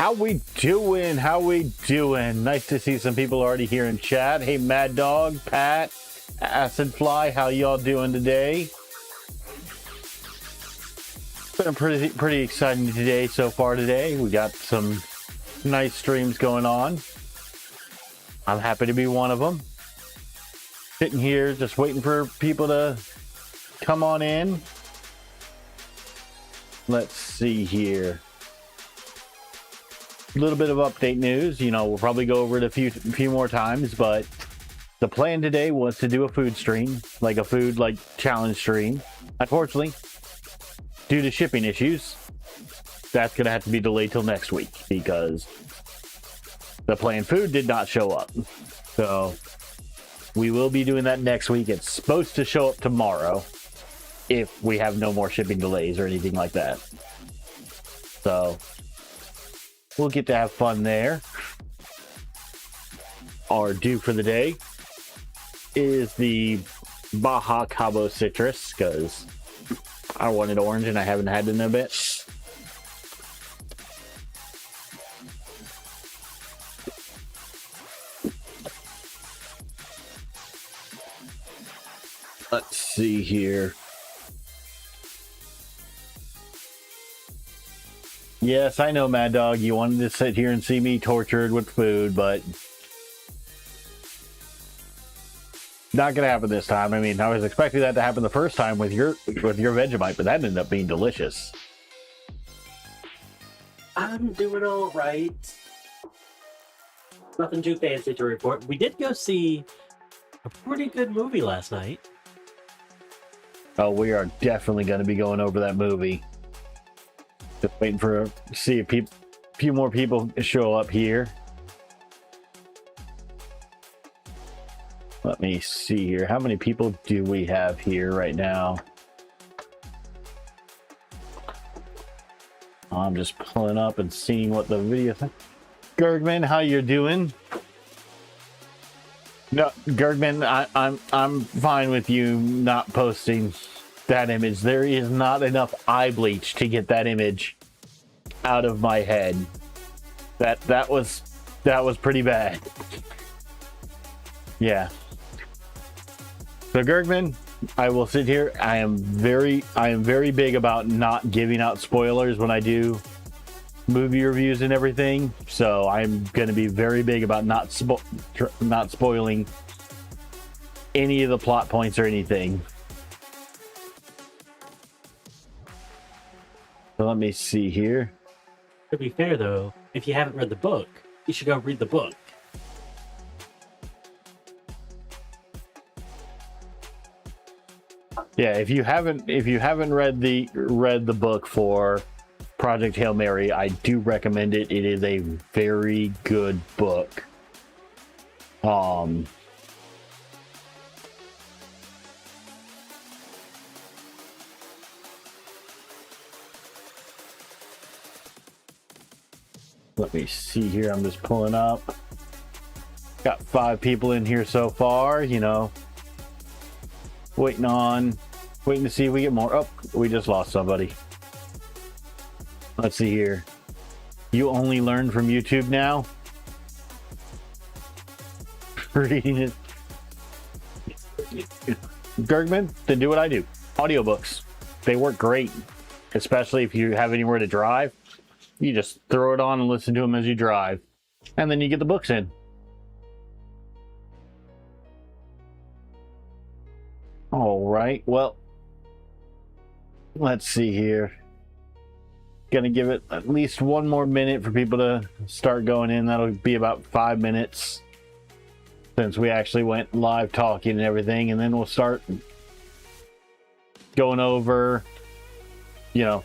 How we doing? How we doing? Nice to see some people already here in chat. Hey, Mad Dog, Pat, Acid Fly, how y'all doing today? Been pretty exciting today so far today. We got some nice streams going on. I'm happy to be one of them. Sitting here just waiting for people to come on in. Let's see here. A little bit of update news. You know, we'll probably go over it a few more times, but the plan today was to do a food stream, like a food challenge stream. Unfortunately, due to shipping issues, that's gonna have to be delayed till next week because the planned food did not show up. So we will be doing that next week. It's supposed to show up tomorrow if we have no more shipping delays or anything like that. So we'll get to have fun there. Our due for the day is the Baja Cabo Citrus because I wanted orange and I haven't had it in a bit. Let's see here. Yes, I know, Mad Dog. You wanted to sit here and see me tortured with food, but not gonna happen this time. I mean, I was expecting that to happen the first time with your Vegemite, but that ended up being delicious. I'm doing all right. Nothing too fancy to report. We did go see a pretty good movie last night. Oh, we are definitely going to be going over that movie. Just waiting for see a few more people show up here. Let me see here. How many people do we have here right now? I'm just pulling up and seeing what the video thing. Gergman, how you doing? No, Gergman, I'm fine with you not posting that image. There is not enough eye bleach to get that image out of my head. That was pretty bad. Yeah. So Gergman, I will sit here. I am very big about not giving out spoilers when I do movie reviews and everything. So I'm going to be very big about not spoiling any of the plot points or anything. So let me see here. To be fair, though, if you haven't read the book, you should go read the book. Yeah, if you haven't read the book for Project Hail Mary, I do recommend it. It is a very good book. Let me see here. I'm just pulling up. Got 5 people in here so far, you know. Waiting to see if we get more. Oh, we just lost somebody. Let's see here. You only learn from YouTube now? Reading it. Gergman, then do what I do. Audiobooks. They work great. Especially if you have anywhere to drive. You just throw it on and listen to them as you drive. And then you get the books in. All right. Well, let's see here. Gonna give it at least one more minute for people to start going in. That'll be about 5 minutes since we actually went live talking and everything, and then we'll start going over, you know,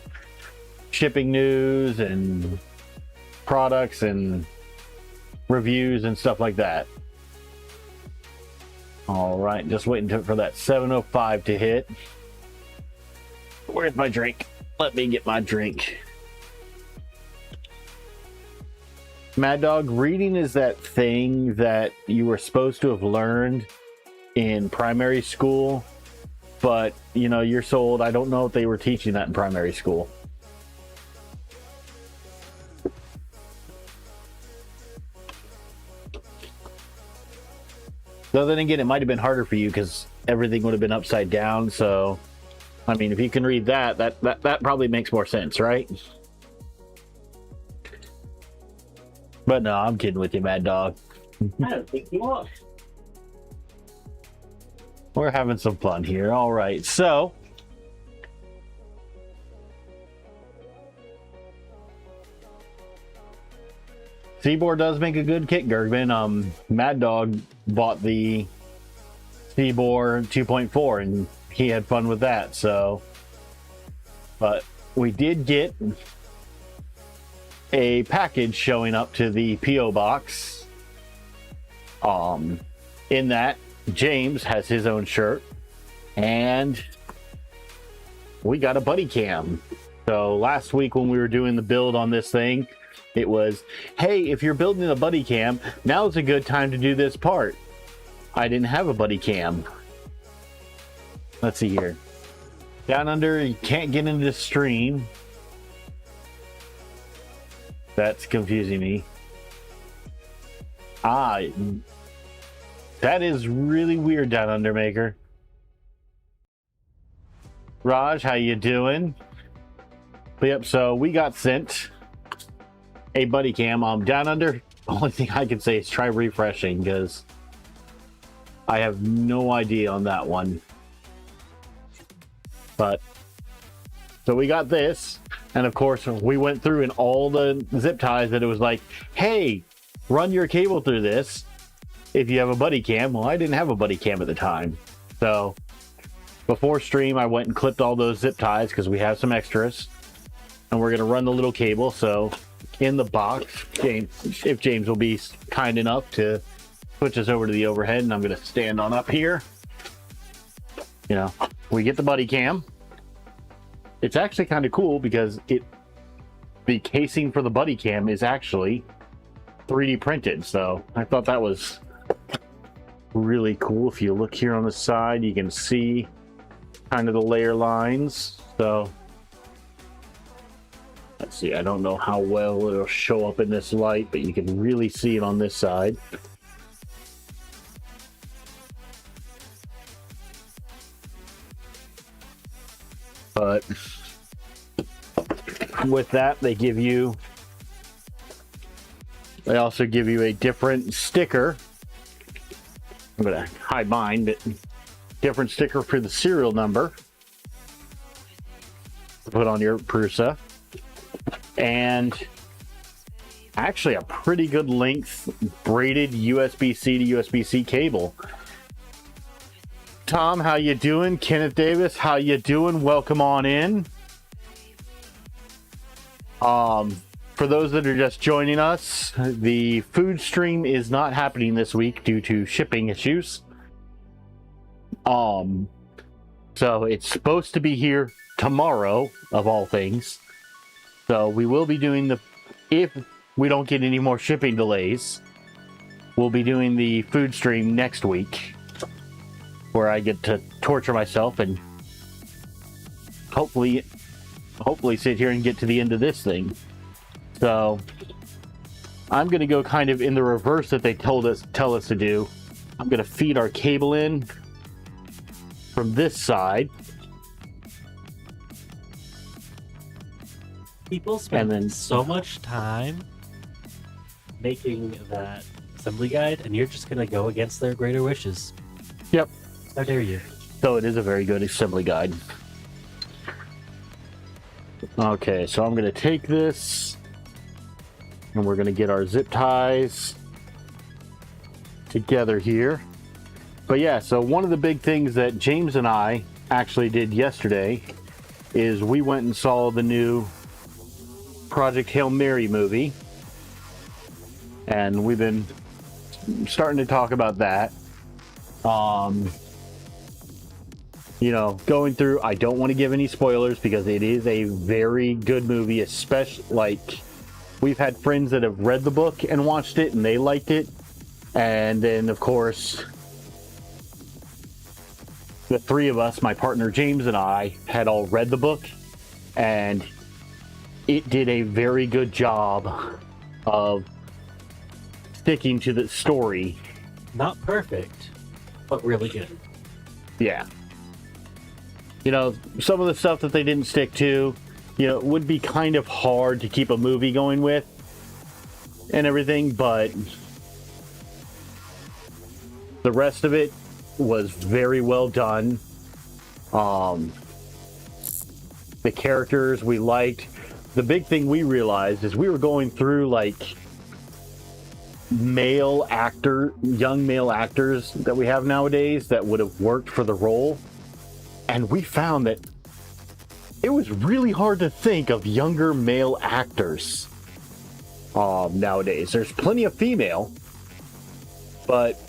shipping news and products and reviews and stuff like that. All right, just waiting for that 7:05 to hit. Where's my drink? Let me get my drink. Mad Dog, reading is that thing that you were supposed to have learned in primary school, but you know, you're so old, I don't know if they were teaching that in primary school. Though then again, it might have been harder for you because everything would have been upside down. So, I mean, if you can read that probably makes more sense, right? But no, I'm kidding with you, Mad Dog. I don't think you are. We're having some fun here. All right, so Seaboard does make a good kit, Gergman. Mad Dog bought the Seaboard 2.4 and he had fun with that. So, but we did get a package showing up to the PO box. In that, James has his own shirt, and we got a buddy cam. So last week when we were doing the build on this thing, it was, hey, if you're building a buddy cam, now's a good time to do this part. I didn't have a buddy cam. Let's see here. Down under, you can't get into the stream. That's confusing me. That is really weird, Down Under Maker. Raj, how you doing? But yep, so we got sent a buddy cam. Down Under, only thing I can say is try refreshing because I have no idea on that one. But so we got this, and of course we went through in all the zip ties that it was like, hey, run your cable through this if you have a buddy cam. Well, I didn't have a buddy cam at the time, so before stream I went and clipped all those zip ties because we have some extras, and we're gonna run the little cable. So in the box, if James will be kind enough to switch us over to the overhead, and I'm gonna stand on up here. You know, we get the buddy cam. It's actually kind of cool because the casing for the buddy cam is actually 3D printed. So I thought that was really cool. If you look here on the side, you can see kind of the layer lines. So let's see, I don't know how well it'll show up in this light, but you can really see it on this side. But with that, they also give you a different sticker. I'm gonna hide mine, but different sticker for the serial number to put on your Prusa, and actually a pretty good length braided USB-C to USB-C cable. Tom, how you doing? Kenneth Davis, how you doing? Welcome on in. For those that are just joining us, the food stream is not happening this week due to shipping issues. So it's supposed to be here tomorrow, of all things. So we will be doing if we don't get any more shipping delays, we'll be doing the food stream next week, where I get to torture myself and hopefully sit here and get to the end of this thing. So I'm going to go kind of in the reverse that they tell us to do. I'm going to feed our cable in from this side. People spend so much time making that assembly guide, and you're just going to go against their greater wishes. Yep. How dare you? So it is a very good assembly guide. Okay, so I'm going to take this, and we're going to get our zip ties together here. But yeah, so one of the big things that James and I actually did yesterday is we went and saw the new Project Hail Mary movie, and we've been starting to talk about that. You know, going through, I don't want to give any spoilers because it is a very good movie, especially, like, we've had friends that have read the book and watched it and they liked it. And then, of course, the three of us, my partner James and I, had all read the book, and it did a very good job of sticking to the story. Not perfect, but really good. Yeah. You know, some of the stuff that they didn't stick to, you know, would be kind of hard to keep a movie going with and everything, but the rest of it was very well done. The characters we liked. The big thing we realized is we were going through like young male actors that we have nowadays that would have worked for the role, and we found that it was really hard to think of younger male actors nowadays. There's plenty of female, but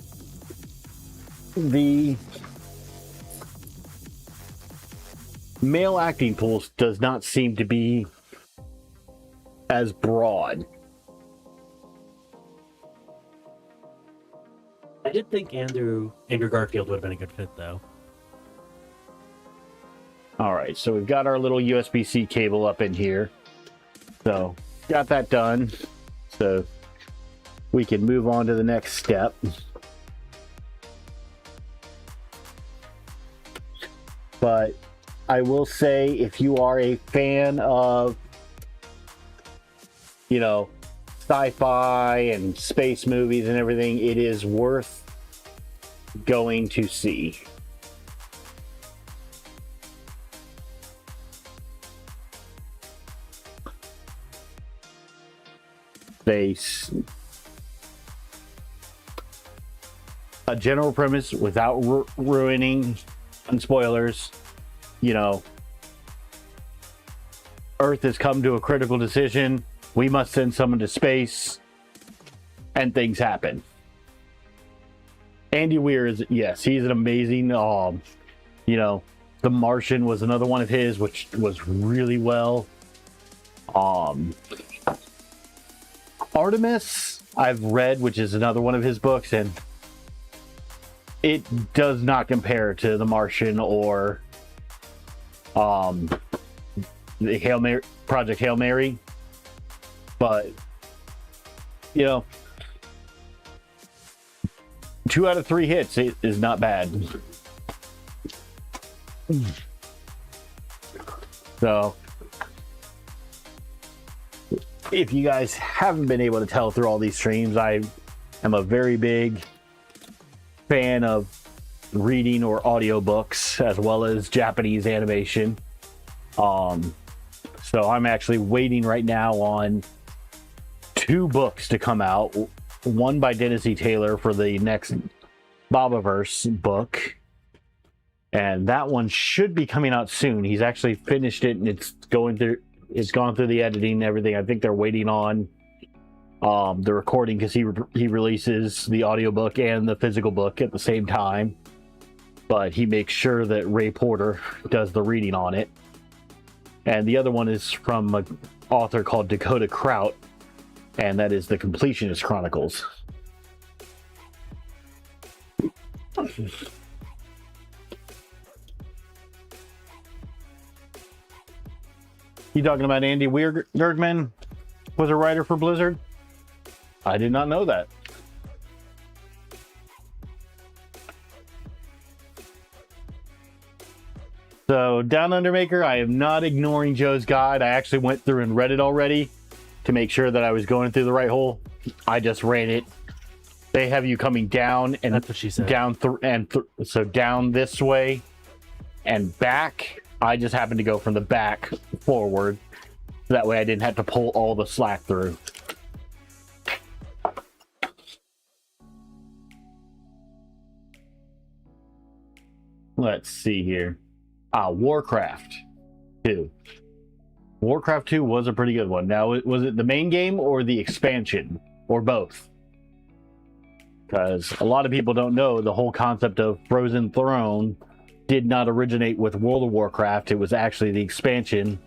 the male acting pool does not seem to be as broad. I did think Andrew Garfield would have been a good fit, though. All right, so we've got our little USB-C cable up in here. So, got that done. So, we can move on to the next step. But I will say, if you are a fan of, you know, sci-fi and space movies and everything, it is worth going to see. Space. A general premise without ruining and spoilers. You know, Earth has come to a critical decision. We must send someone to space, and things happen. Andy Weir is, yes, he's an amazing, you know, The Martian was another one of his, which was really well. Artemis, I've read, which is another one of his books, and it does not compare to The Martian or the Project Hail Mary. But, you know, 2 out of 3 hits is not bad. So, if you guys haven't been able to tell through all these streams, I am a very big fan of reading or audiobooks as well as Japanese animation. So I'm actually waiting right now on 2 books to come out. One by Dennis E. Taylor for the next Bobaverse book, and that one should be coming out soon. He's actually finished it, and it's gone through the editing and everything. I think they're waiting on the recording because he releases the audiobook and the physical book at the same time, but he makes sure that Ray Porter does the reading on it. And the other one is from an author called Dakota Kraut, and that is the Completionist Chronicles. You talking about Andy Weir Gergman was a writer for Blizzard? I did not know that. So, Down Under Maker, I am not ignoring Joe's guide. I actually went through and read it already to make sure that I was going through the right hole. I just ran it. They have you coming down and that's what she said. Down so down this way and back. I just happened to go from the back forward. That way I didn't have to pull all the slack through. Let's see here. Warcraft 2. Warcraft 2 was a pretty good one. Now, was it the main game or the expansion? Or both? Because a lot of people don't know the whole concept of Frozen Throne did not originate with World of Warcraft. It was actually the expansion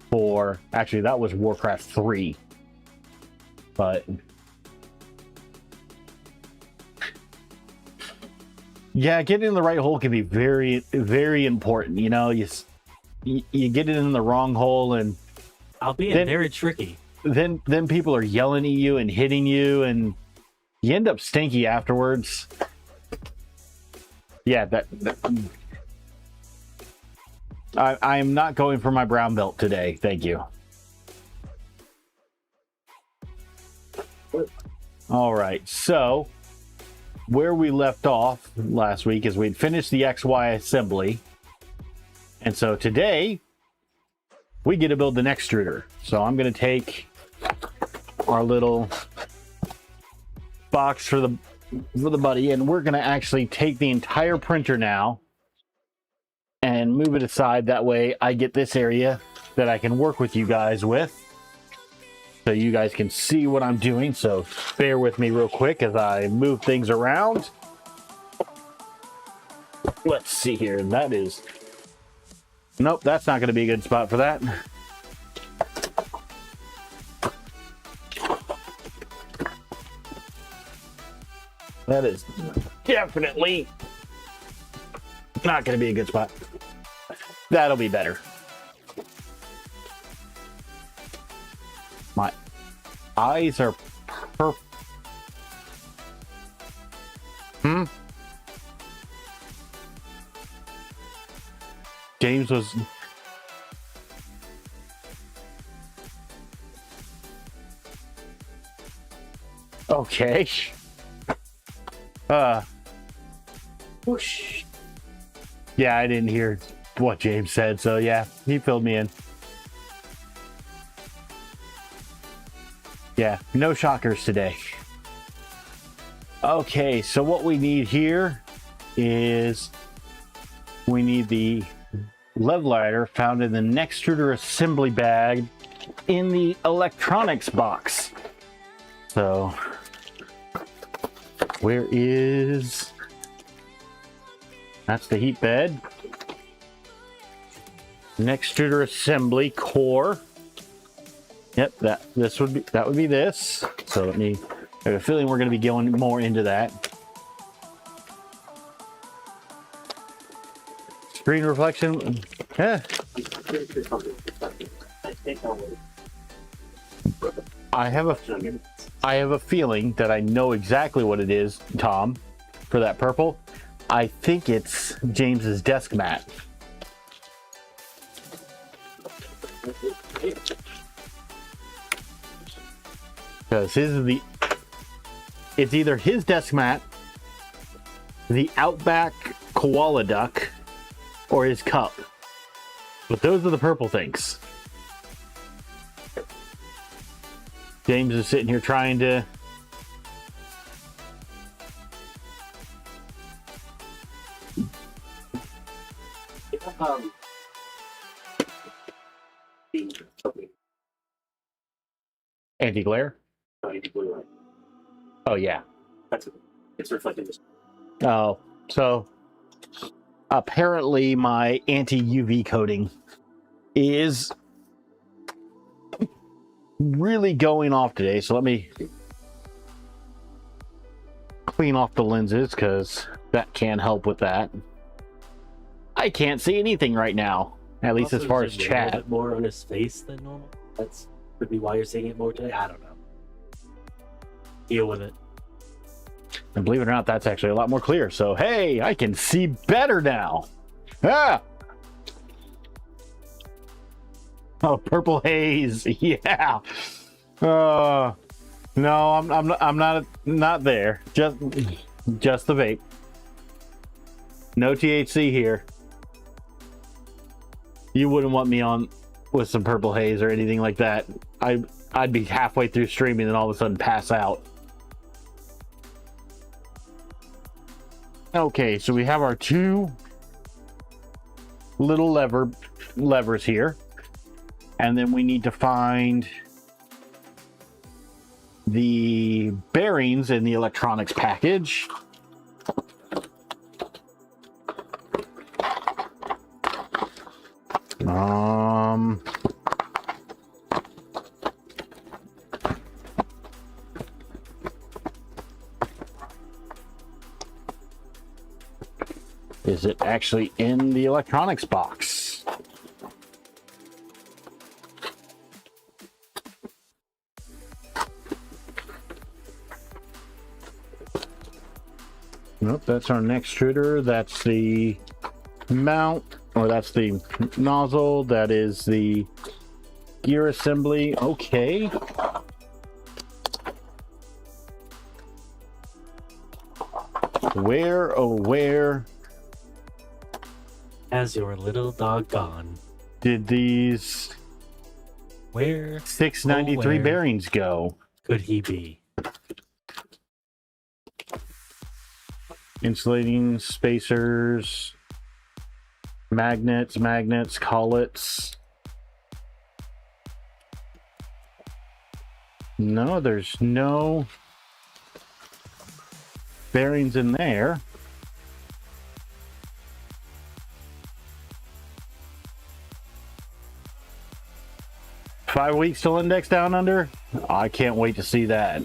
for... Actually, that was Warcraft 3. But... yeah, getting in the right hole can be very, very important. You know, you get it in the wrong hole, and albeit very tricky. Then people are yelling at you and hitting you, and you end up stinky afterwards. Yeah, I am not going for my brown belt today. Thank you. All right, so where we left off last week is we'd finished the XY assembly. And so today we get to build the next extruder. So I'm going to take our little box for the buddy, and we're going to actually take the entire printer now and move it aside. That way I get this area that I can work with you guys with, so you guys can see what I'm doing. So bear with me real quick as I move things around. Let's see here. That is... Nope, that's not going to be a good spot for that. That is definitely not going to be a good spot. That'll be better. My eyes are perfect. James was... Okay. Whoosh. Yeah, I didn't hear what James said, so yeah, he filled me in. Yeah, no shockers today. Okay, so what we need here is we need the levelizer found in the next extruder assembly bag in the electronics box. So where is... That's the heat bed. Next extruder assembly core. Yep, that would be this. So let me... I have a feeling we're going to be going more into that. Screen reflection. Yeah. I have a feeling that I know exactly what it is, Tom, for that purple. I think it's James's desk mat. Because it's either his desk mat, the Outback koala duck, or his cup. But those are the purple things. James is sitting here trying to... Anti-glare? Anti-glare. Oh, yeah. It's reflecting this. Oh, so apparently my anti-UV coating is really going off today. So let me clean off the lenses, because that can help with that. I can't see anything right now, at least as far as chat. A bit more on his face than normal. That's could be why you're seeing it more today. I don't know. Deal with it. And believe it or not, that's actually a lot more clear. So, hey, I can see better now. Ah! Oh, purple haze. Yeah. No, I'm not there. Just the vape. No THC here. You wouldn't want me on with some purple haze or anything like that. I'd be halfway through streaming and all of a sudden pass out. Okay, so we have our two little levers here, and then we need to find the bearings in the electronics package. Is it actually in the electronics box? Nope, that's our next extruder. That's the mount, or that's the nozzle. That is the gear assembly. Okay. Where, oh, where Has your little dog gone? did these Where 693 where bearings go? could he be? Insulating spacers, magnets, collets. No, there's no bearings in there. Five weeks till index down under? I can't wait to see that.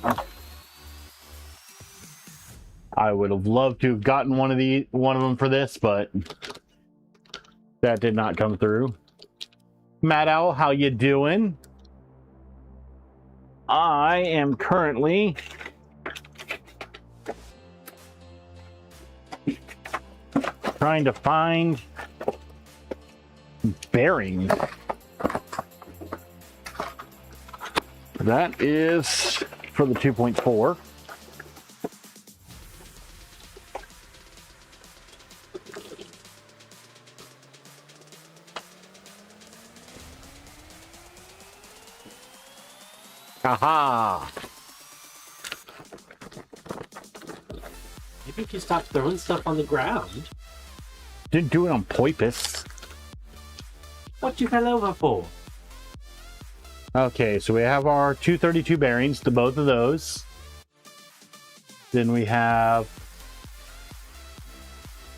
I would have loved to have gotten one of them for this, but that did not come through. Matt Owl, how you doing? I am currently trying to find bearings. That is for the 2.4. Aha! Maybe if you stop throwing stuff on the ground. Didn't do it on purpose. What you fell over for? Okay, so we have our 232 bearings, the both of those. Then we have,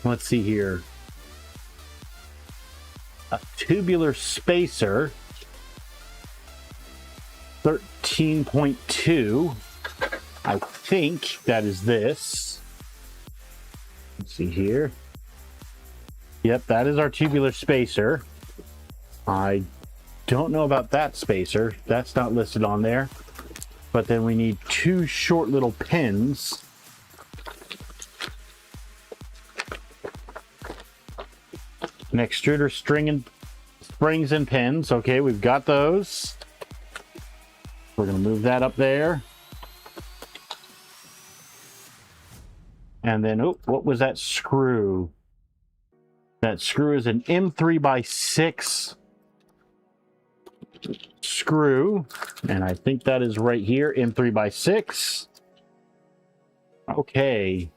let's see here, a tubular spacer, 13.2. I think that is this. Let's see here. Yep, that is our tubular spacer. I don't know about that spacer. That's not listed on there. But then we need two short little pins. An extruder string and springs and pins. Okay, we've got those. We're going to move that up there. And then, oh, what was that screw? That screw is an M3x6 screw, and I think that is right here, M3x6. Okay.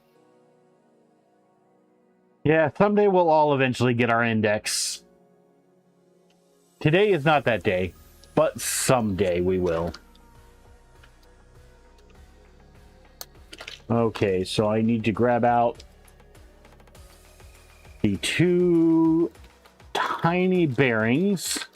Yeah, someday we'll all eventually get our index. Today is not that day, but someday we will. Okay, so I need to grab out the two tiny bearings.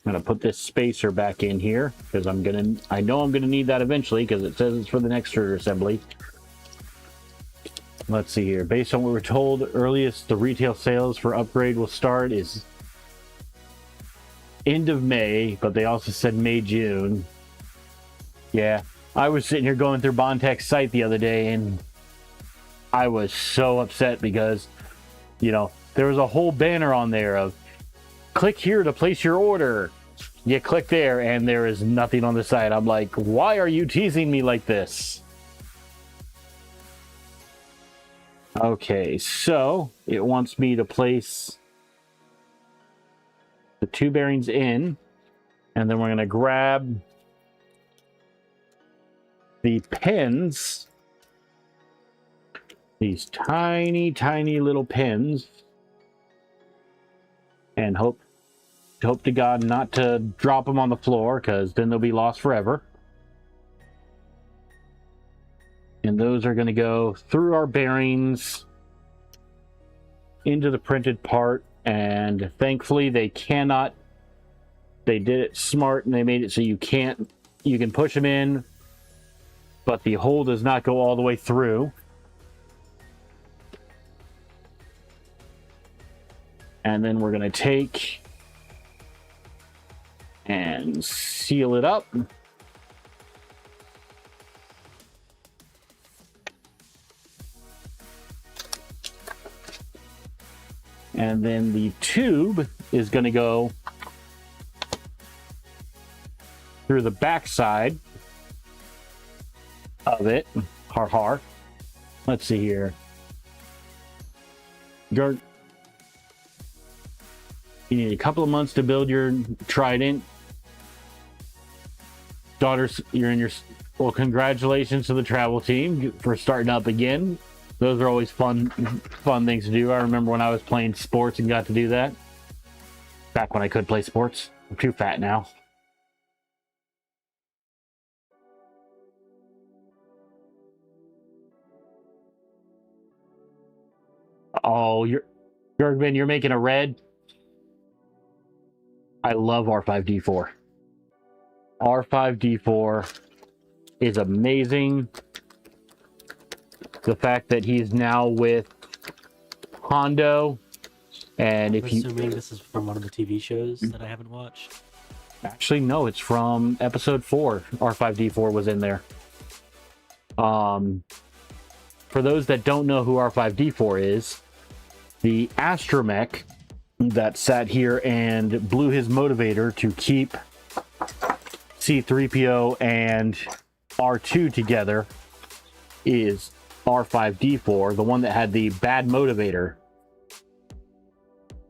I'm gonna put this spacer back in here because I know I'm gonna need that eventually because it says it's for the next extruder assembly. Let's see here. Based on what we're told, earliest the retail sales for upgrade will start is end of May, but they also said May, June. Yeah, I was sitting here going through Bondtech's site the other day and I was so upset because, you know, there was a whole banner on there of click here to place your order. You click there and there is nothing on the site. I'm like, why are you teasing me like this? Okay, so it wants me to place the two bearings in, and then we're going to grab the pins, these tiny, tiny little pins, and hope to God not to drop them on the floor, because then they'll be lost forever. And those are going to go through our bearings into the printed part, and thankfully they cannot, they did it smart and they made it so you can push them in, but the hole does not go all the way through. And then we're going to take and seal it up. And then the tube is going to go through the back side of it. Har har. Let's see here. You need a couple of months to build your trident. Daughters, you're in your... Well, congratulations to the travel team for starting up again. Those are always fun things to do. I remember when I was playing sports and got to do that. Back when I could play sports. I'm too fat now. Oh, you're making a red. I love R5D4. R5D4 is amazing. The fact that he's now with Hondo, and if you... Assuming this is from one of the TV shows that I haven't watched. Actually, no, it's from episode 4. R5D4 was in there. For those that don't know who R5D4 is, the astromech that sat here and blew his motivator to keep C-3PO and R2 together is R5D4, the one that had the bad motivator.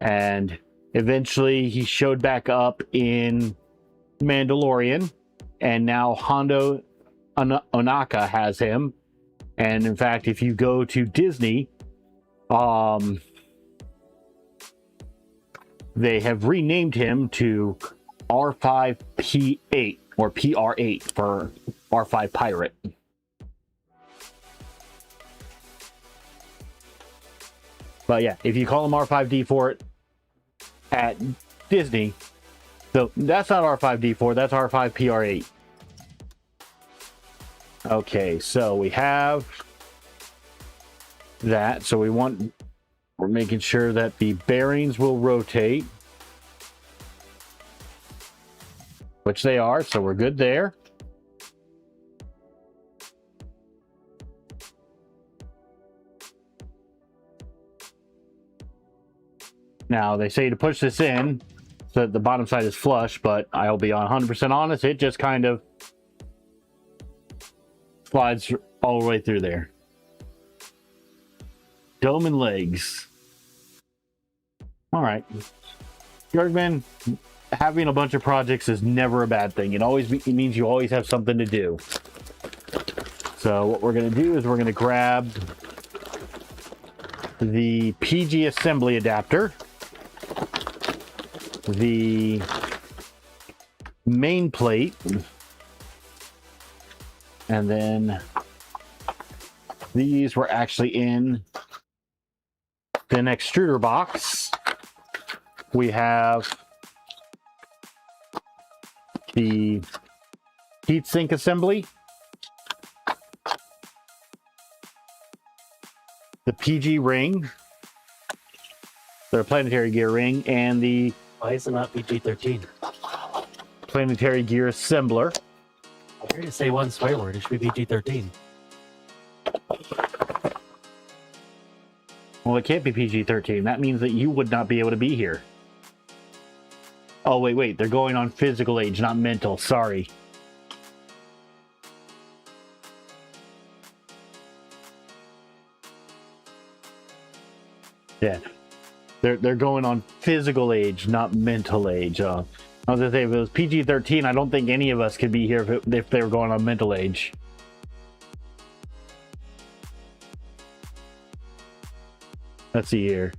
And eventually he showed back up in Mandalorian, and now Hondo Onaka has him. And in fact, if you go to Disney, they have renamed him to R5P8 or PR8 for R5 Pirate. But yeah, if you call him R5D4 at Disney, so that's not R5D4, that's R5PR8. Okay, so we have that. So we're making sure that the bearings will rotate, which they are, so we're good there. Now, they say to push this in so that the bottom side is flush, but I'll be 100% honest, it just kind of slides all the way through there. Dome and legs. All right. Jurgman, having a bunch of projects is never a bad thing. It means you always have something to do. So what we're going to do is we're going to grab the PG assembly adapter, the main plate, and then these were actually in an extruder box. We have the heatsink assembly, the PG ring, the planetary gear ring, and the... Why is it not PG-13? Planetary gear assembler. I heard you say one swear word. It should be PG-13. Well, it can't be PG-13. That means that you would not be able to be here. Oh, wait. They're going on physical age, not mental. Sorry. Yeah. They're going on physical age, not mental age. I was gonna say, if it was PG-13, I don't think any of us could be here if they were going on mental age. Let's see here.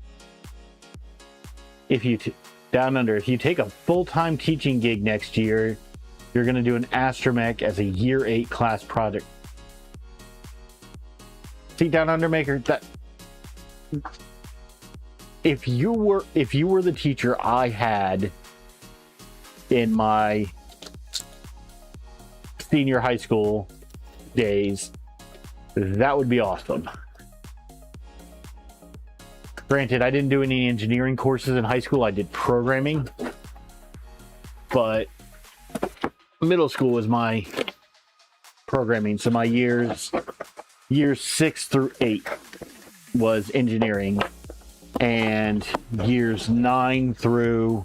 If you Down Under, if you take a full-time teaching gig next year, you're gonna do an astromech as a year 8 class project. See, Down Under Maker, that if you were the teacher I had in my senior high school days, that would be awesome. Granted, I didn't do any engineering courses in high school. I did programming, but middle school was my programming. So my years 6 through 8 was engineering. and years 9 through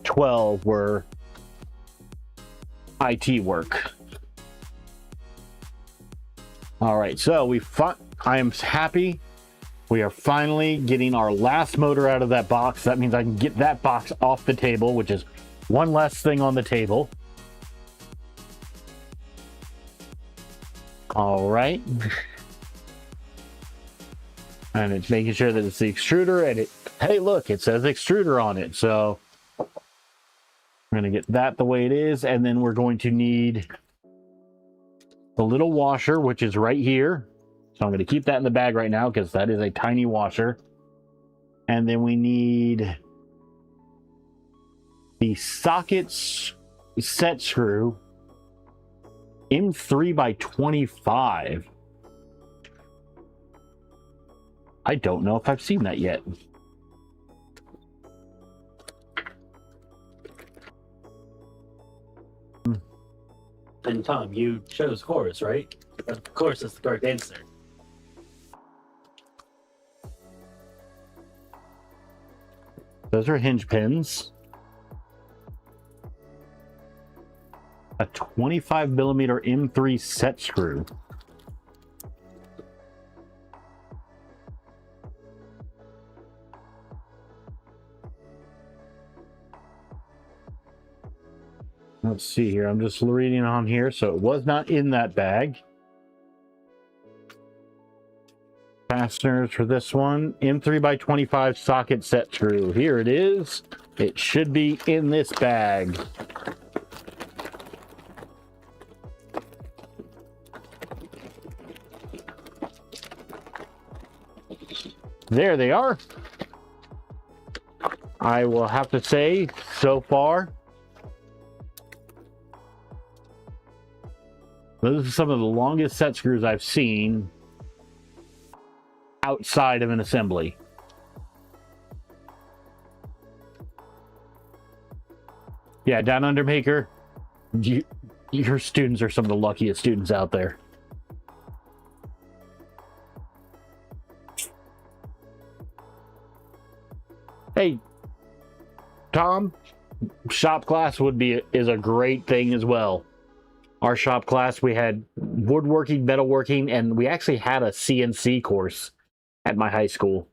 12 were IT work. All right, so I am happy we are finally getting our last motor out of that box. That means I can get that box off the table, which is one less thing on the table. All right. And it's making sure that it's the extruder, and hey, look, it says extruder on it. So we're going to get that the way it is, and then we're going to need the little washer, which is right here. So I'm going to keep that in the bag right now because that is a tiny washer. And then we need the sockets set screw M3 by 25. I don't know if I've seen that yet. And Tom, you chose horse, right? Of course, it's the correct answer. Those are hinge pins. A 25 millimeter M3 set screw. Let's see here. I'm just reading on here. So it was not in that bag. Fasteners for this one. M3 by 25 socket set screw. Here it is. It should be in this bag. There they are. I will have to say, so far, those are some of the longest set screws I've seen outside of an assembly. Yeah, Down Under Maker, your students are some of the luckiest students out there. Hey, Tom, shop class is a great thing as well. Our shop class, we had woodworking, metalworking, and we actually had a CNC course at my high school.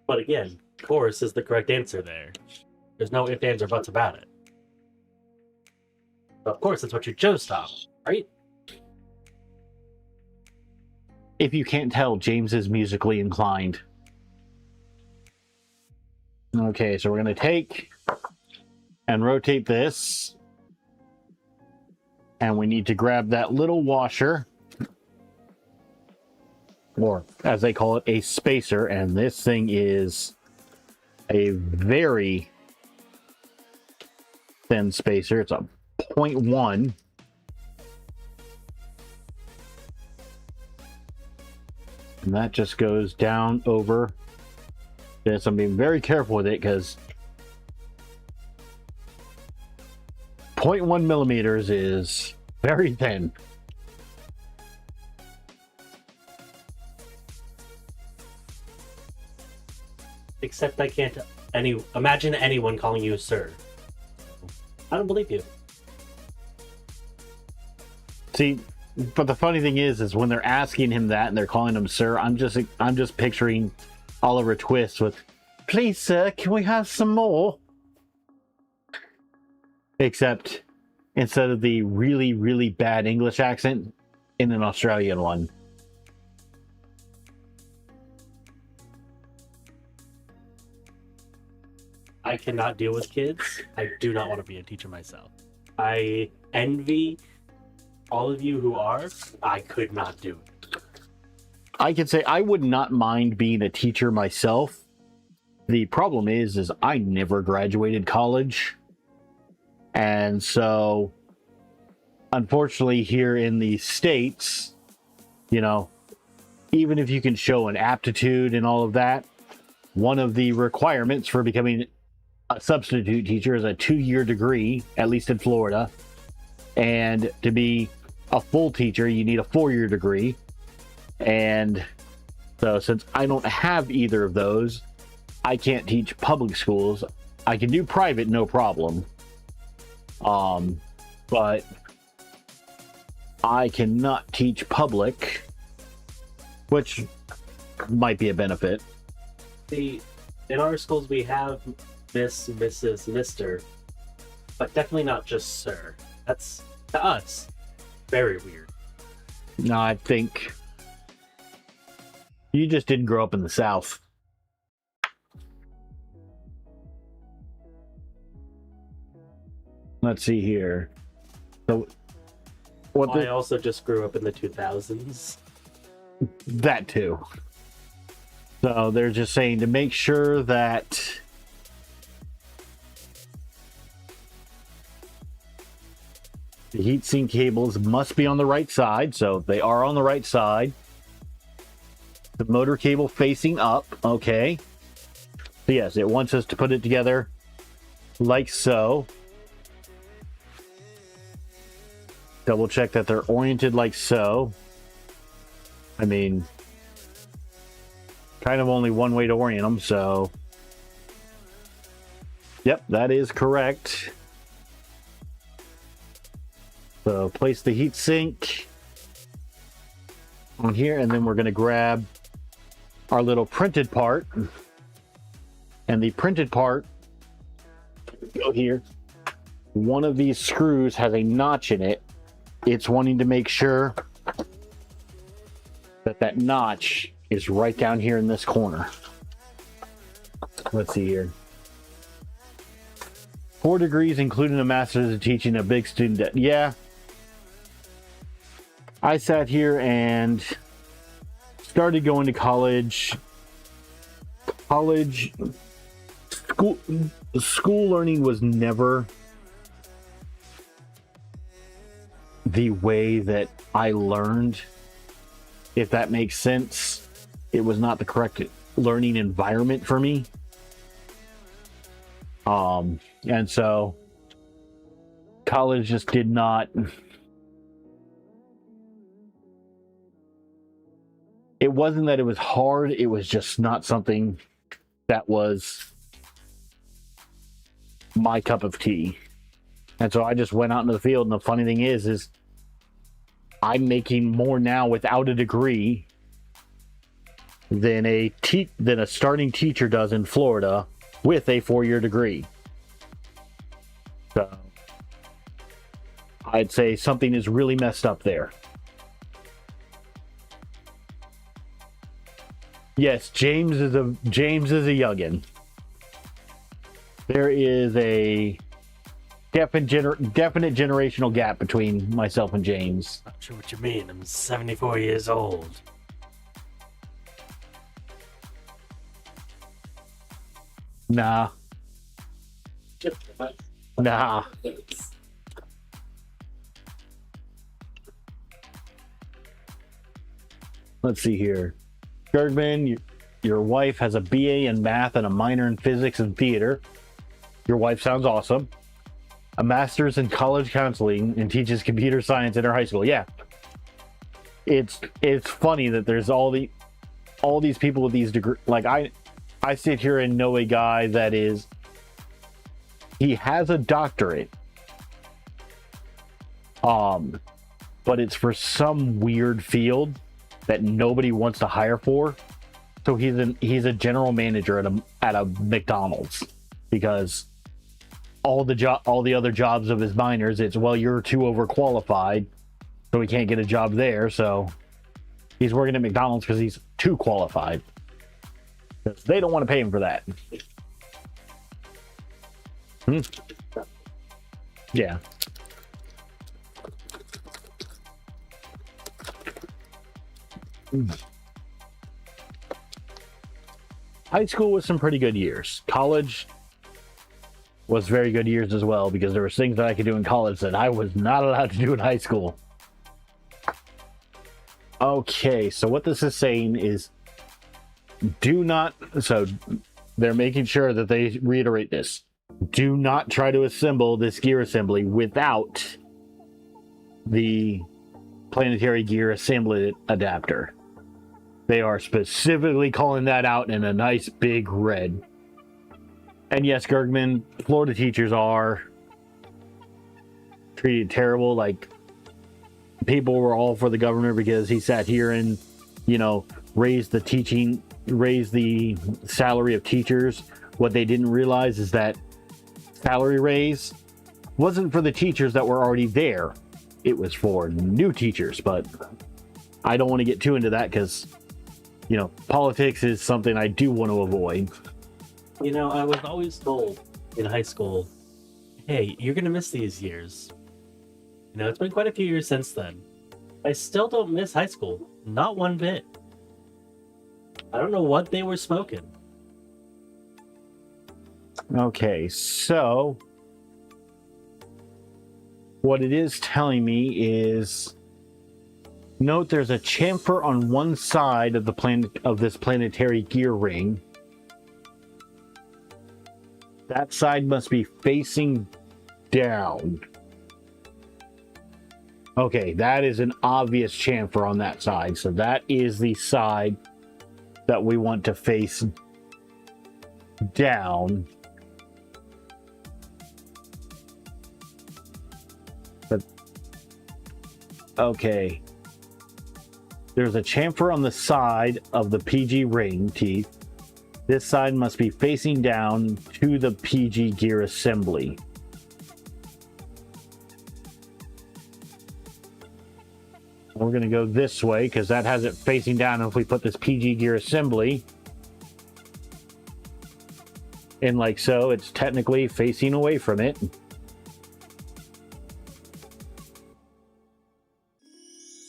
But again, course is the correct answer there. There's no ifs, ands, or buts about it. Of course, that's what you chose, Tom, right? If you can't tell, James is musically inclined. Okay, so we're going to take and rotate this. And we need to grab that little washer, or as they call it, a spacer. And this thing is a very thin spacer. It's a 0.1. And that just goes down over this. I'm being very careful with it because 0.1 millimeters is very thin. Except I can't imagine anyone calling you sir. I don't believe you. See, but the funny thing is when they're asking him that and they're calling him sir, I'm just picturing Oliver Twist with, "Please, sir, can we have some more?" Except instead of the really, really bad English accent, in an Australian one. I cannot deal with kids. I do not want to be a teacher myself. I envy all of you who are. I could not do it. I can say I would not mind being a teacher myself. The problem is I never graduated college. And so, unfortunately, here in the States, you know, even if you can show an aptitude and all of that, one of the requirements for becoming a substitute teacher is a 2-year degree, at least in Florida. And to be a full teacher, you need a 4-year degree. And So since I don't have either of those, I can't teach public schools. I can do private, no problem. But I cannot teach public, which might be a benefit. See, in our schools we have Miss, Mrs., Mr., but definitely not just Sir. That's, to us, very weird. No, I think you just didn't grow up in the South. Let's see here. So, I also just grew up in the 2000s. That too. So they're just saying to make sure that the heatsink cables must be on the right side. So they are on the right side. The motor cable facing up. Okay. So yes, it wants us to put it together like so. Double check that they're oriented like so. I mean, kind of only one way to orient them, so. Yep, that is correct. So place the heat sink on here, and then we're going to grab our little printed part. And the printed part, go here. One of these screws has a notch in it. It's wanting to make sure that that notch is right down here in this corner. Let's see here. 4 degrees, including a master's of teaching, a big student debt. Yeah. I sat here and started going to college. School learning was never the way that I learned, if that makes sense. It was not the correct learning environment for me. And so college just did not, it wasn't that it was hard, it was just not something that was my cup of tea. And so I just went out into the field, and the funny thing is I'm making more now without a degree than a starting teacher does in Florida with a 4-year degree. So I'd say something is really messed up there. Yes, James is a youngin. There is a definite generational gap between myself and James. Not sure what you mean. I'm 74 years old. Nah. Nah. Let's see here. Bergman, your wife has a BA in math and a minor in physics and theater. Your wife sounds awesome. A master's in college counseling and teaches computer science in her high school. Yeah. It's funny that there's all these people with these degrees. Like I sit here and know a guy that he has a doctorate. But it's for some weird field that nobody wants to hire for. So he's a general manager at a McDonald's, because all the other jobs of his minors, it's, well, you're too overqualified, so he can't get a job there. So he's working at McDonald's because he's too qualified. They don't want to pay him for that. Yeah. High school was some pretty good years. College was very good years as well, because there were things that I could do in college that I was not allowed to do in high school. Okay, so what this is saying is so they're making sure that they reiterate this. Do not try to assemble this gear assembly without the planetary gear assembly adapter. They are specifically calling that out in a nice big red. And yes, Gergman, Florida teachers are treated terrible. Like, people were all for the governor because he sat here and, raised the salary of teachers. What they didn't realize is that salary raise wasn't for the teachers that were already there. It was for new teachers, but I don't want to get too into that because, politics is something I do want to avoid. I was always told in high school, hey, you're going to miss these years. It's been quite a few years since then. I still don't miss high school. Not one bit. I don't know what they were smoking. Okay, so what it is telling me is, note there's a chamfer on one side of this planetary gear ring. That side must be facing down. Okay, that is an obvious chamfer on that side. So that is the side that we want to face down. But, okay. There's a chamfer on the side of the PG ring teeth. This side must be facing down to the PG gear assembly. We're going to go this way because that has it facing down. And if we put this PG gear assembly in like so, it's technically facing away from it.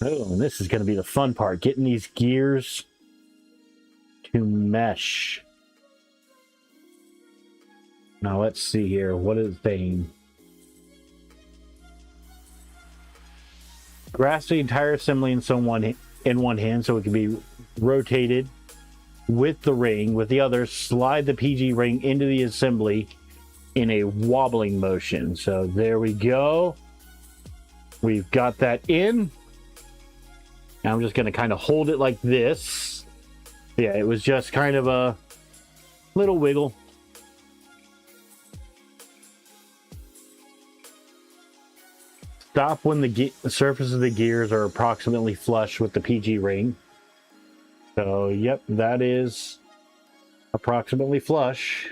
Oh, and this is going to be the fun part, getting these gears to mesh. Now let's see here. What is it saying? Grasp the entire assembly in one hand so it can be rotated with the ring. With the other, slide the PG ring into the assembly in a wobbling motion. So there we go. We've got that in. Now I'm just going to kind of hold it like this. Yeah, it was just kind of a little wiggle. Stop when the surface of the gears are approximately flush with the PG ring. So, yep, that is approximately flush.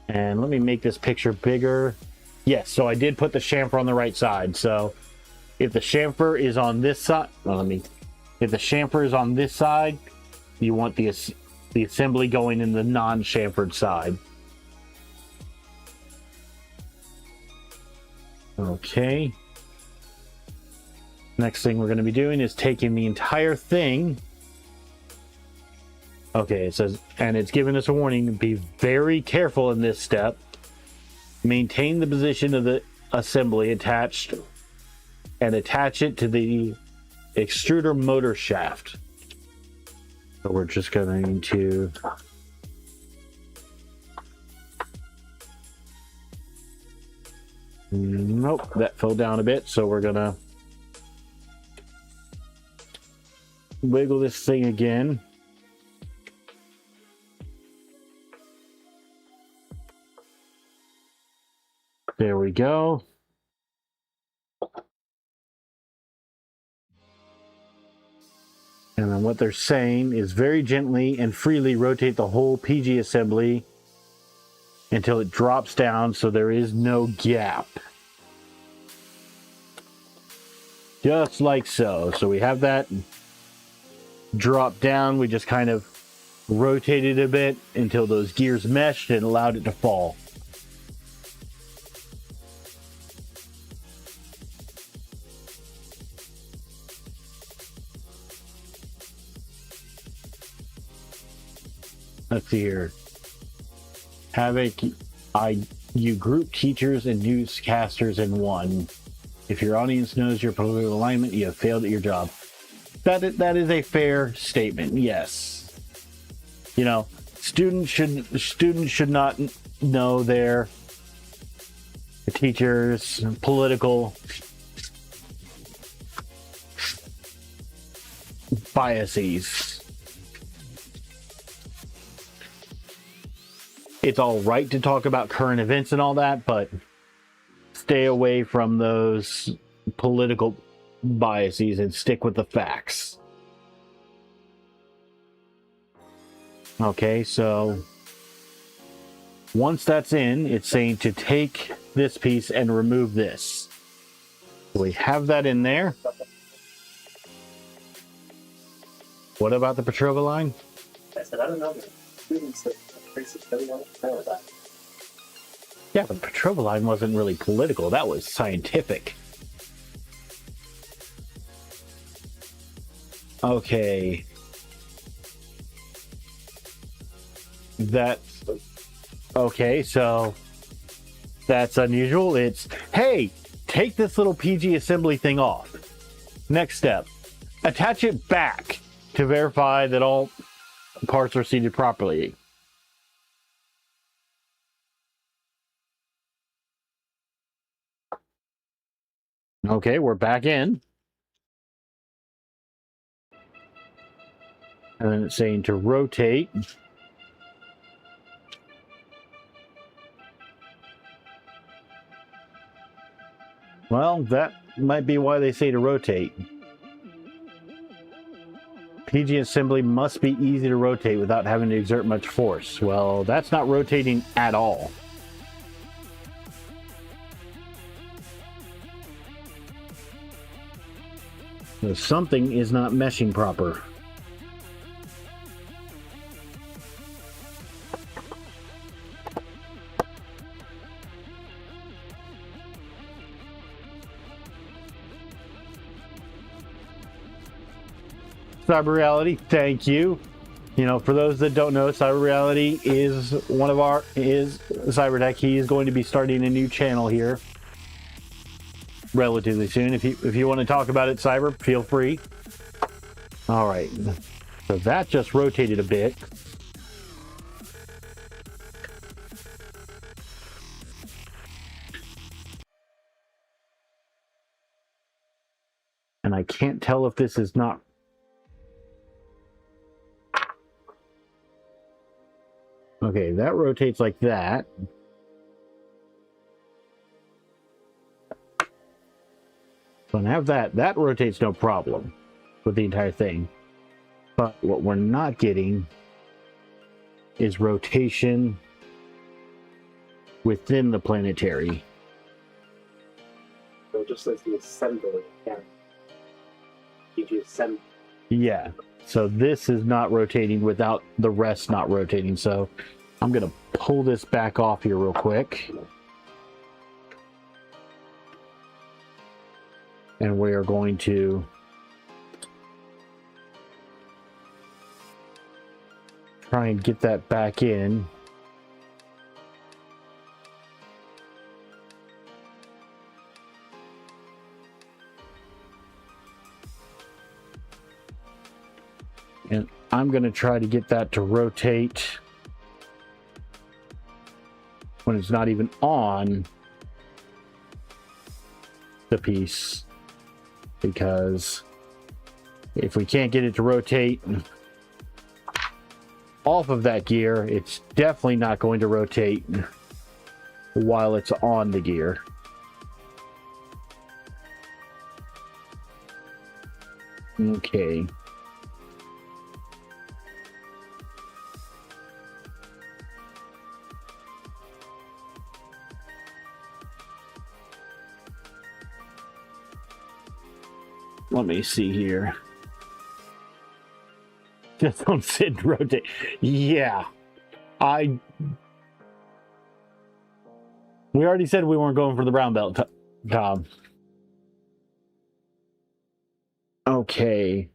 And let me make this picture bigger. Yes, so I did put the chamfer on the right side. So, if the chamfer is on this side, if the chamfer is on this side, you want the assembly going in the non-chamfered side. Okay. Next thing we're going to be doing is taking the entire thing. Okay, it says, and it's giving us a warning to be very careful in this step. Maintain the position of the assembly attached and attach it to the extruder motor shaft. So we're just going to nope, that fell down a bit, so we're gonna wiggle this thing again. There we go. And then what they're saying is very gently and freely rotate the whole PG assembly until it drops down so there is no gap. Just like so. So we have that drop down. We just kind of rotated a bit until those gears meshed and allowed it to fall. Let's see here. You group teachers and newscasters in one. If your audience knows your political alignment, you have failed at your job. That is a fair statement. Yes. Students should not know their teachers' political biases. It's all right to talk about current events and all that, but stay away from those political biases and stick with the facts. Okay, so once that's in, it's saying to take this piece and remove this. So we have that in there. What about the Petrova line? I said, I don't know. Students that really want to know that. Yeah, but Petrova line wasn't really political. That was scientific. Okay. Okay, so that's unusual. It's, hey, take this little PG assembly thing off. Next step, attach it back to verify that all parts are seated properly. Okay, we're back in. And then it's saying to rotate. Well, that might be why they say to rotate. PG assembly must be easy to rotate without having to exert much force. Well, that's not rotating at all. So something is not meshing proper. Cyber Reality, thank you. You know, for those that don't know, Cyber Reality is Cybertech. He is going to be starting a new channel here relatively soon. If you want to talk about it, Cyber, feel free. All right, so that just rotated a bit. And I can't tell if this is not. Okay, that rotates like that. So I have that. That rotates no problem with the entire thing. But what we're not getting is rotation within the planetary. So just as the assembly, yeah. You assemble. Yeah. So this is not rotating without the rest not rotating. So I'm going to pull this back off here real quick. And we are going to try and get that back in. And I'm going to try to get that to rotate when it's not even on the piece. Because if we can't get it to rotate off of that gear, it's definitely not going to rotate while it's on the gear. Okay. Let me see here. Just don't sit and rotate. Yeah. We already said we weren't going for the brown belt, Tom. Okay.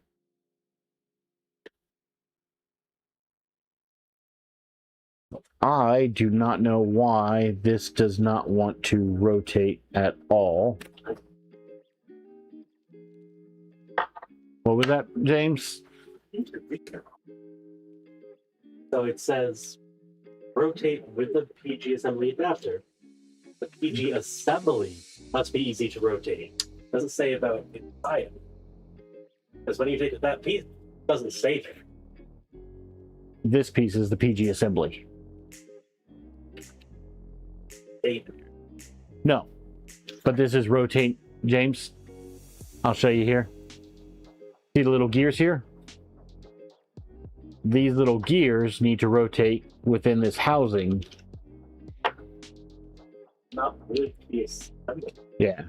I do not know why this does not want to rotate at all. What was that, James? So it says rotate with the PG assembly adapter. The PG assembly must be easy to rotate. It doesn't say about inside. Because when you take that piece, Doesn't say it. This piece is the PG assembly. No, but this is rotate, James. I'll show you here. See the little gears here? These little gears need to rotate within this housing. Not really. Yes. Yeah.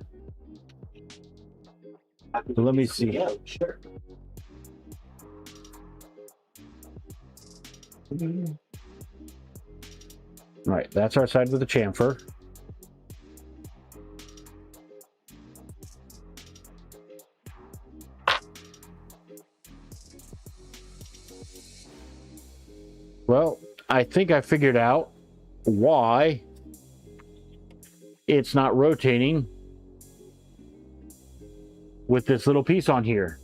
So let me see. Yeah, sure. Right, that's our side with the chamfer. Well, I think I figured out why it's not rotating with this little piece on here.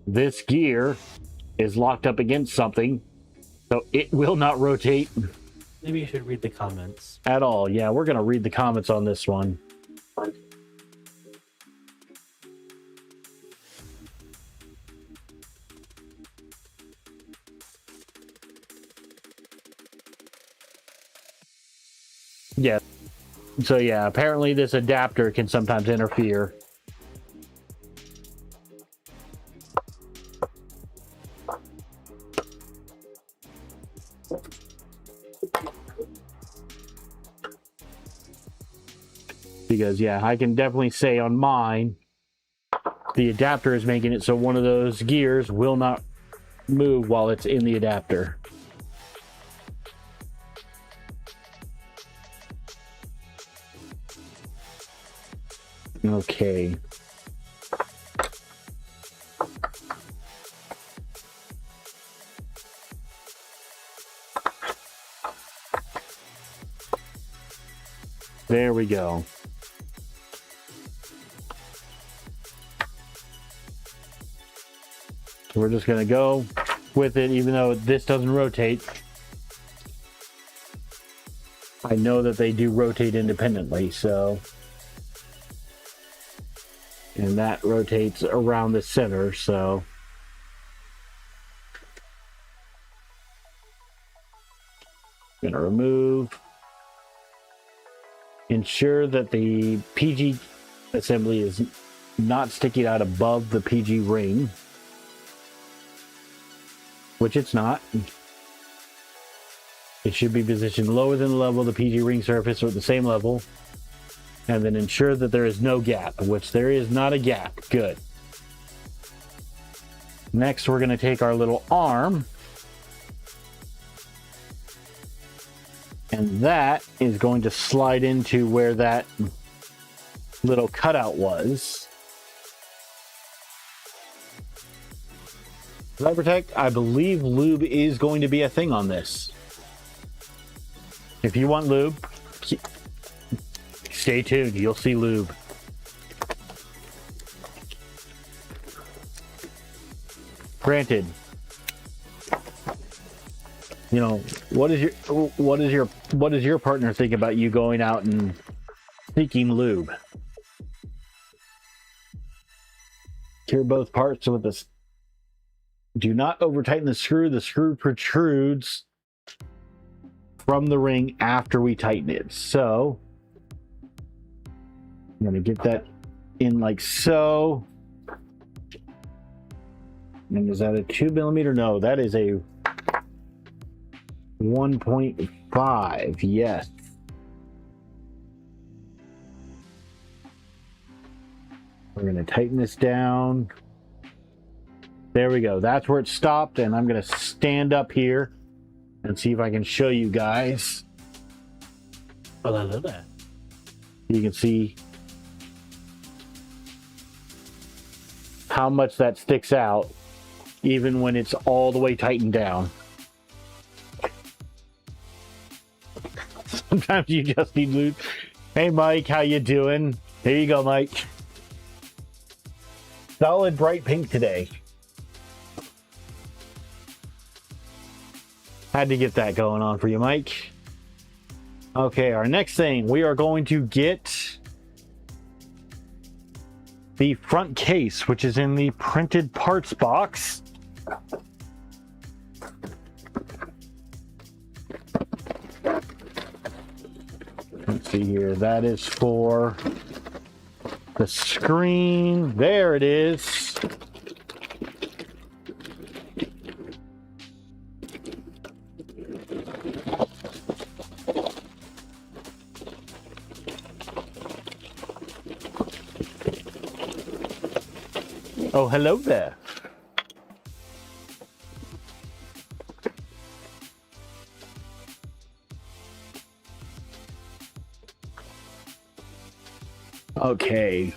This gear is locked up against something, so it will not rotate Maybe you should read the comments. at all. Yeah, we're going to read the comments on this one. Yeah. So yeah, apparently this adapter can sometimes interfere. Because yeah, I can definitely say on mine, the adapter is making it so one of those gears will not move while it's in the adapter. Okay. There we go. So we're just going to go with it, even though this doesn't rotate. I know that they do rotate independently, so. And that rotates around the center, so. Gonna remove. Ensure that the PG assembly is not sticking out above the PG ring, which it's not. It should be positioned lower than the level of the PG ring surface or at the same level. And then ensure that there is no gap, which there is not a gap. Good. Next, we're going to take our little arm, and that is going to slide into where that little cutout was. Light Protect, I believe lube is going to be a thing on this. If you want lube, stay tuned, you'll see lube. Granted, you know, what does your partner think about you going out and seeking lube? Secure both parts with this. Do not over tighten the screw. The screw protrudes from the ring after we tighten it. So I'm going to get that in like so. And is that a 2 millimeter? No, that is a 1.5. Yes. We're going to tighten this down. There we go. That's where it stopped. And I'm going to stand up here and see if I can show you guys. Well, I love that. You can see how much that sticks out, even when it's all the way tightened down. Sometimes you just need lube. Hey, Mike, how you doing? There you go, Mike. Solid bright pink today. Had to get that going on for you, Mike. Okay, our next thing, we are going to get the front case, which is in the printed parts box. Let's see here. That is for the screen. There it is. Oh, hello there. Okay.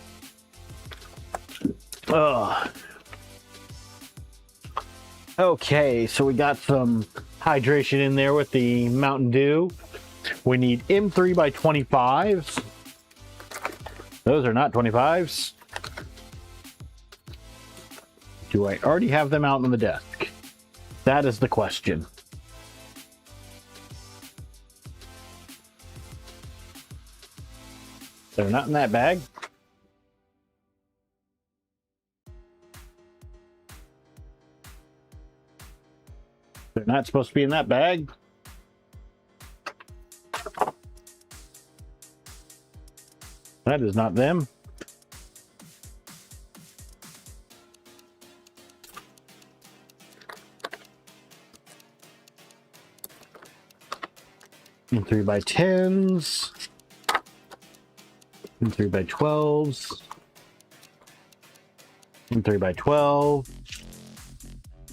Okay, so we got some hydration in there with the Mountain Dew. We need M3 by 25s. Those are not 25s. Do I already have them out on the desk? That is the question. They're not in that bag. They're not supposed to be in that bag. That is not them. And 3x10s. And 3x12s. And 3x12.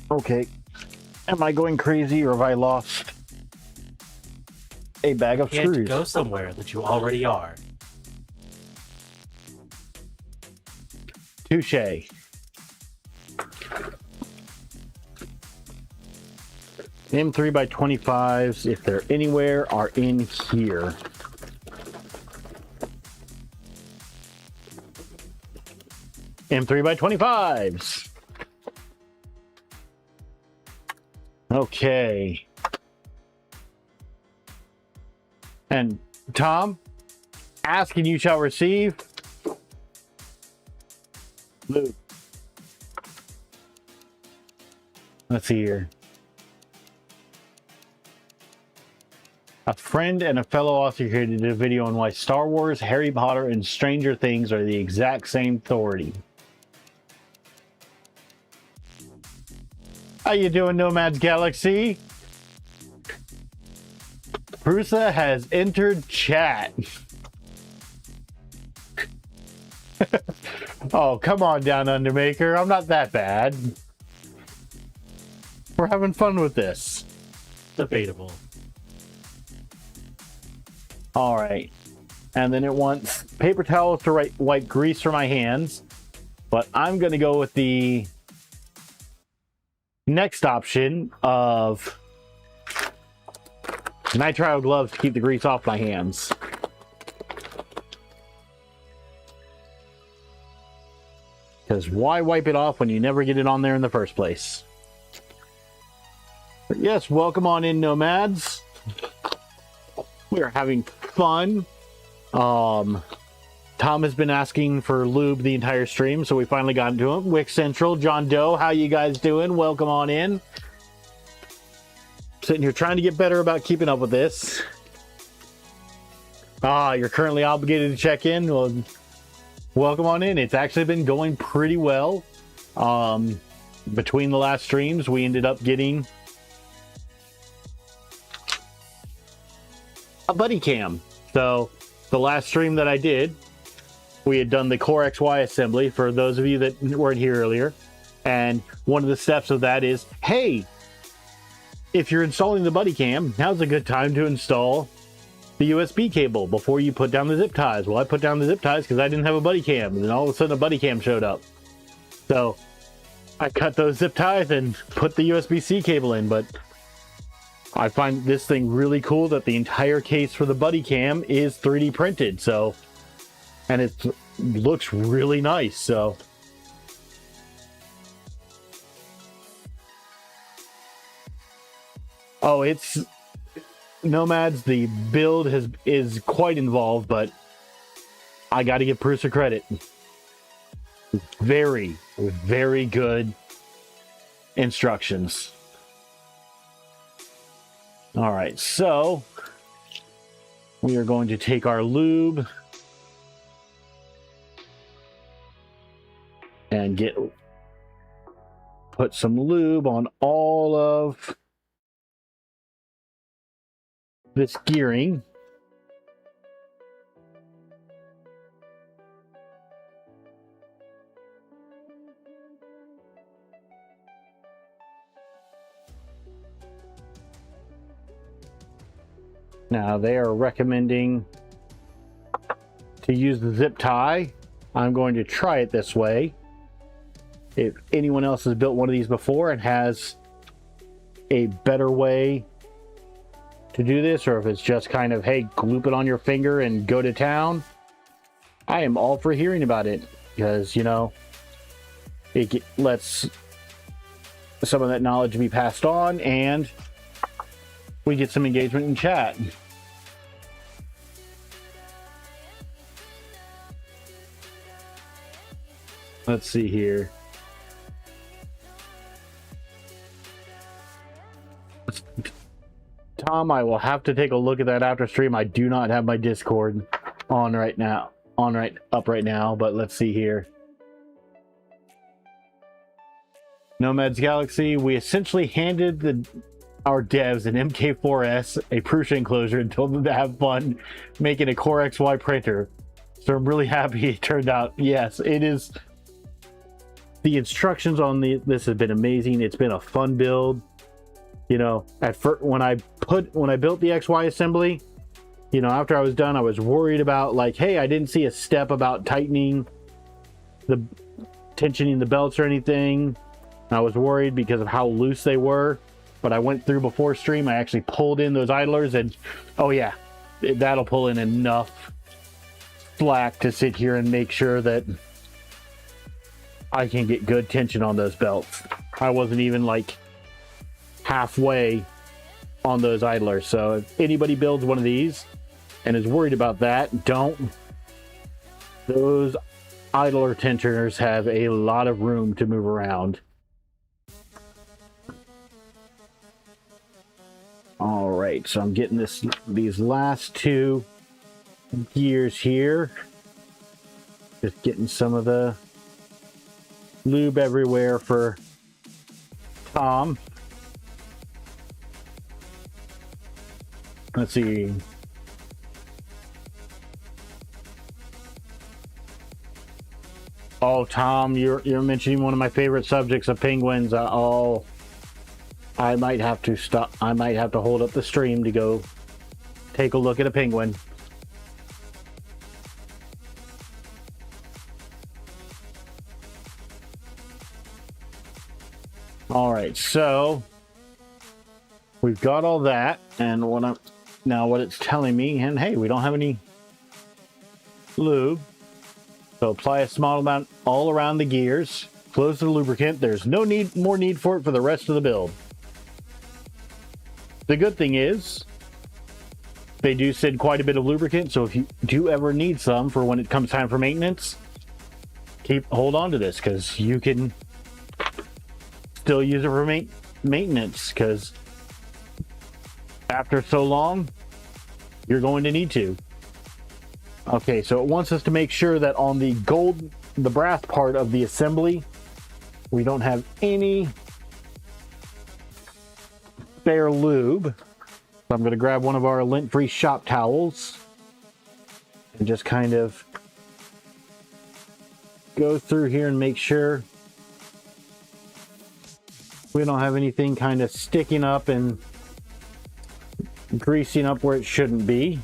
Okay. Am I going crazy or have I lost a bag of You can't screws? go somewhere that you already are. Touche. M3 by 25s, if they're anywhere, are in here. M3 by 25s. Okay. And Tom, ask and you shall receive. Luke. Let's see here. A friend and a fellow author created a video on why Star Wars, Harry Potter, and Stranger Things are the exact same authority. How you doing, Nomad's Galaxy? Prusa has entered chat. Oh, come on, Down Undermaker. I'm not that bad. We're having fun with this. Debatable. All right. And then it wants paper towels to wipe grease from my hands. But I'm going to go with the next option of nitrile gloves to keep the grease off my hands. Because why wipe it off when you never get it on there in the first place? But yes, welcome on in, Nomads. We are having fun. Tom has been asking for lube the entire stream, so we finally got into him. Wick Central, John Doe, how you guys doing? Welcome on in. Sitting here trying to get better about keeping up with this. You're currently obligated to check in. Well, welcome on in. It's actually been going pretty well. Between the last streams, we ended up getting a buddy cam. So the last stream that I did, we had done the Core XY assembly for those of you that weren't here earlier. And one of the steps of that is, hey, if you're installing the buddy cam, now's a good time to install the USB cable before you put down the zip ties. Well, I put down the zip ties because I didn't have a buddy cam, and then all of a sudden a buddy cam showed up. So I cut those zip ties and put the USB-C cable in, but I find this thing really cool that the entire case for the buddy cam is 3D printed. So, and it looks really nice. So, oh, it's Nomads. The build is quite involved, but I got to give Prusa credit. Very, very good. instructions. All right, so we are going to take our lube and put some lube on all of this gearing. Now they are recommending to use the zip tie. I'm going to try it this way. If anyone else has built one of these before and has a better way to do this, or if it's just kind of, hey, gloop it on your finger and go to town, I am all for hearing about it, because, you know, it lets some of that knowledge be passed on and we get some engagement in chat. Let's see here. Tom, I will have to take a look at that after stream. I do not have my Discord on right now, right now, but let's see here. Nomad's Galaxy, we essentially handed our devs an MK4S, a Prusa enclosure, and told them to have fun making a Core XY printer. So I'm really happy it turned out. Yes, it is. The instructions on this have been amazing. It's been a fun build. You know, at first, when I built the XY assembly, you know, after I was done, I was worried about, like, hey, I didn't see a step about tensioning the belts or anything. I was worried because of how loose they were, but I went through before stream. I actually pulled in those idlers, and oh yeah, that'll pull in enough slack to sit here and make sure that I can get good tension on those belts. I wasn't even like halfway on those idlers. So if anybody builds one of these and is worried about that, don't. Those idler tensioners have a lot of room to move around. All right, so I'm getting these last two gears here. Just getting some of the lube everywhere for Tom. Let's see. Oh, Tom, you're mentioning one of my favorite subjects of penguins. I might have to stop. I might have to hold up the stream to go take a look at a penguin. All right, so we've got all that, and what it's telling me, and hey, we don't have any lube, so apply a small amount all around the gears. Close the lubricant. There's no more need for it for the rest of the build. The good thing is, they do send quite a bit of lubricant, so if you do ever need some for when it comes time for maintenance, hold on to this, because you can still use it for maintenance, because after so long, you're going to need to. Okay, so it wants us to make sure that on the brass part of the assembly, we don't have any spare lube. So I'm going to grab one of our lint-free shop towels and just kind of go through here and make sure we don't have anything kind of sticking up and greasing up where it shouldn't be.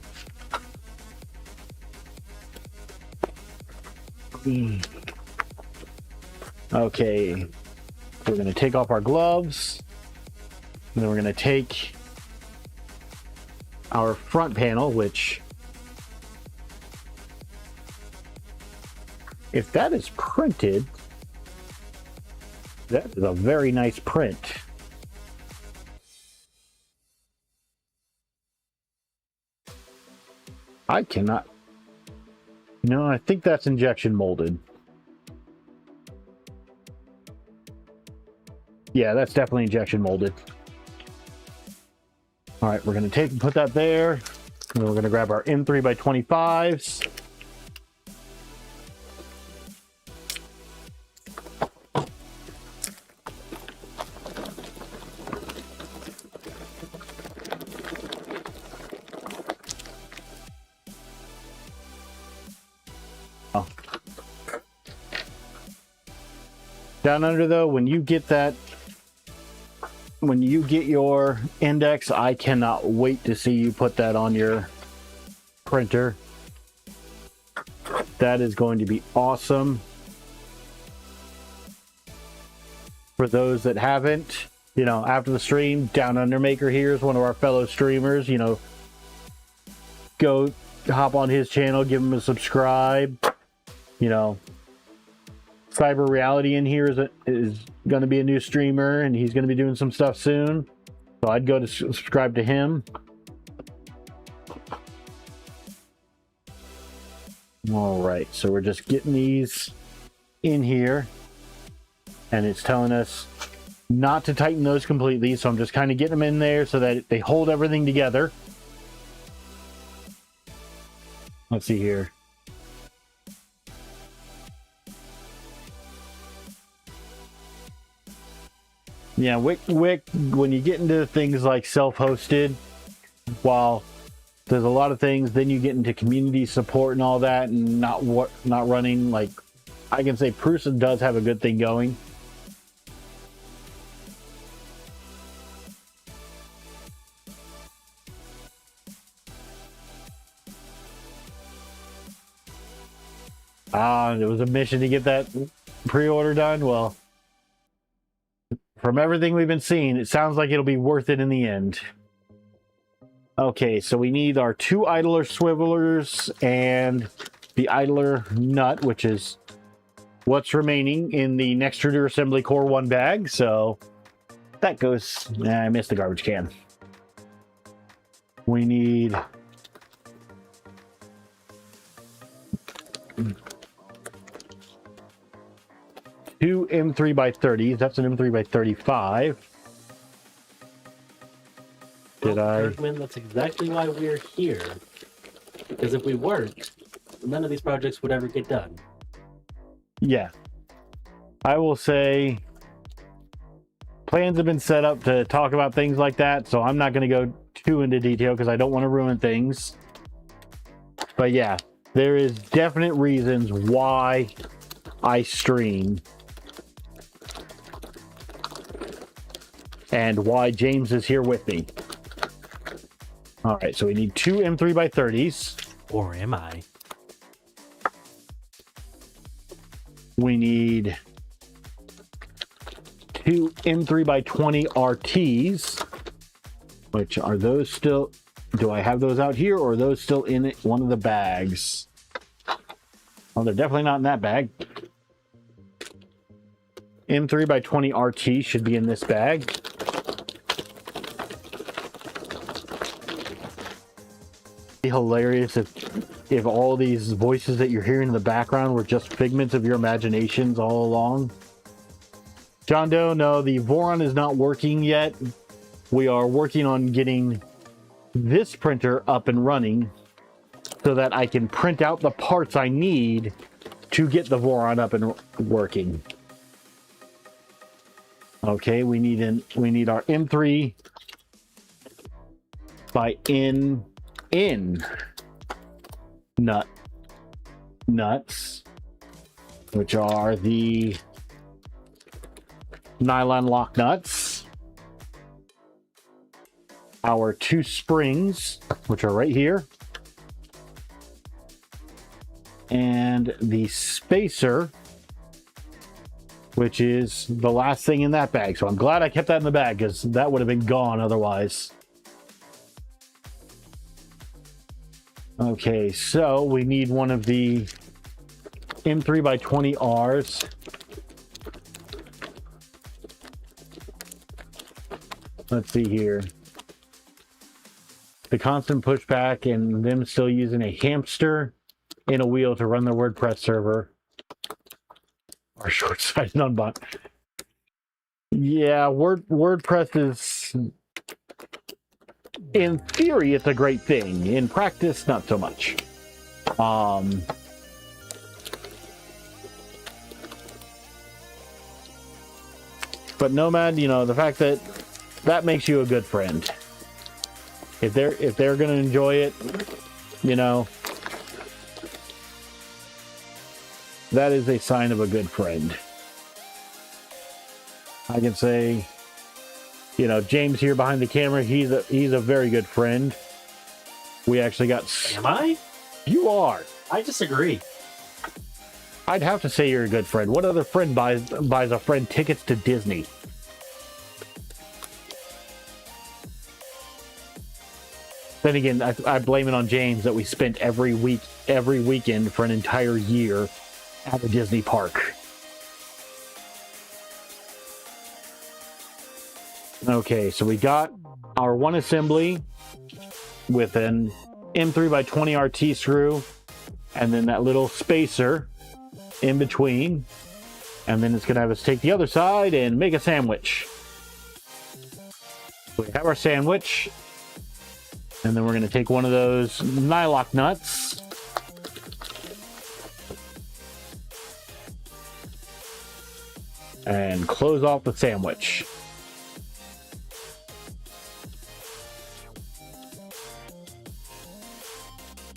Okay, we're going to take off our gloves, and then we're going to take our front panel, which, if that is printed, that is a very nice print. I cannot. No, I think that's injection molded. Yeah, that's definitely injection molded. All right, we're going to take and put that there. And then we're going to grab our M3 by 25s. Oh. Down under though, when you get your index, I cannot wait to see you put that on your printer. That is going to be awesome. For those that haven't, you know, after the stream, Down Under Maker here is one of our fellow streamers. You know, go hop on his channel, give him a subscribe. You know, Cyber Reality in here is going to be a new streamer, and he's going to be doing some stuff soon. So I'd go to subscribe to him. All right, so we're just getting these in here, and it's telling us not to tighten those completely. So I'm just kind of getting them in there so that they hold everything together. Let's see here. Yeah, Wick, when you get into things like self-hosted, while there's a lot of things, then you get into community support and all that, and not running, like, I can say Prusa does have a good thing going. It was a mission to get that pre-order done. Well, from everything we've been seeing, it sounds like it'll be worth it in the end. Okay, so we need our 2 idler swivelers and the idler nut, which is what's remaining in the Nextruder Assembly Core One bag. So that goes... I missed the garbage can. We need... two M3 by 30s. That's an M3 by 35. Kirkman, that's exactly why we're here. Because if we weren't, none of these projects would ever get done. Yeah. I will say plans have been set up to talk about things like that, so I'm not going to go too into detail because I don't want to ruin things. But yeah, there is definite reasons why I stream. And why James is here with me. All right, so we need 2 M3 by 30s. Or am I? We need 2 M3 by 20 RTs. Which are those still... Do I have those out here, or are those still in one of the bags? Well, they're definitely not in that bag. M3 by 20 RT should be in this bag. Be hilarious if all these voices that you're hearing in the background were just figments of your imaginations all along. John Doe, no, the Voron is not working yet. We are working on getting this printer up and running so that I can print out the parts I need to get the Voron up and working. Okay, we need our M3 by N nuts, which are the nylon lock nuts. Our 2 springs, which are right here. And the spacer, which is the last thing in that bag. So I'm glad I kept that in the bag because that would have been gone otherwise. Okay, so we need one of the M3 by 20 Rs. Let's see here. The constant pushback and them still using a hamster in a wheel to run their WordPress server. Or short-sighted unbox. Yeah, WordPress is, in theory, it's a great thing. In practice, not so much. But Nomad, you know, the fact that that makes you a good friend. If they're gonna enjoy it, you know, that is a sign of a good friend. I can say, you know, James here behind the camera, he's a very good friend. We actually got. Am I? You are. I disagree. I'd have to say you're a good friend. What other friend buys a friend tickets to Disney? Then again, I blame it on James that we spent every weekend for an entire year at the Disney park. Okay, so we got our one assembly with an M3x20 RT screw, and then that little spacer in between, and then it's going to have us take the other side and make a sandwich. We have our sandwich, and then we're going to take one of those nylock nuts and close off the sandwich.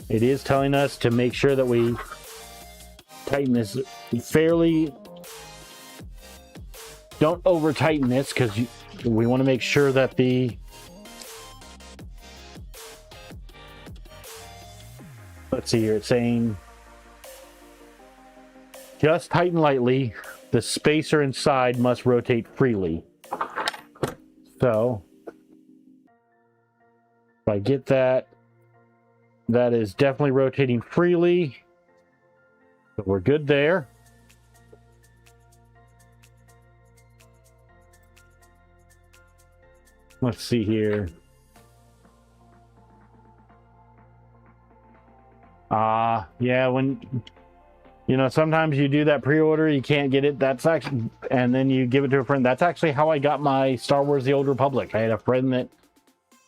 It is telling us to make sure that we tighten this fairly. Don't over tighten this, because we want to make sure that the, let's see here, it's saying just tighten lightly. The spacer inside must rotate freely. So if I get that, that is definitely rotating freely. So we're good there. Let's see here. Yeah, when, you know, sometimes you do that pre-order, you can't get it. That's actually, and then you give it to a friend. That's actually how I got my Star Wars The Old Republic. I had a friend that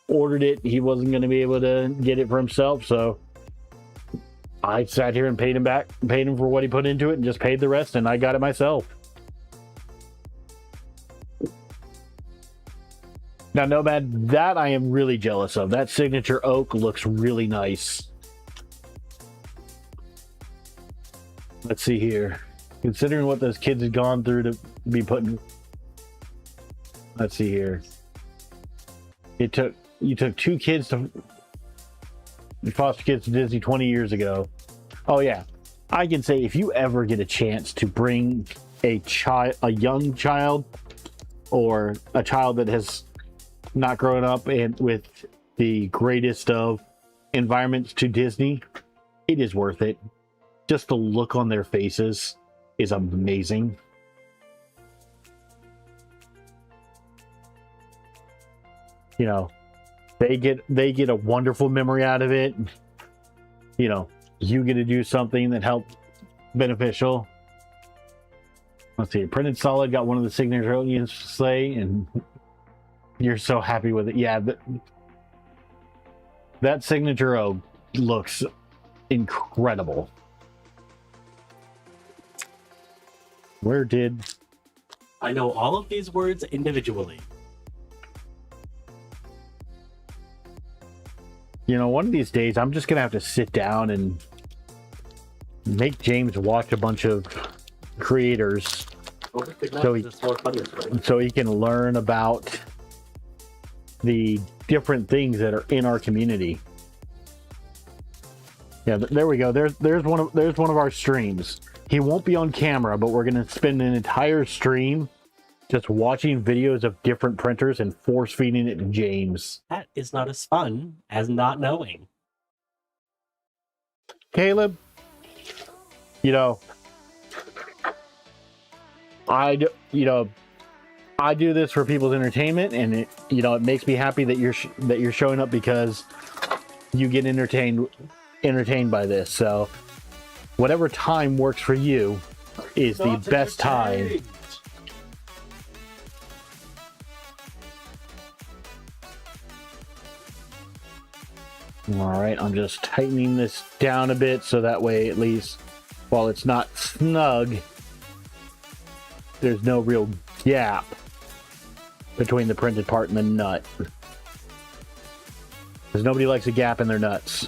ordered it. He wasn't going to be able to get it for himself, so I sat here and paid him for what he put into it, and just paid the rest, and I got it myself. Now, Nomad, that I am really jealous of. That signature oak looks really nice. Let's see here. Considering what those kids had gone through to be putting... Let's see here. You took two kids to foster kids to Disney 20 years ago. Oh yeah, I can say if you ever get a chance to bring a young child, or a child that has not grown up and with the greatest of environments to Disney, it is worth it. Just the look on their faces is amazing. You know, they get a wonderful memory out of it. You know, you get to do something that helped beneficial. Let's see, printed solid, got one of the signature onions to say, and you're so happy with it. Yeah, that signature oak looks incredible. Where did... I know all of these words individually. You know, one of these days, I'm just going to have to sit down and make James watch a bunch of creators so he can learn about the different things that are in our community. Yeah, there we go. There's one of our streams. He won't be on camera, but we're going to spend an entire stream just watching videos of different printers and force feeding it to James. That is not as fun as not knowing. Caleb, you know, I do this for people's entertainment, and it makes me happy that you're showing up because you get entertained by this. So whatever time works for you is the best time. All right, I'm just tightening this down a bit so that way, at least, while it's not snug, there's no real gap between the printed part and the nut. Because nobody likes a gap in their nuts.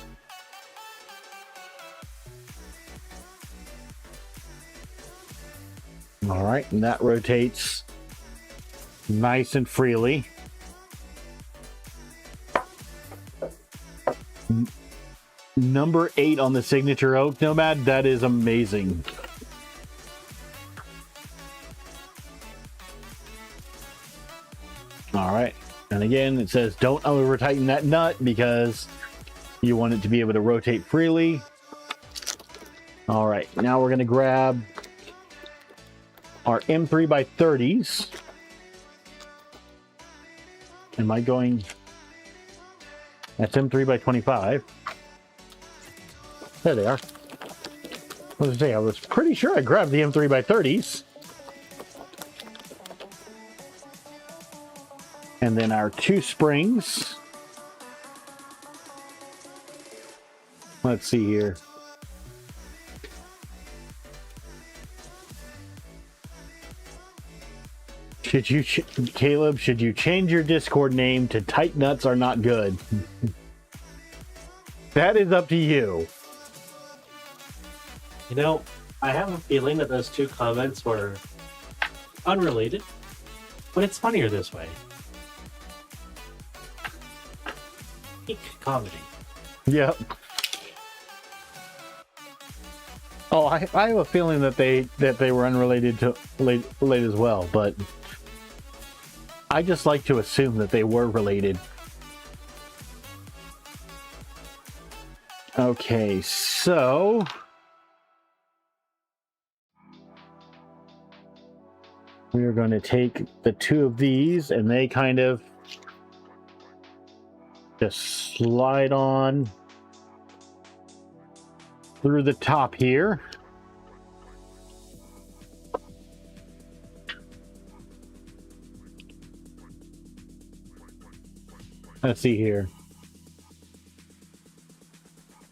All right, and that rotates nice and freely. Number 8 on the signature oak Nomad, that is amazing. All right, and again, it says don't over tighten that nut because you want it to be able to rotate freely. All right, now we're going to grab our M3 by 30s. Am I going? That's M3 by 25. There they are. What was I say? I was pretty sure I grabbed the M3 by 30s. And then our 2 springs. Let's see here. Should you, Caleb, should you change your Discord name to Tight Nuts Are Not Good? That is up to you. You know, I have a feeling that those 2 comments were unrelated, but it's funnier this way. Peak comedy. Yep. Oh, I have a feeling that they were unrelated to late as well, but I just like to assume that they were related. Okay, so we are going to take the 2 of these, and they kind of just slide on through the top here. Let's see here.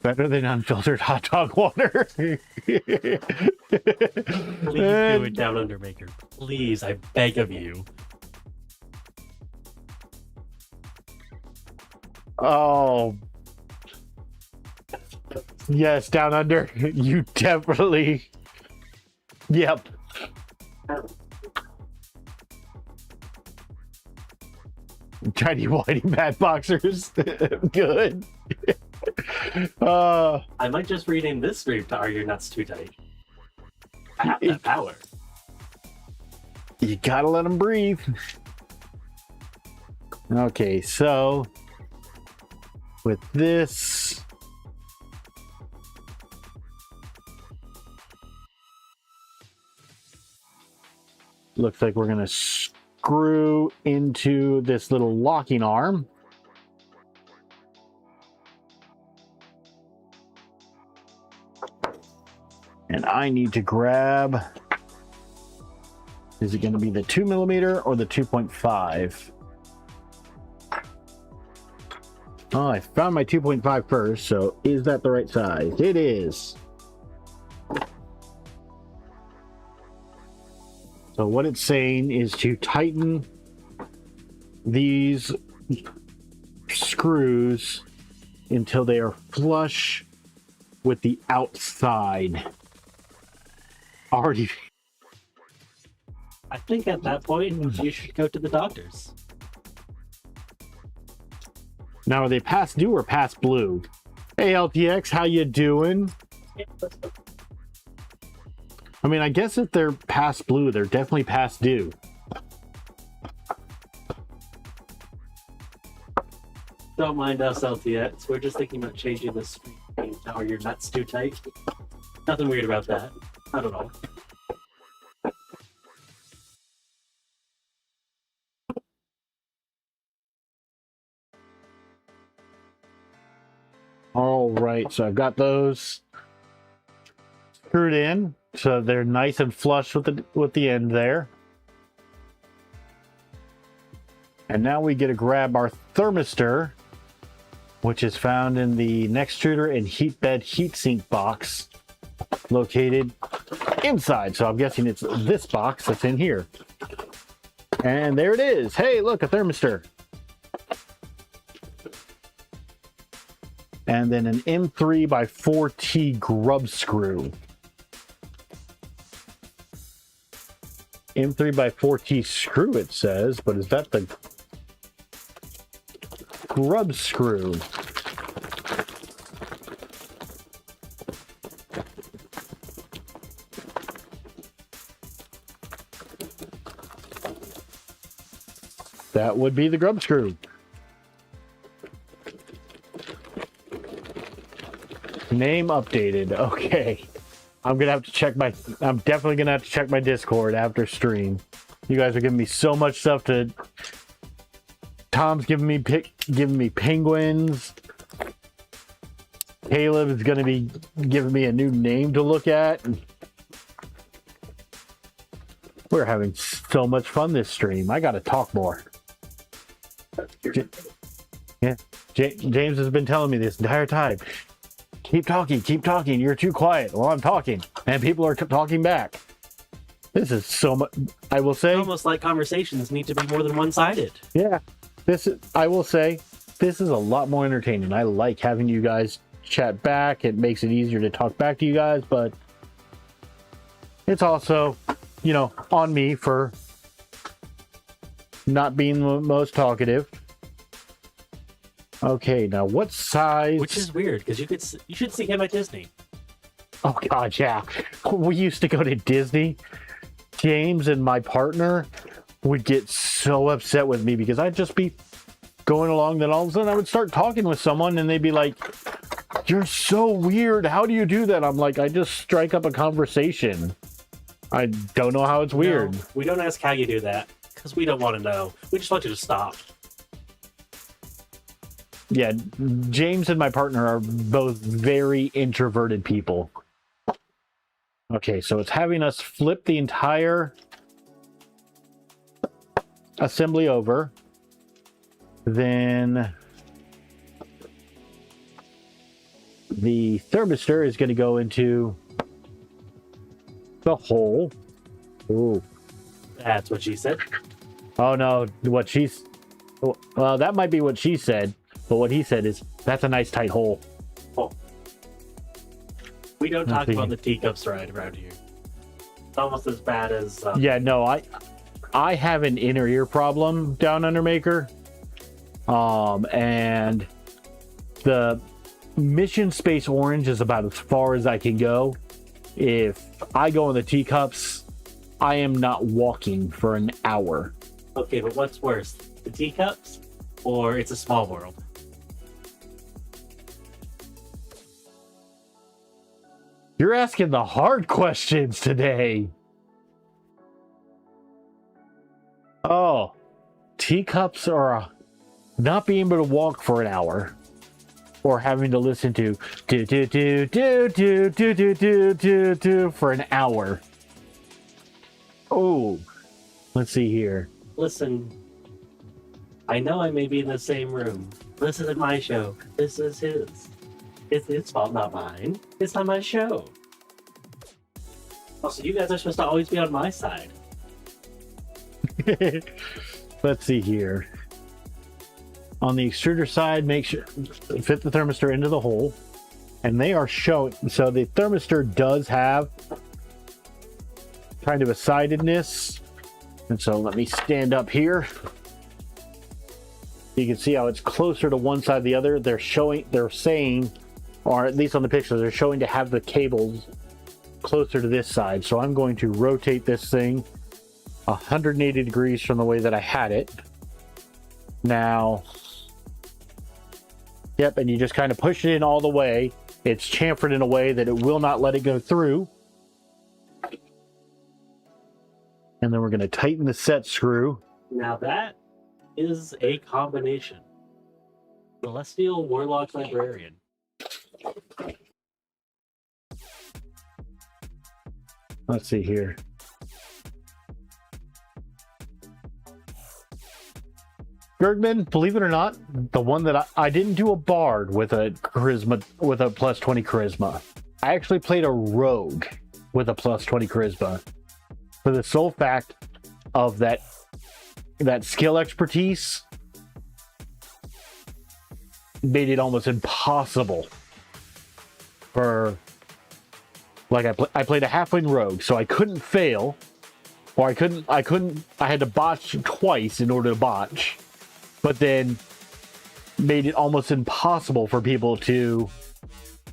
Better than unfiltered hot dog water. Please do it, Down Under Maker. Please, I beg of you. Oh. Yes, Down Under. You definitely. Yep. Tiny whitey bad boxers. Good. I might just rename this stream to Are Your Nuts Too Tight? I have that power. You gotta let them breathe. Okay, so with this, looks like we're gonna screw into this little locking arm. And I need to grab, is it going to be the 2mm or the 2.5? Oh, I found my 2.5 first, so is that the right size? It is. So what it's saying is to tighten these screws until they are flush with the outside. Already. I think at that point, you should go to the doctors. Now, are they past due or past blue? Hey, LTX, how you doing? I mean, I guess if they're past blue, they're definitely past due. Don't mind us, LTX. We're just thinking about changing this screen to Are Your Nuts Too Tight? Nothing weird about that. Not at all. All right, so I've got those screwed in, so they're nice and flush with the end there. And now we get to grab our thermistor, which is found in the Nextruder and heat bed heatsink box located inside. So I'm guessing it's this box that's in here. And there it is. Hey, look, a thermistor. And then an M3 by 4T grub screw. M3 by 4T screw, it says, but is that the grub screw? That would be the grub screw. Name updated. Okay. I'm definitely gonna have to check my Discord after stream. You guys are giving me so much stuff to. Tom's giving me penguins. Caleb is gonna be giving me a new name to look at. We're having so much fun this stream. I gotta talk more. Yeah, James has been telling me this entire time. Keep talking. You're too quiet. Well, I'm talking, and people are talking back. This is so much. I will say, It's almost like conversations need to be more than one-sided. yeah. I will say, this is a lot more entertaining. I like having you guys chat back. It makes it easier to talk back to you guys, but it's also, on me for not being the most talkative. Okay, now what size? Which is weird, because you should see him at Disney. Oh God, yeah. We used to go to Disney. James and my partner would get so upset with me because I'd just be going along, then all of a sudden I would start talking with someone and they'd be like, "You're so weird. How do you do that?" I'm like, "I just strike up a conversation. I don't know how it's weird." No, we don't ask how you do that, because we don't want to know. We just want you to stop. Yeah, James and my partner are both very introverted people. Okay, so it's having us flip the entire assembly over. Then the thermistor is going to go into the hole. Ooh. That's what she said. Oh no, well, that might be what she said. But what he said is, that's a nice tight hole. Oh. We don't talk about the teacups right around here. It's almost as bad as... Yeah, no, I have an inner ear problem down under Maker. And the Mission Space Orange is about as far as I can go. If I go in the teacups, I am not walking for an hour. Okay, but what's worse? The teacups? Or It's a Small World? You're asking the hard questions today. Oh, teacups are not being able to walk for an hour, or having to listen to do for an hour. Oh, let's see here. Listen, I know I may be in the same room. This isn't my show. This is his. It's his fault, not mine. It's not my show. Also, you guys are supposed to always be on my side. Let's see here. On the extruder side, make sure fit the thermistor into the hole, and they are showing. So the thermistor does have kind of a sidedness, and so let me stand up here. You can see how it's closer to one side than the other. They're saying, or at least on the picture, they're showing to have the cables closer to this side. So I'm going to rotate this thing 180 degrees from the way that I had it. Now, yep, and you just kind of push it in all the way. It's chamfered in a way that it will not let it go through. And then we're going to tighten the set screw. Now that is a combination. Celestial Warlock Librarian. Let's see here. Bergman, believe it or not, the one that I didn't do a bard with a charisma, with a plus 20 charisma. I actually played a rogue with a plus 20 charisma for the sole fact of that skill expertise made it almost impossible for, like, I played a halfling rogue, so I couldn't fail, or I had to botch twice in order to botch, but then made it almost impossible for people to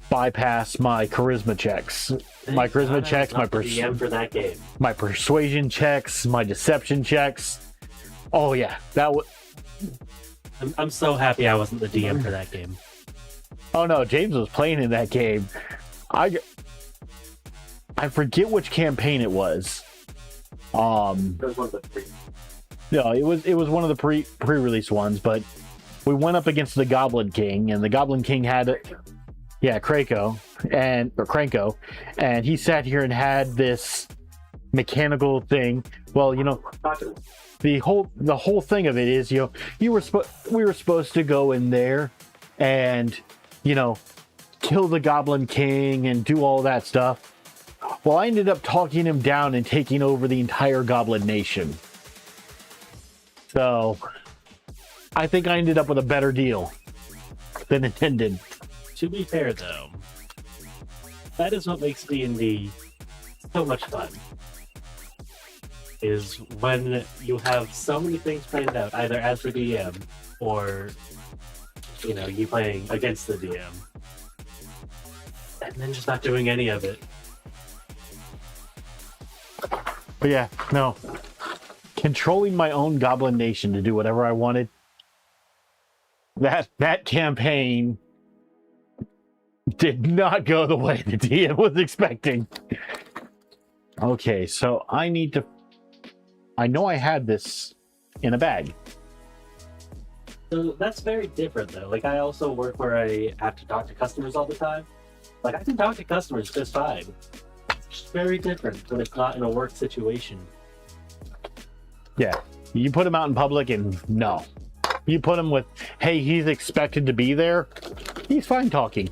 bypass my charisma checks. My charisma checks, for that game. My persuasion checks, my deception checks. Oh yeah, that was. I'm so happy I wasn't the DM for that game. Oh no, James was playing in that game. I forget which campaign it was. It was one of the three. No, it was one of the pre-release ones, but we went up against the Goblin King, and the Goblin King had, Kranko, and he sat here and had this mechanical thing. Well, the whole thing of it is, we were supposed to go in there and, kill the Goblin King and do all that stuff. Well, I ended up talking him down and taking over the entire Goblin Nation. So, I think I ended up with a better deal than intended. To be fair, though, that is what makes D&D so much fun. Is when you have so many things planned out, either as the DM or, you playing against the DM, and then just not doing any of it. But yeah, no. Controlling my own Goblin Nation to do whatever I wanted. That campaign did not go the way the DM was expecting. Okay, so I know I had this in a bag. So that's very different, though. Like, I also work where I have to talk to customers all the time. Like, I can talk to customers just fine. It's very different when it's not in a work situation. Yeah, you put him out in public and no. You put him with, hey, he's expected to be there, he's fine talking.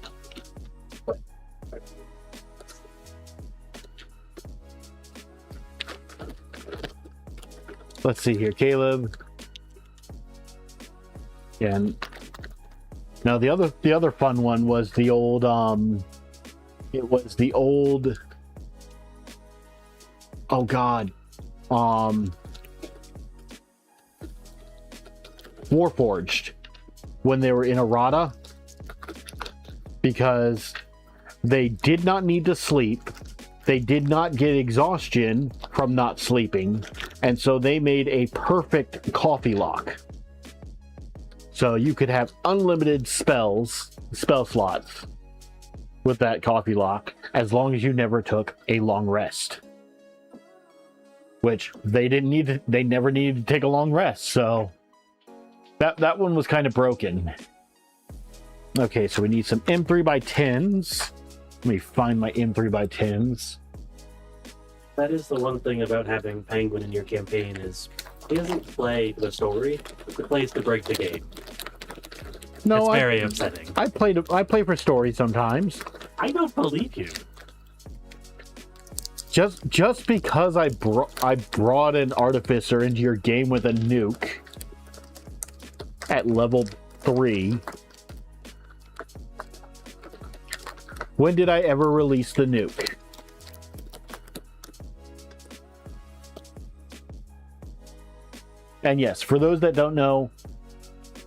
Let's see here, Caleb. Yeah. Now the other fun one was the old oh god. Warforged when they were in Errata, because they did not need to sleep, they did not get exhaustion from not sleeping, and so they made a perfect coffee lock. So you could have unlimited spell slots with that coffee lock as long as you never took a long rest. Which they never needed to take a long rest, so that one was kind of broken. Okay, so we need some M3x10s. Let me find my M3x10s. That is the one thing about having Penguin in your campaign is he doesn't play the story, he plays to break the game. No, it's very upsetting. I play for story sometimes. I don't believe you. Just because I brought an artificer into your game with a nuke at level 3. When did I ever release the nuke? And yes, for those that don't know,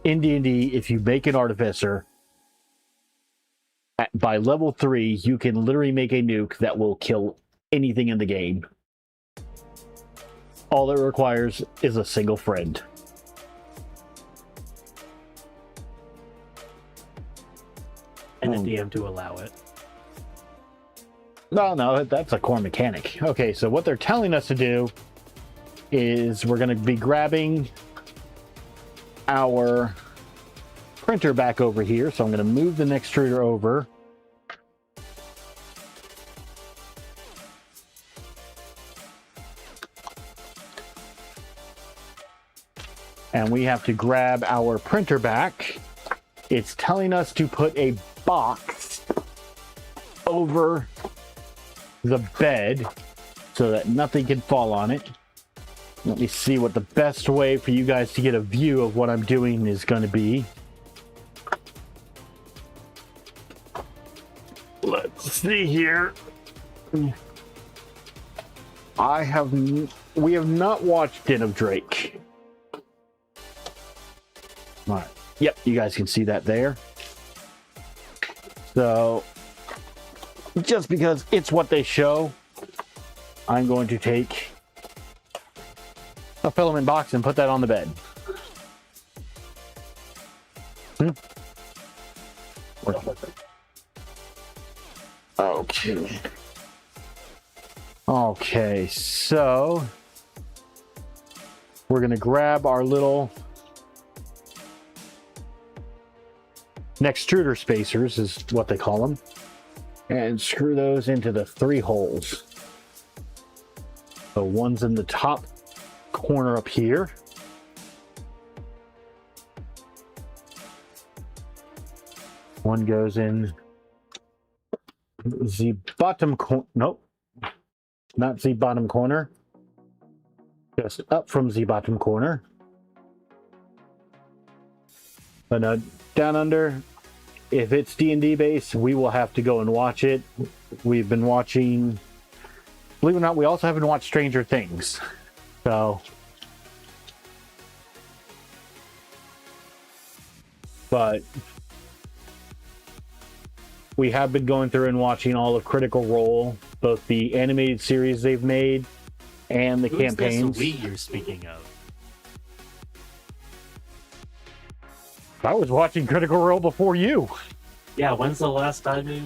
in D&D, if you make an artificer, by level 3, you can literally make a nuke that will kill anything in the game. All it requires is a single friend. And a DM to allow it. No, that's a core mechanic. Okay, so what they're telling us to do is we're going to be grabbing our printer back over here. So I'm going to move the next extruder over. and we have to grab our printer back. It's telling us to put a box over the bed so that nothing can fall on it. Let me see what the best way for you guys to get a view of what I'm doing is going to be. Let's see here. We have not watched Den of Drake. All right. Yep, you guys can see that there. So, just because it's what they show, I'm going to take a filament box and put that on the bed. Okay. Okay, so we're going to grab our little extruder spacers, is what they call them, and screw those into the 3 holes. So one's in the top corner up here. One goes in the bottom corner. Nope. Not the bottom corner. Just up from the bottom corner. But down under, if it's D&D based, we will have to go and watch it. We've been watching, believe it or not, we also haven't watched Stranger Things. So, but we have been going through and watching all of Critical Role, both the animated series they've made and the campaigns. Who's this we you're speaking of? I was watching Critical Role before you. Yeah, when's the last time you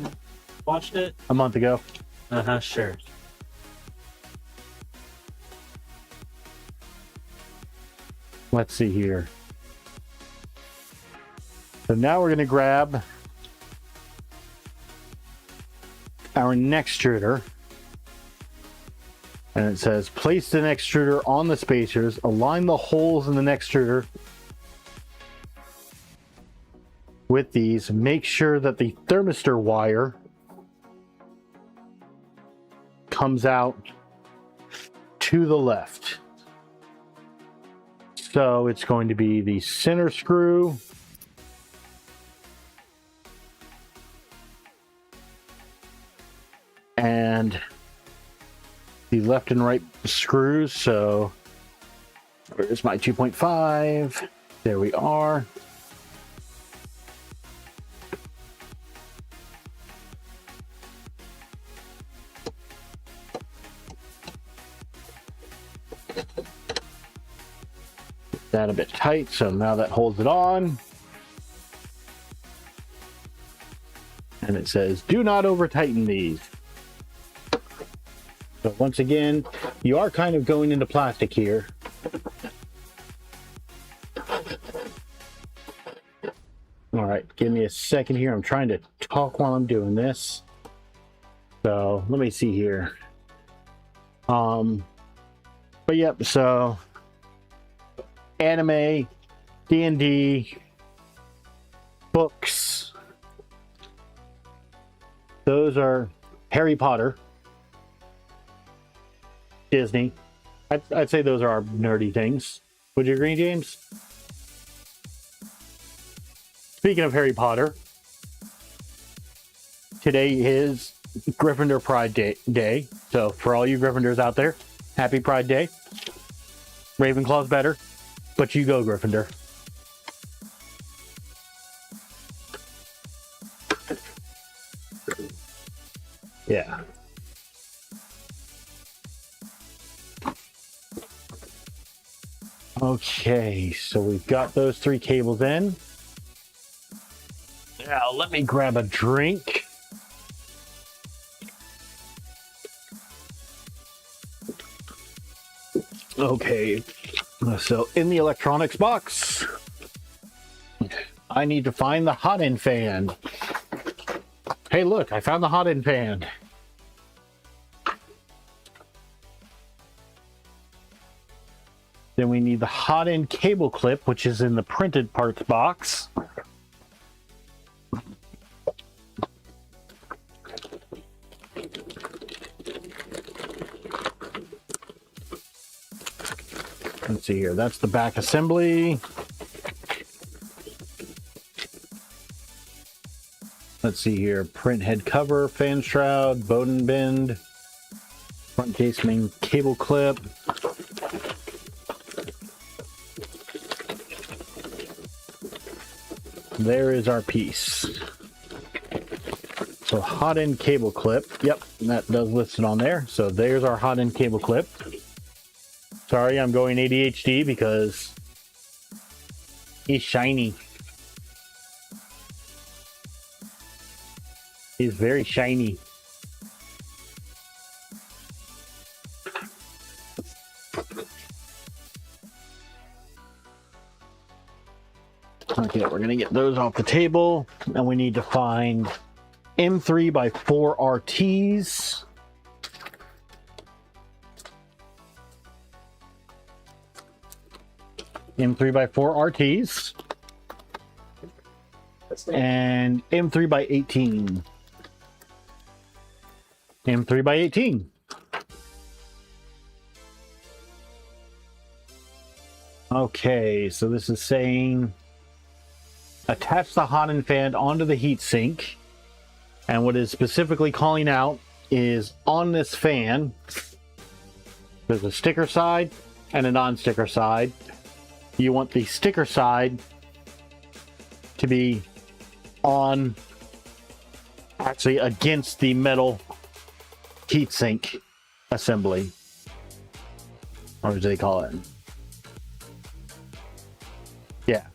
watched it? A month ago. Uh-huh, sure. Let's see here. So now we're going to grab our extruder, and it says place the extruder on the spacers, align the holes in the extruder with these, make sure that the thermistor wire comes out to the left. So it's going to be the center screw, and the left and right screws. So where's my 2.5? There we are. That a bit tight, so now that holds it on. And it says, do not over tighten these. So once again, you are kind of going into plastic here. All right, give me a second here. I'm trying to talk while I'm doing this. So let me see here. But yep, so anime, D&D, books. Those are Harry Potter, Disney. I'd say those are our nerdy things. Would you agree, James? Speaking of Harry Potter, today is Gryffindor Pride Day. So for all you Gryffindors out there, happy Pride Day. Ravenclaw's better, but you go Gryffindor. Yeah. Okay, so we've got those 3 cables in. Now let me grab a drink. Okay, so in the electronics box, I need to find the hot end fan. Hey, look, I found the hot end fan. Then we need the hot end cable clip, which is in the printed parts box. Let's see here. That's the back assembly. Let's see here. Print head cover, fan shroud, Bowden bend, front case main cable clip. There is our piece. So hot end cable clip. Yep, that does list it on there. So there's our hot end cable clip. Sorry, I'm going ADHD because he's shiny. He's very shiny. Okay, we're gonna get those off the table, and we need to find M3 by 4 RTs. M3 by 4 RTs. And M3 by 18. M3 by 18. Okay, so this is saying attach the hot end fan onto the heat sink. And what is specifically calling out is on this fan, there's a sticker side and a non-sticker side. You want the sticker side to be on, actually against the metal heatsink assembly, or as they call it. Yeah.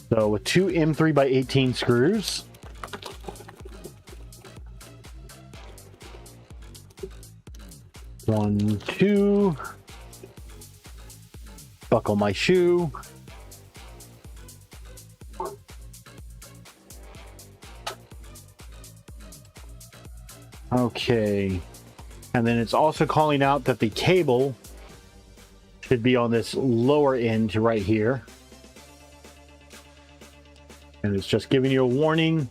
So with two M3 by 18 screws, one, two, buckle my shoe. Okay, and then it's also calling out that the cable should be on this lower end right here. And it's just giving you a warning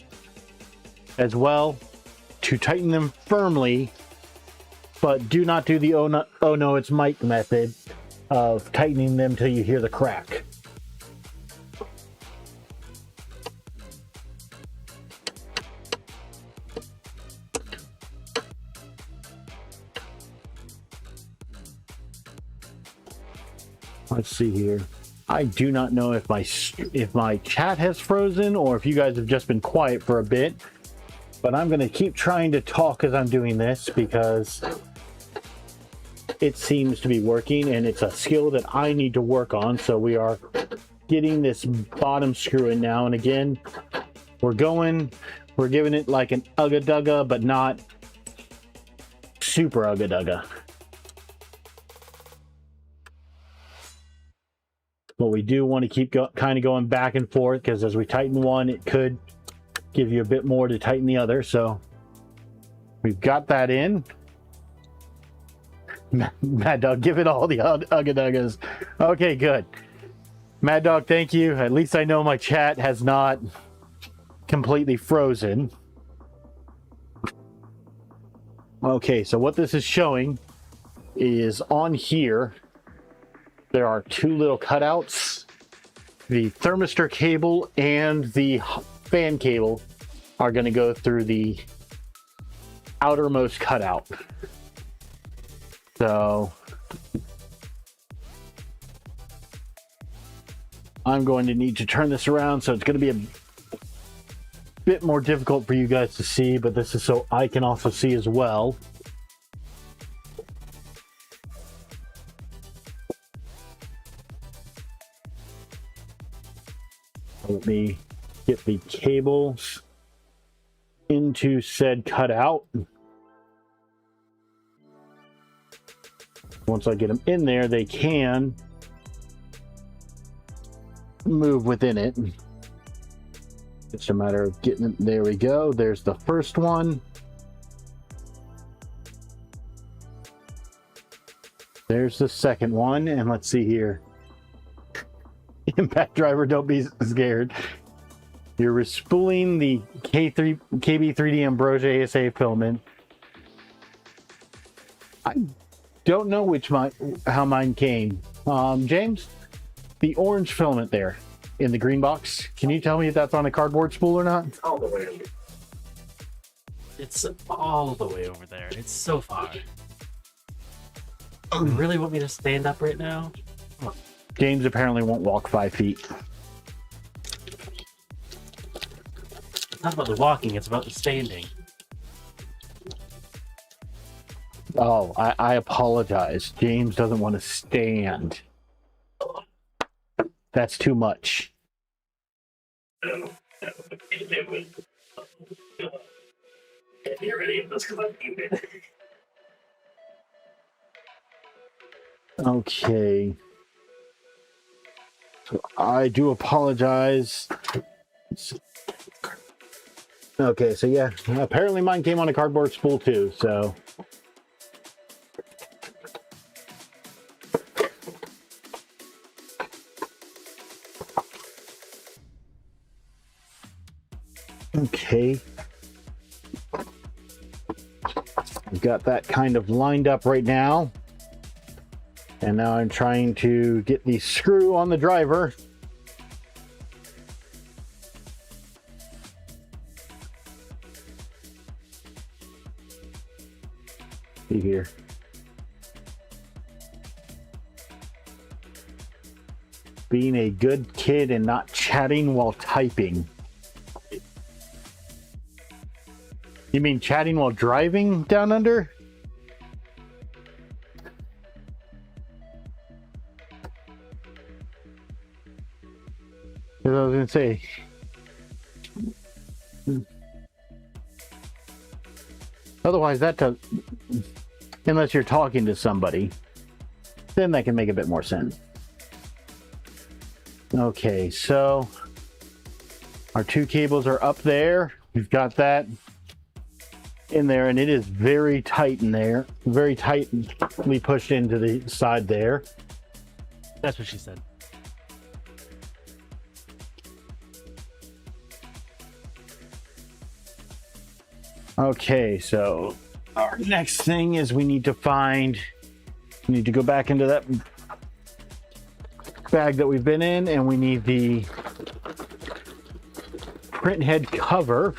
as well to tighten them firmly, but do not do the oh no, it's Mike method of tightening them till you hear the crack. Let's see here. I do not know if my chat has frozen or if you guys have just been quiet for a bit, but I'm going to keep trying to talk as I'm doing this because it seems to be working and it's a skill that I need to work on. So we are getting this bottom screw in now, and again, we're giving it like an ugga dugga, but not super ugga dugga. But we do want to keep kind of going back and forth, because as we tighten one, it could give you a bit more to tighten the other. So we've got that in. Mad Dog, give it all the ugga-duggas. Okay, good. Mad Dog, thank you. At least I know my chat has not completely frozen. Okay, so what this is showing is on here, there are two little cutouts. The thermistor cable and the fan cable are going to go through the outermost cutout. So I'm going to need to turn this around, so it's going to be a bit more difficult for you guys to see, but this is so I can also see as well. Let me get the cables into said cutout. Once I get them in there, they can move within it. It's a matter of getting it. There we go. There's the first one. There's the second one, and let's see here. Impact driver, don't be scared. You're respooling the KB3D Ambrosia ASA filament. I don't know how mine came. James, the orange filament there in the green box. Can you tell me if that's on a cardboard spool or not? All the way. It's all the way over there. It's so far. You really want me to stand up right now? James apparently won't walk 5 feet. It's not about the walking, it's about the standing. Oh, I apologize. James doesn't want to stand. That's too much. You're ready. Let's go. Okay. So I do apologize. Okay, so yeah, apparently mine came on a cardboard spool too, so. Okay. We've got that kind of lined up right now. And now I'm trying to get the screw on the driver. See here. Being a good kid and not chatting while typing. You mean chatting while driving down under? I was gonna say. Otherwise, that does. Unless you're talking to somebody, then that can make a bit more sense. Okay, so our 2 cables are up there. We've got that in there, and it is very tight in there, very tightly pushed into the side there. That's what she said. Okay, so our next thing is we need to go back into that bag that we've been in, and we need the print head cover,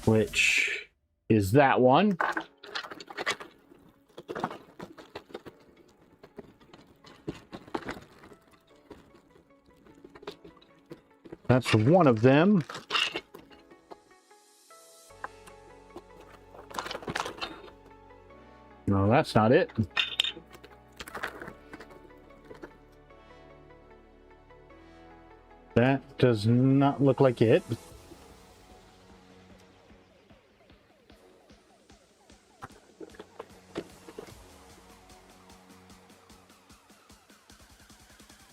which is that one. That's one of them. No, that's not it. That does not look like it.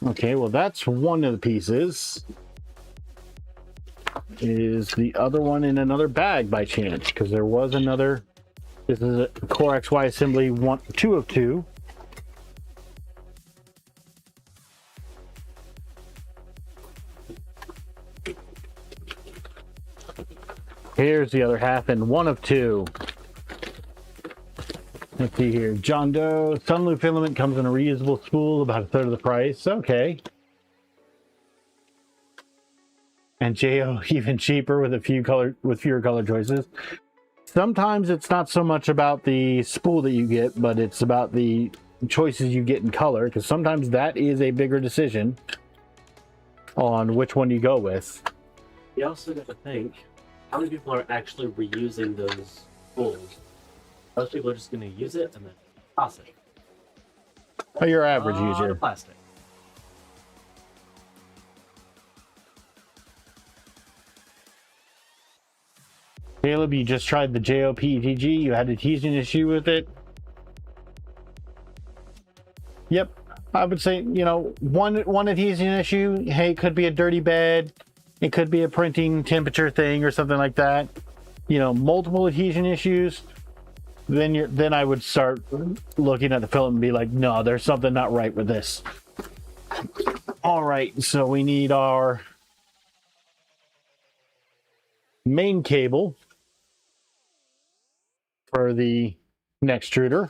Okay, well, that's one of the pieces. Is the other one in another bag by chance? Because there was another. This is a Core XY assembly 2 of 2. Here's the other half and 1 of 2. Let's see here. John Doe Sunloop filament comes in a reusable spool, about 1/3 of the price. Okay. And JO even cheaper with fewer color choices. Sometimes it's not so much about the spool that you get, but it's about the choices you get in color, because sometimes that is a bigger decision on which one you go with. You also got to think, how many people are actually reusing those spools? Most people are just going to use it and then toss it. Oh, your average user. Plastic. Caleb, you just tried the JOPETG. You had a teasing issue with it. Yep. I would say, one adhesion issue. Hey, it could be a dirty bed. It could be a printing temperature thing or something like that. Multiple adhesion issues. then I would start looking at the film and be like, no, there's something not right with this. All right, so we need our main cable for the extruder.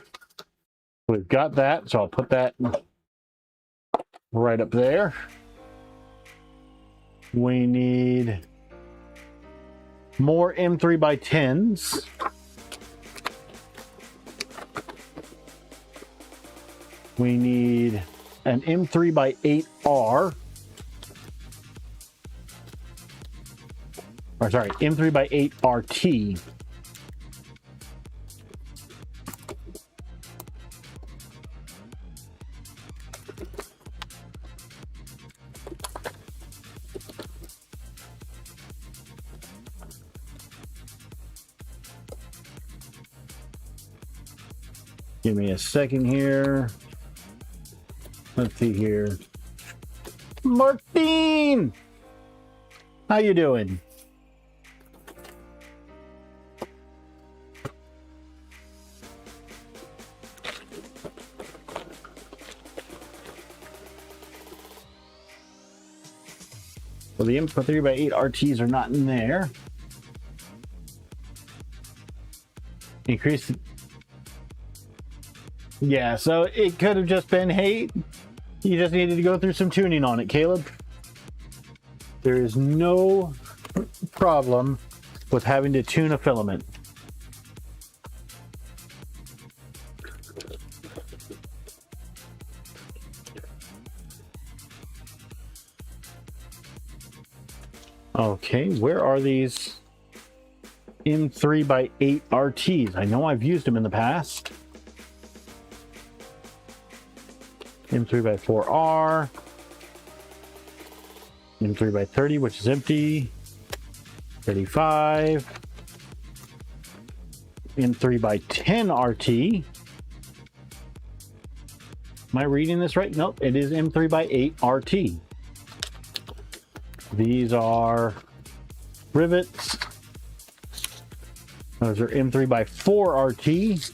We've got that, so I'll put that right up there. We need more M3x10s. We need an M3x8R. Or sorry, M3x8RT. Give me a second here. Let's see here. Martine! How you doing? Well, the M3x8 RTs are not in there. Increase. Yeah, so it could have just been, hey, you just needed to go through some tuning on it, Caleb. There is no problem with having to tune a filament. Okay, where are these M3x8 RTs? I know I've used them in the past. M3x4R, M3x30, which is empty, 35, M3x10 RT. Am I reading this right? Nope, it is M3x8 RT. These are rivets. Those are M3x4 RT.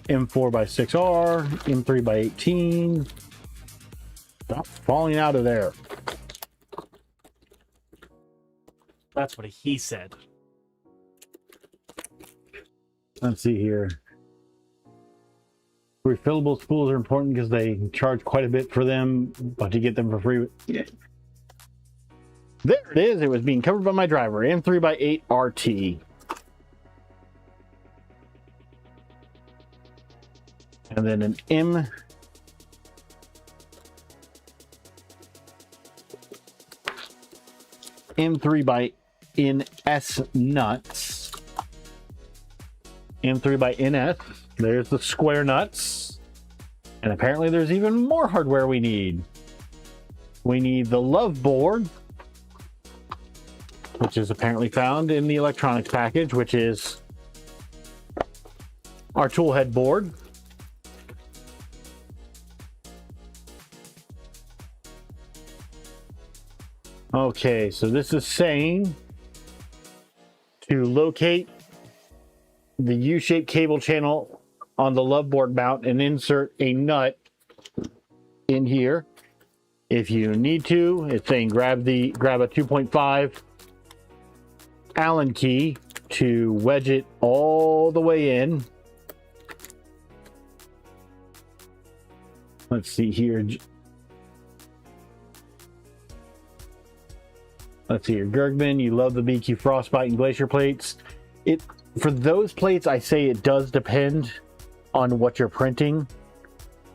M4x6R, M3x18. Stop falling out of there. That's what he said. Let's see here. Refillable spools are important because they charge quite a bit for them, but you get them for free. Yeah. There it is. It was being covered by my driver. M3x8 RT. And then an M3x nuts. M3x There's the square nuts. And apparently there's even more hardware we need. We need the love board, which is apparently found in the electronics package, which is our tool head board. Okay, so this is saying to locate the U-shaped cable channel on the love board mount and insert a nut in here. If you need to, it's saying grab a 2.5 Allen key to wedge it all the way in. Let's see here. Let's see here. Gergman, you love the BQ Frostbite and Glacier plates. For those plates, I say it does depend on what you're printing.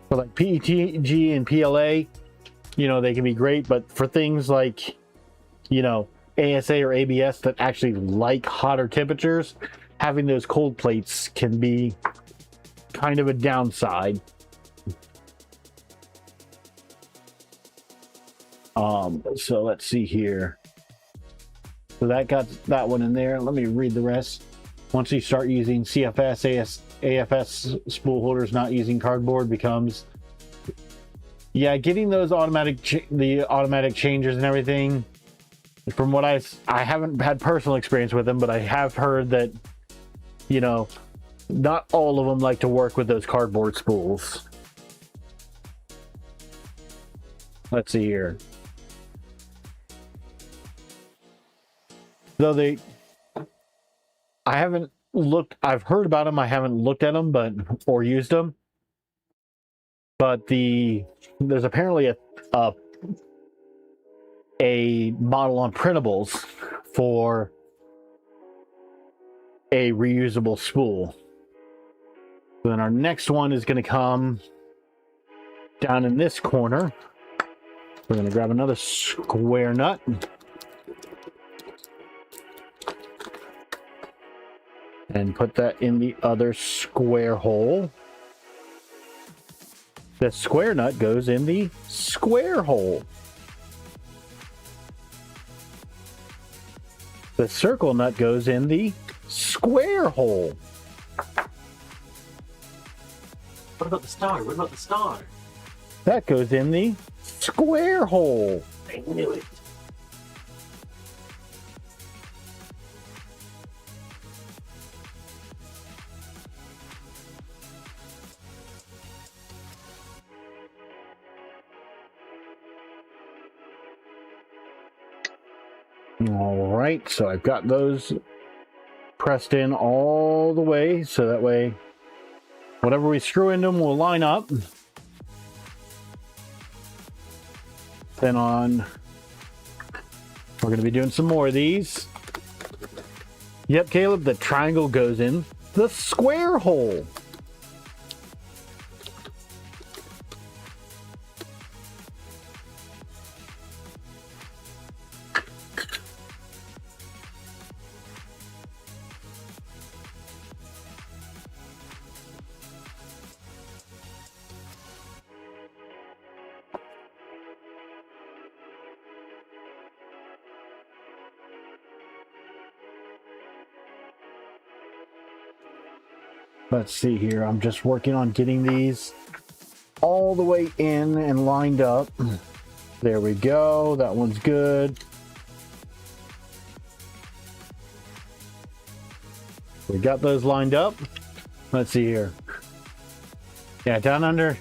For like PETG and PLA, you know, they can be great, but for things like, you know, ASA or ABS that actually like hotter temperatures, having those cold plates can be kind of a downside. So let's see here. So that got that one in there. Let me read the rest. Once you start using CFS, AFS spool holders, not using cardboard becomes, yeah, getting those automatic changers and everything. from what I haven't had personal experience with them, but I have heard that, you know, not all of them like to work with those cardboard spools. Let's see here. Though I haven't looked, I've heard about them, I haven't looked at them, or used them. But there's apparently a model on printables for a reusable spool. So then our next one is going to come down in this corner. We're going to grab another square nut. And put that in the other square hole. The square nut goes in the square hole. The circle nut goes in the square hole. What about the star? What about the star? That goes in the square hole. I knew it. All right, so I've got those pressed in all the way, so that way whatever we screw into them will line up. Then we're going to be doing some more of these. Yep, Caleb, the triangle goes in the square hole. Let's see here. I'm just working on getting these all the way in and lined up. There we go. That one's good. We got those lined up. Let's see here. Yeah, down under.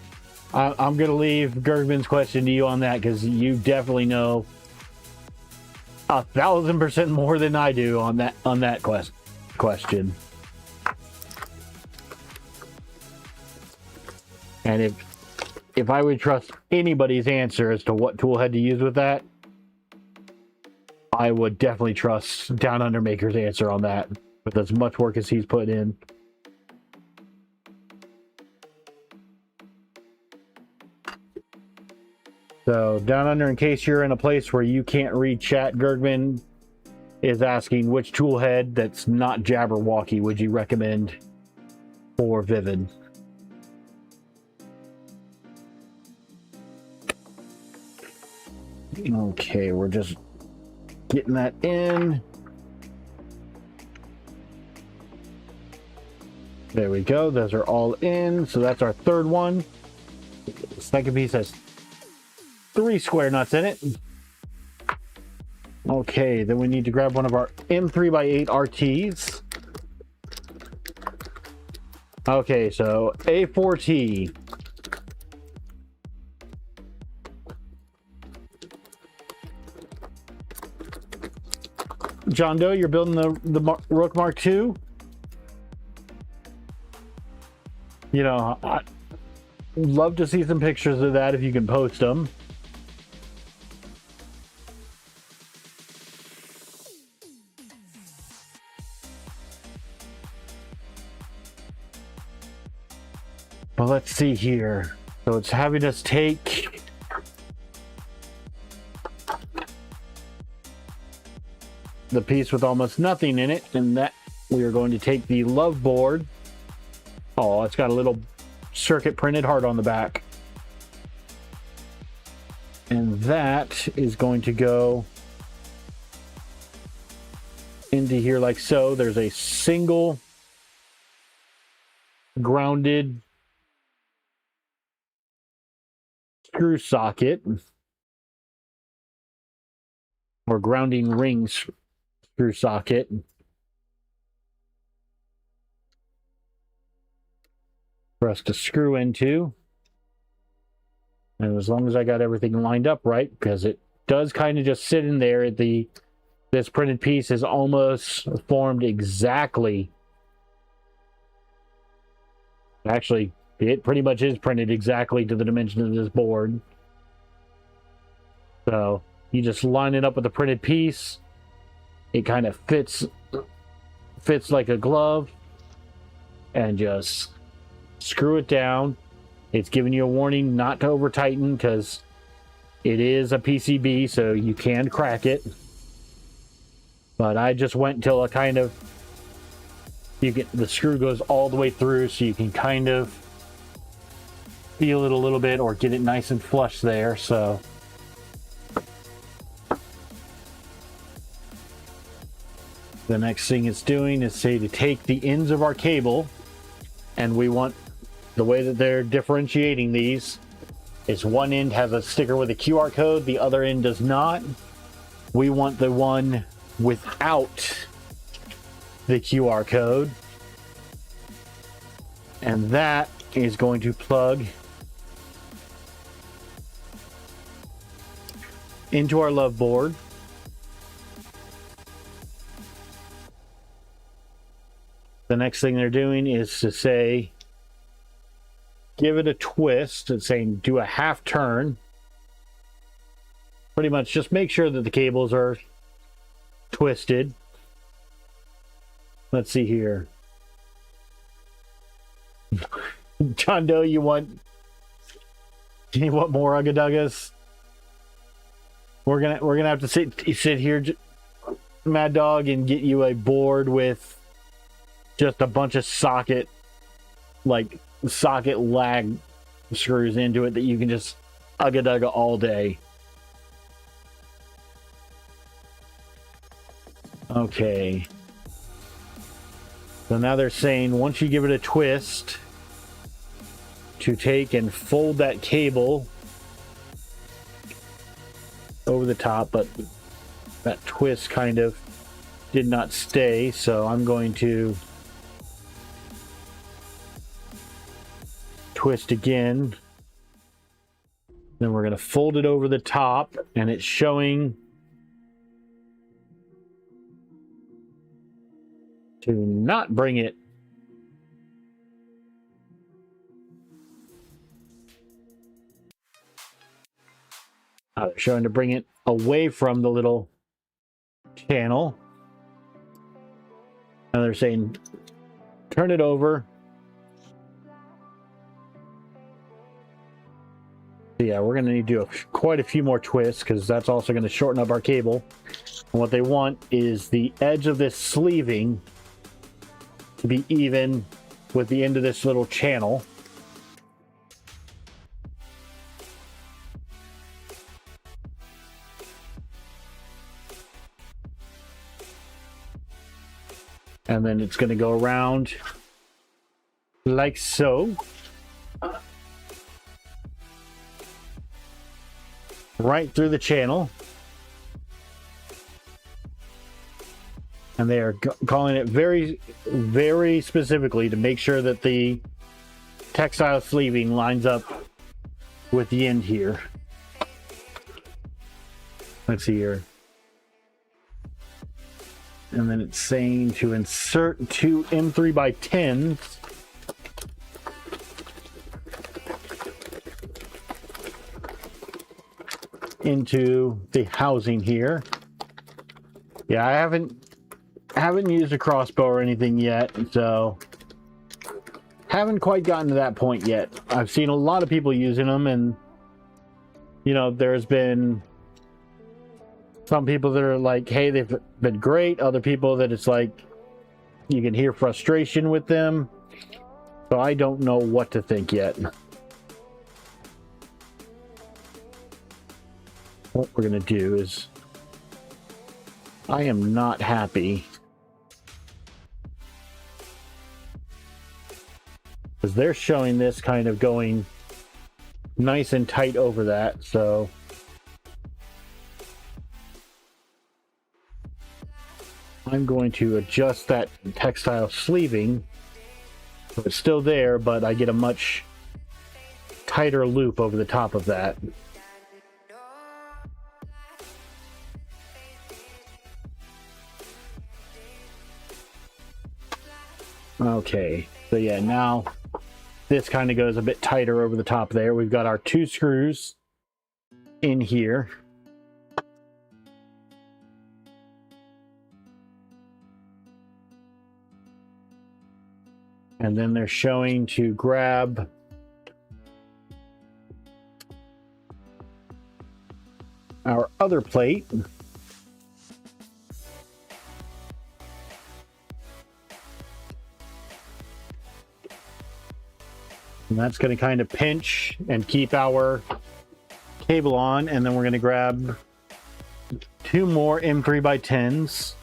I'm going to leave Gergman's question to you on that because you definitely know 1,000% more than I do on that question. And if I would trust anybody's answer as to what tool head to use with that, I would definitely trust Down Under Maker's answer on that with as much work as he's put in. So Down Under, in case you're in a place where you can't read chat, Gergman is asking which tool head that's not Jabberwocky would you recommend for Vivid? Okay, we're just getting that in. There we go. Those are all in. So that's our third one. The second piece has 3 square nuts in it. Okay, then we need to grab one of our M3x8 RTs. Okay, so A4T. John Doe, you're building the Rook Mark II? You know, I'd love to see some pictures of that if you can post them. But let's see here. So it's having us take the piece with almost nothing in it, and that we are going to take the love board. Oh, it's got a little circuit printed heart on the back. And that is going to go into here like so. There's a single grounded screw socket. or grounding ring screw socket. For us to screw into. And as long as I got everything lined up right, because it does kind of just sit in there, this printed piece is almost formed exactly. Actually, it pretty much is printed exactly to the dimension of this board. So you just line it up with the printed piece. It kind of fits like a glove, and just screw it down. It's giving you a warning not to over tighten because it is a PCB, so you can crack it. But I just went until the screw goes all the way through, so you can kind of feel it a little bit or get it nice and flush there. So the next thing it's doing is say to take the ends of our cable, and we want the way that they're differentiating these is one end has a sticker with a QR code, the other end does not. We want the one without the QR code, and that is going to plug into our love board. The next thing they're doing is to say, give it a twist. It's saying do a half turn. Pretty much just make sure that the cables are twisted. Let's see here. John Doe, you want more Ugga-Duggas? We're gonna have to sit here, Mad Dog, and get you a board with just a bunch of socket lag screws into it that you can just Ugga-Dugga all day. Okay. So now they're saying once you give it a twist, to take and fold that cable over the top, but that twist kind of did not stay, so I'm going to twist again. Then we're going to fold it over the top, and it's showing to not bring it they're showing to bring it away from the little channel. And they're saying turn it over. So yeah, we're going to need to do quite a few more twists because that's also going to shorten up our cable. And what they want is the edge of this sleeving to be even with the end of this little channel. And then it's going to go around like so. Right through the channel. And they are calling it very, very specifically to make sure that the textile sleeving lines up with the end here. Let's see here. And then it's saying to insert two M3x10s into the housing here. Yeah, I haven't used a crossbow or anything yet, so haven't quite gotten to that point yet. I've seen a lot of people using them, and you know, there's been some people that are like, hey, they've been great. Other people that it's like you can hear frustration with them. So I don't know what to think yet. What we're gonna do is, I am not happy because they're showing this kind of going nice and tight over that. So I'm going to adjust that textile sleeving. So it's still there, but I get a much tighter loop over the top of that. Okay, so yeah, now this kind of goes a bit tighter over the top there. We've got our 2 screws in here. And then they're showing to grab our other plate. And that's going to kind of pinch and keep our cable on. And then we're going to grab 2 more M3x10s.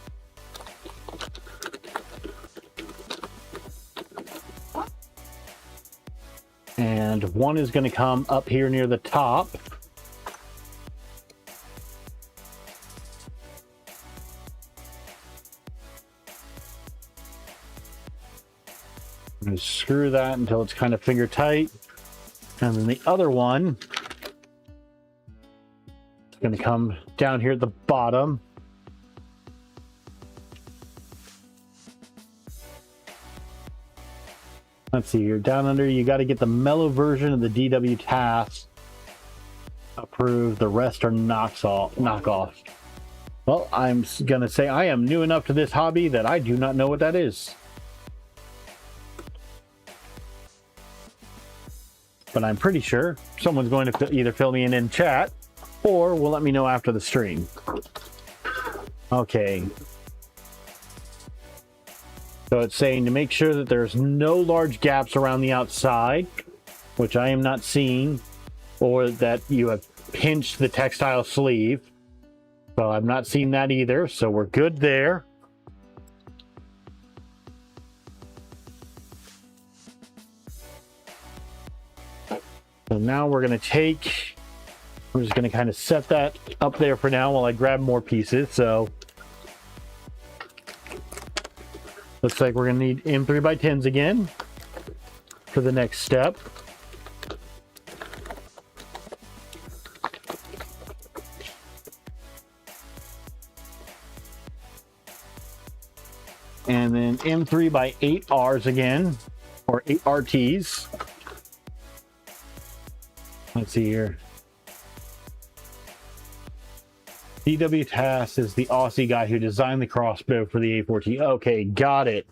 And one is going to come up here near the top. I'm going to screw that until it's kind of finger tight. And then the other one is going to come down here at the bottom. Let's see here. Down under, you got to get the mellow version of the DW task approved. The rest are knockoffs. Well, I'm going to say I am new enough to this hobby that I do not know what that is. But I'm pretty sure someone's going to either fill me in chat or will let me know after the stream. Okay. So it's saying to make sure that there's no large gaps around the outside, which I am not seeing, or that you have pinched the textile sleeve. So I'm not seeing that either, so we're good there. So now we're going to I'm just going to kind of set that up there for now while I grab more pieces. So looks like we're going to need M3x10s again for the next step. And then M3x8Rs again, or 8RTs. Let's see here. DW Tass is the Aussie guy who designed the crossbow for the A14. Okay, got it.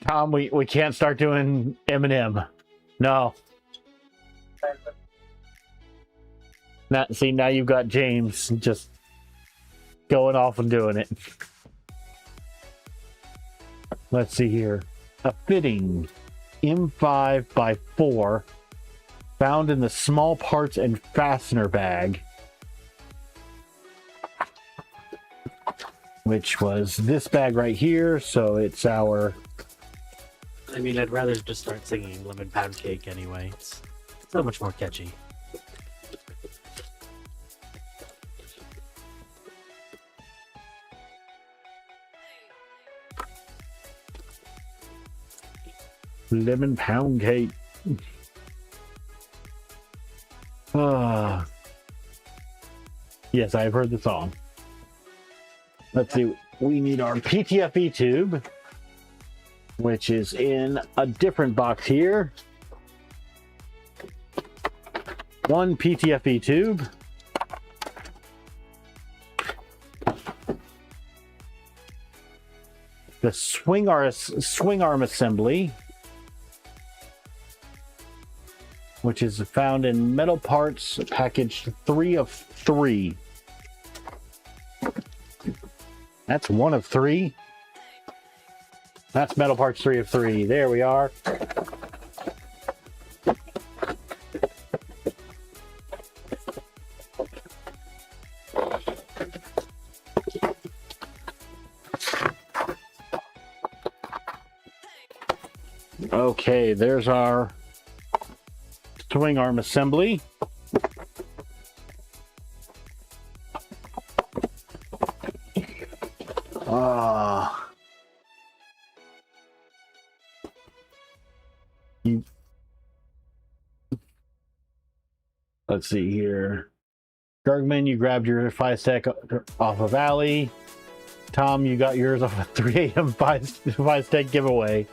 Tom, we can't start doing Eminem. No. Now you've got James just going off and doing it. Let's see here. A fitting M5x4 found in the small parts and fastener bag, which was this bag right here. So it's our... I mean, I'd rather just start singing Lemon Pound Cake anyway. It's so much more catchy. Lemon Pound Cake. Yes, I've heard the song. Let's see. We need our PTFE tube, which is in a different box here. One PTFE tube. The swing arm assembly, which is found in metal parts package 3 of 3. That's 1 of 3. That's metal parts 3 of 3. There we are. Okay, there's our swing arm assembly. You, let's see here. Gargman, you grabbed your 5-stack off of Alley. Tom, you got yours off a 3 a.m. 5-stack giveaway.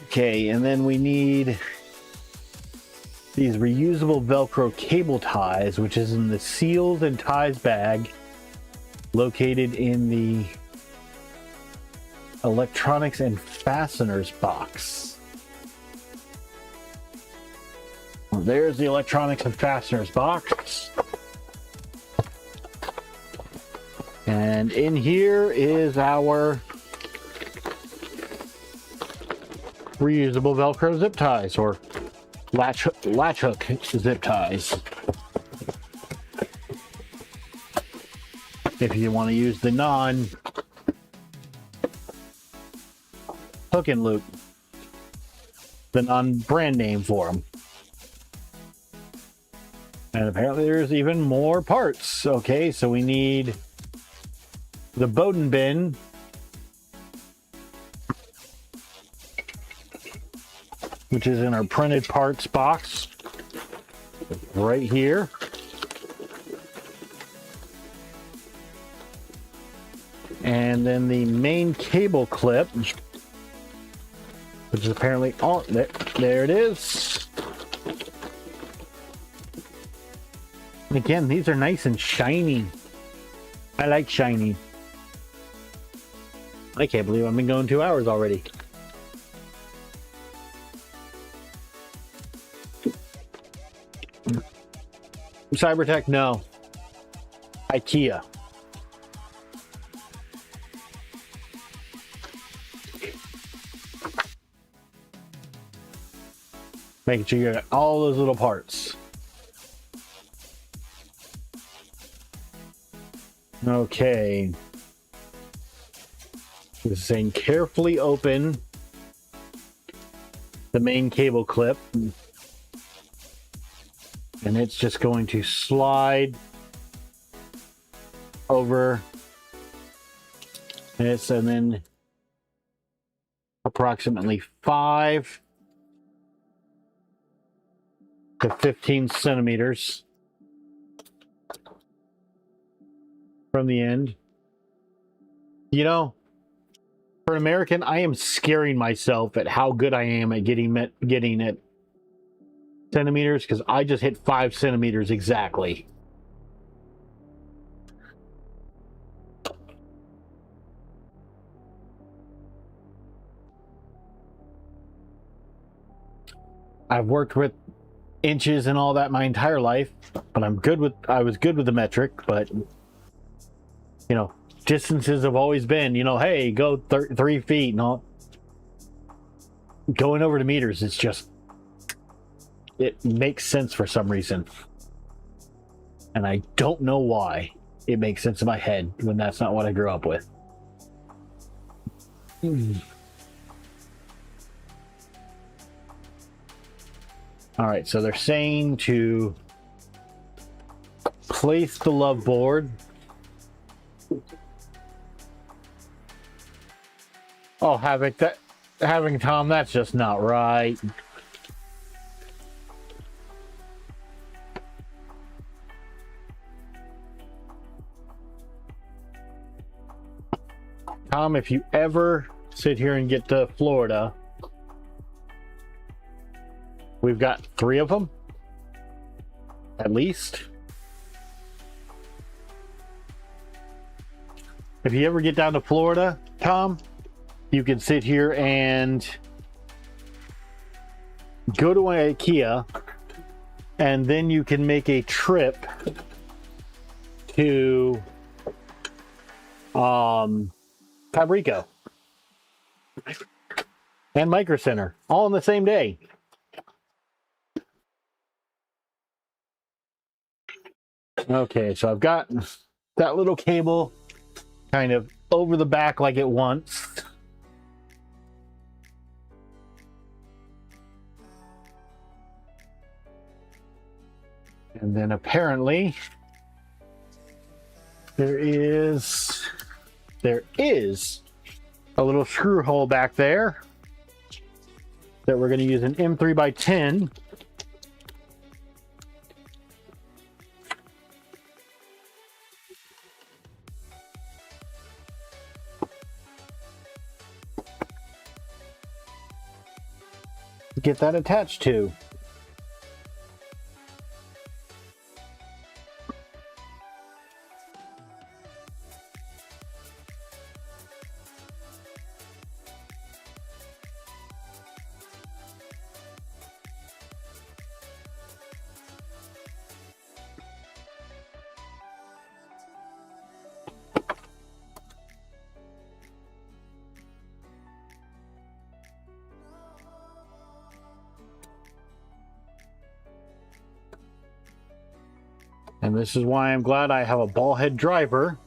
Okay, and then we need these reusable Velcro cable ties, which is in the seals and ties bag located in the electronics and fasteners box. Well, there's the electronics and fasteners box. And in here is our reusable Velcro zip ties, or latch hook zip ties. If you want to use the non hook and loop, the non brand name for them. And apparently there's even more parts. Okay, so we need the Bowden bin, which is in our printed parts box right here. And then the main cable clip, which is apparently all there it is. And again, these are nice and shiny. I like shiny. I can't believe I've been going 2 hours already. Cybertech, no. IKEA. Making sure you get all those little parts. Okay. This is saying carefully open the main cable clip. And it's just going to slide over this, and then approximately 5 to 15 centimeters from the end. You know, for an American, I am scaring myself at how good I am at getting it centimeters, because I just hit 5 centimeters exactly. I've worked with inches and all that my entire life, but I was good with the metric, but you know, distances have always been, you know, hey, go 3 feet and all. Going over to meters is just, it makes sense for some reason. And I don't know why it makes sense in my head when that's not what I grew up with. All right, so they're saying to place the love board. Oh, having Tom, that's just not right. Tom, if you ever sit here and get to Florida, we've got 3 of them, at least. If you ever get down to Florida, Tom, you can sit here and go to IKEA, and then you can make a trip to Fabrico and Micro Center all on the same day. Okay, so I've got that little cable kind of over the back like it wants. And then apparently There is a little screw hole back there that we're going to use an M3x10. Get that attached to. And this is why I'm glad I have a ball head driver.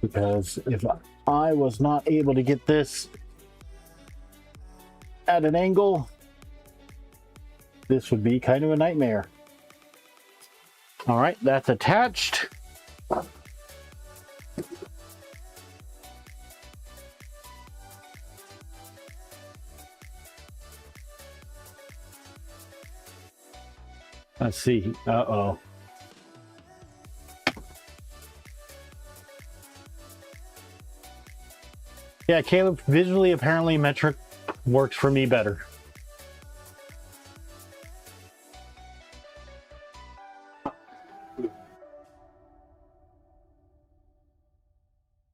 Because if I was not able to get this at an angle, this would be kind of a nightmare. All right, that's attached. Let's see. Uh-oh. Yeah, Caleb, visually, apparently metric works for me better.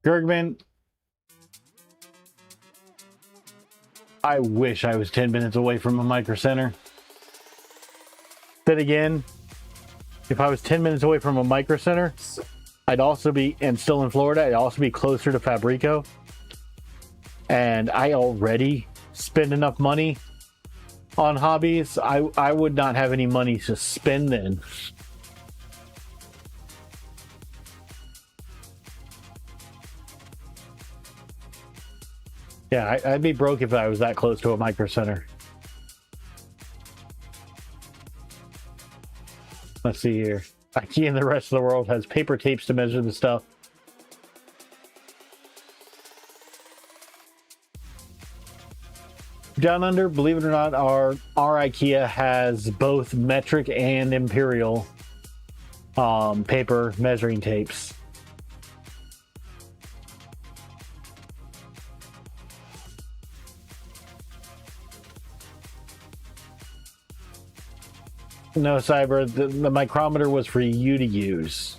Gergman, I wish I was 10 minutes away from a micro center. Then again, if I was 10 minutes away from a micro center, I'd also be, and still in Florida, I'd also be closer to Fabrico. And I already spend enough money on hobbies. I would not have any money to spend then. Yeah, I'd be broke if I was that close to a micro center. Let's see here. IKEA and the rest of the world has paper tapes to measure the stuff. Down under, believe it or not, our IKEA has both metric and imperial paper measuring tapes. No, Cyber, the micrometer was for you to use.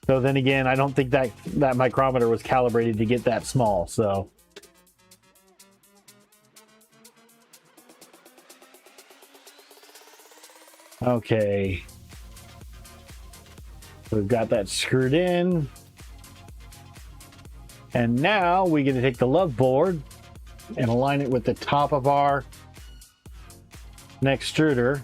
So then again, I don't think that micrometer was calibrated to get that small, so. Okay. We've got that screwed in. And now we get to take the love board and align it with the top of our extruder.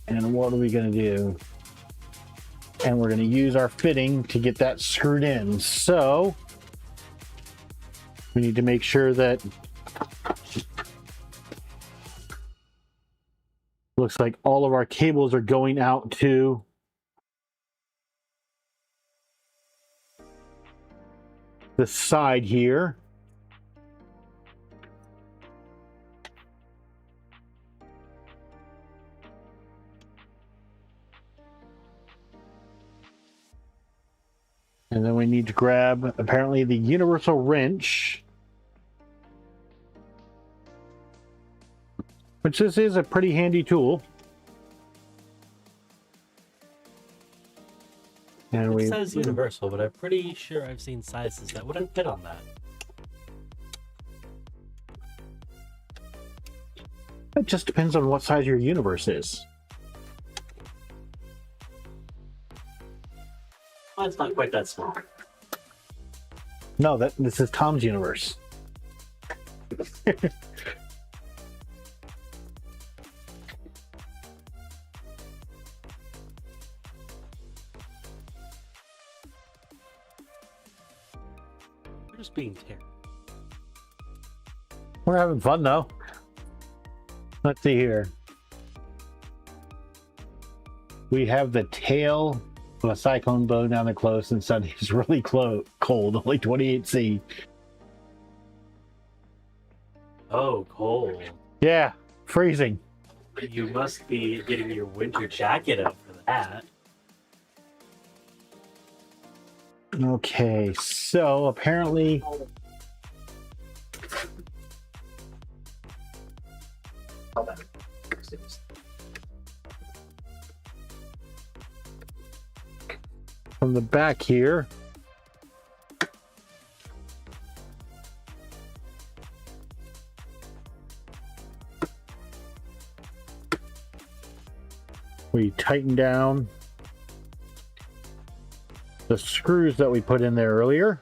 And what are we going to do? And we're going to use our fitting to get that screwed in. So we need to make sure that looks like all of our cables are going out to the side here. And then we need to grab, apparently, the universal wrench. Which this is a pretty handy tool. And It says universal, but I'm pretty sure I've seen sizes that wouldn't fit on that. It just depends on what size your universe is. Well, it's not quite that small. No, this is Tom's universe. We're just being terrible. We're having fun though. Let's see here. We have the tail of a cyclone blowing down the close, and Sunday is really cold, only 28°C. Oh, cold. Yeah, freezing. You must be getting your winter jacket out for that. Okay, so apparently from the back here, we tighten down the screws that we put in there earlier.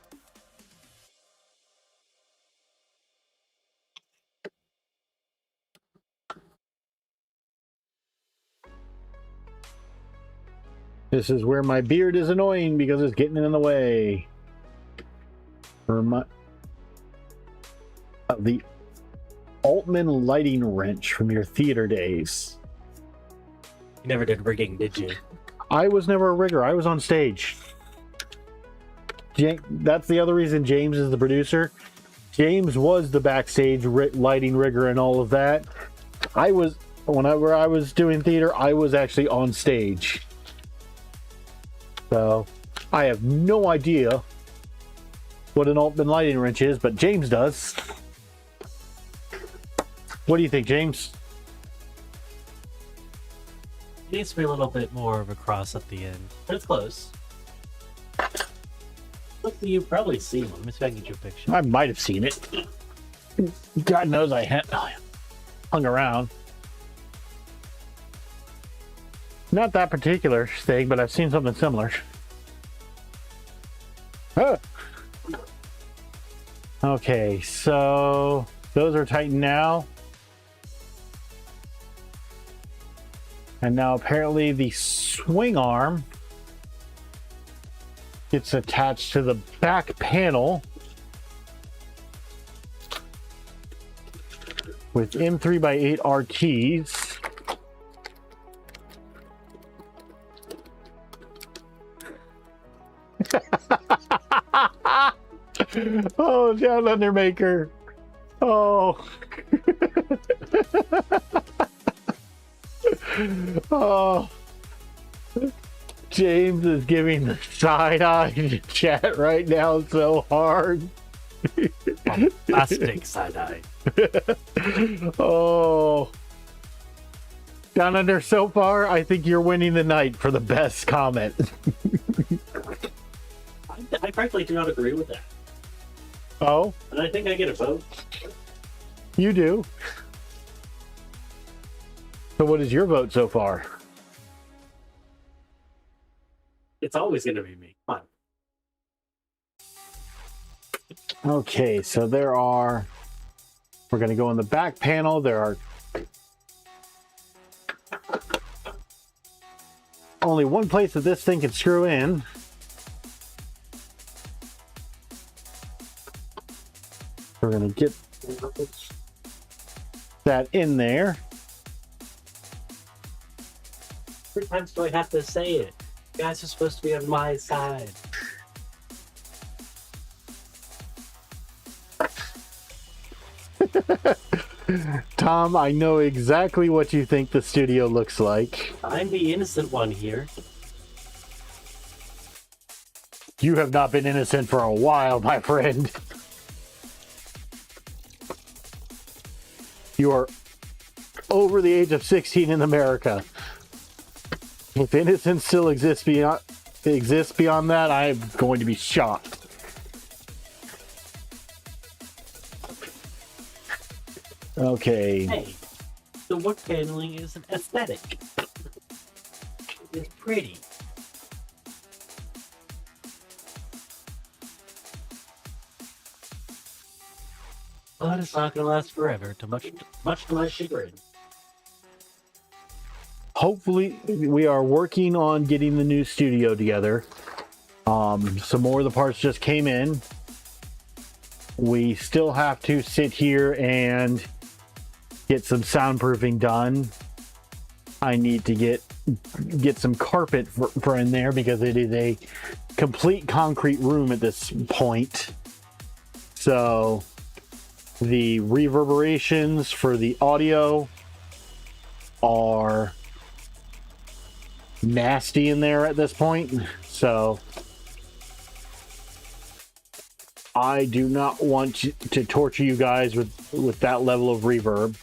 This is where my beard is annoying because it's getting in the way. For my the Altman lighting wrench from your theater days. You never did rigging, did you? I was never a rigger. I was on stage. That's the other reason James is the producer. James was the backstage lighting rigger and all of that. I was, whenever I was doing theater, I was actually on stage. So I have no idea what an Altman lighting wrench is, but James does. What do you think, James? It needs to be a little bit more of a cross at the end, but it's close. Look, you've probably seen one. Let me see if I can get you a picture. I might have seen it. God knows I hung around. Not that particular thing, but I've seen something similar. Oh. Okay, so those are tightened now. And now apparently the swing arm gets attached to the back panel with M3x8 RTs. Oh, Down Under Maker. Oh. Oh. James is giving the side eye to chat right now so hard. Plastic side eye. Oh. Down Under, so far, I think you're winning the night for the best comment. I frankly do not agree with that. Oh? And I think I get a vote. You do? So what is your vote so far? It's always going to be me. Come on. Okay, so we're going to go in the back panel. There are only one place that this thing can screw in. We're going to get that in there. How many times do I have to say it? You guys are supposed to be on my side. Tom, I know exactly what you think the studio looks like. I'm the innocent one here. You have not been innocent for a while, my friend. You are over the age of 16 in America. If innocence still exists beyond that, I'm going to be shocked. Okay. Hey, the wood paneling is an aesthetic. It's pretty. But it's not going to last forever, much to my chagrin. Hopefully, we are working on getting the new studio together. Some more of the parts just came in. We still have to sit here and get some soundproofing done. I need to get some carpet for in there because it is a complete concrete room at this point. So the reverberations for the audio are nasty in there at this point. So I do not want to torture you guys with that level of reverb.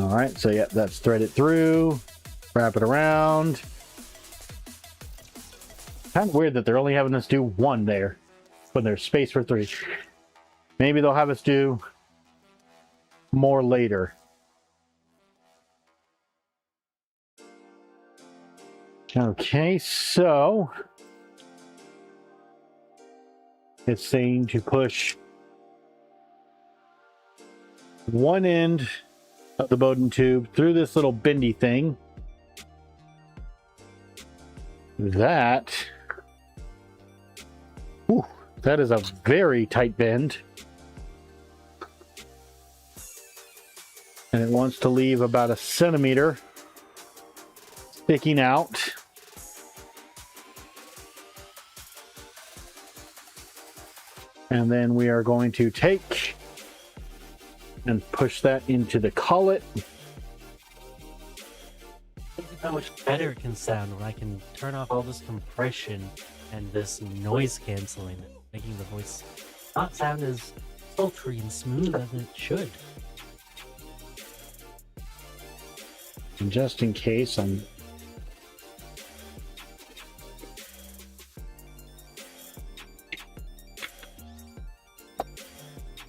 All right, so yeah, that's threaded through, wrap it around. Kind of weird that they're only having us do one there when there's space for three. Maybe they'll have us do more later. Okay, so it's saying to push one end of the Bowden tube through this little bendy thing. That is a very tight bend. And it wants to leave about 1 centimeter sticking out. And then we are going to take and push that into the collet. How much better it can sound when I can turn off all this compression and this noise canceling, making the voice not sound as sultry and smooth as it should. And just in case, I'm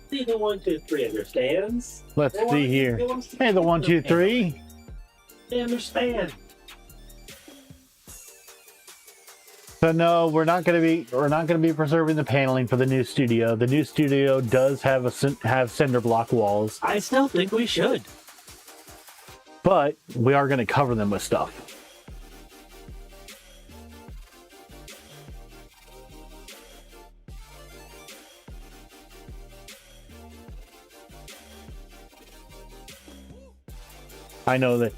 See, the 1, 2, 3 understands. let's see here. Hey, the 1, 2, 3. They understand. So no, we're not going to be preserving the paneling for the new studio. The new studio does have cinder block walls, I still think we should. but we are going to cover them with stuff. I know that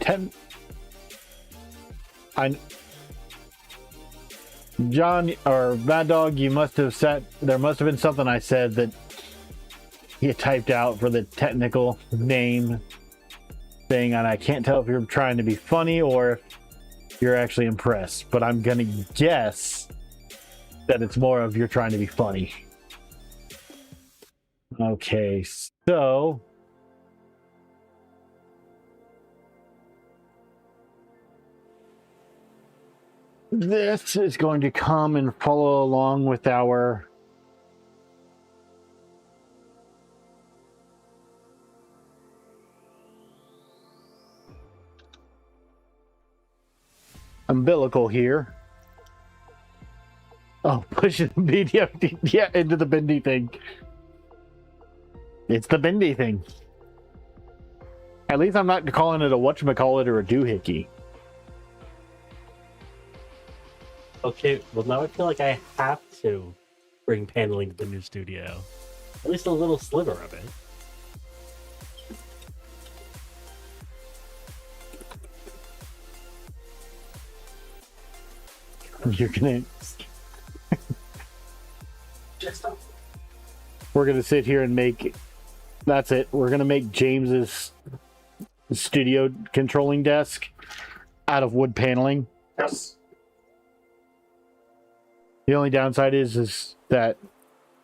John or Mad Dog, you must have said there must have been something I said that you typed out for the technical name thing, and I can't tell if you're trying to be funny or if you're actually impressed, but I'm gonna guess that it's more of you're trying to be funny. Okay, so this is going to come and follow along with our umbilical here. Oh, pushing the bendy, yeah, into the bendy thing. It's the bendy thing. At least I'm not calling it a whatchamacallit or a doohickey. Okay, well now I feel like I have to bring paneling to the new studio. At least a little sliver of it. You're gonna... Just We're gonna sit here and make... That's it. We're gonna make James's studio controlling desk out of wood paneling. yes. The only downside is that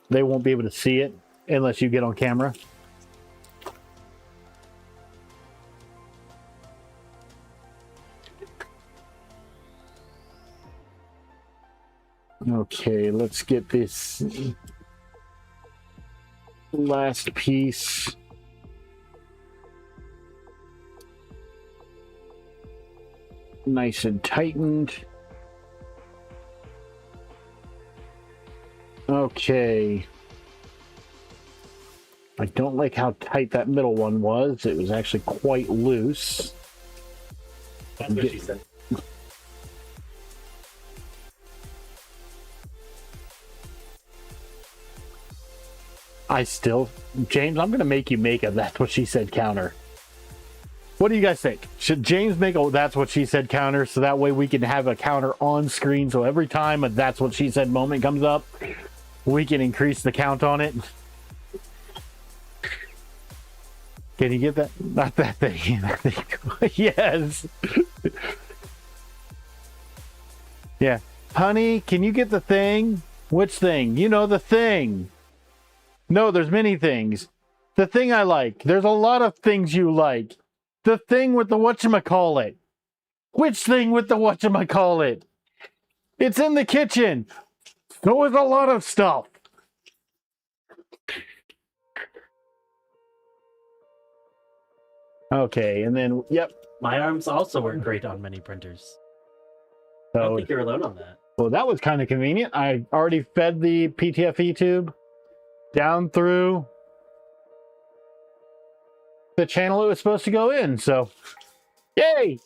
they won't be able to see it unless you get on camera. Okay, let's get this last piece. Nice and tightened. Okay. I don't like how tight that middle one was. It was actually quite loose. That's what she said. James, I'm gonna make you make a "That's What She Said" counter. What do you guys think? Should James make a "That's What She Said" counter so that way we can have a counter on screen, so every time a "That's What She Said" moment comes up, we can increase the count on it? Can you get that? Not that thing. That thing. Yes. Yeah. Honey, can you get the thing? Which thing? You know, the thing. No, there's many things. The thing I like. There's a lot of things you like. The thing with the whatchamacallit. Which thing with the whatchamacallit? It's in the kitchen. So is a lot of stuff. Okay, and then, yep. My arms also work great on many printers. I don't So, think you're alone on that. well, that was kind of convenient. I already fed the PTFE tube down through the channel it was supposed to go in, so yay!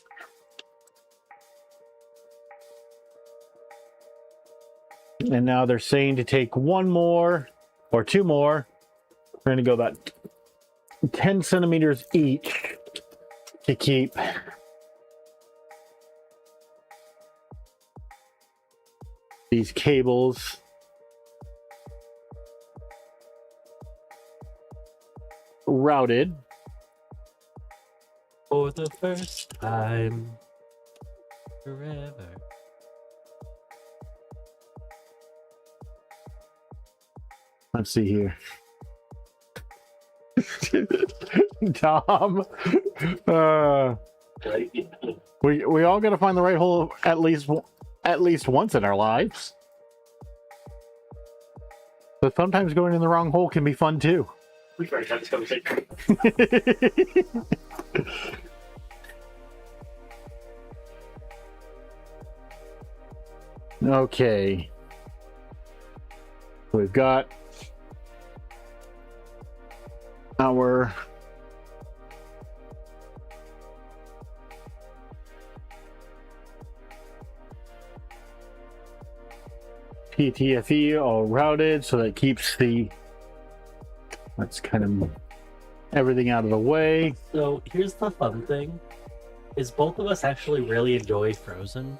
And now they're saying to take one more or two more. We're going to go about 10 centimeters each to keep these cables routed. For the first time forever. Let's see here. Tom, we all got to find the right hole at least once in our lives. But sometimes going in the wrong hole can be fun too. We've already had this conversation. Okay. We've got our PTFE all routed, so that keeps that's kind of everything out of the way. So here's the fun thing, is both of us actually really enjoy Frozen.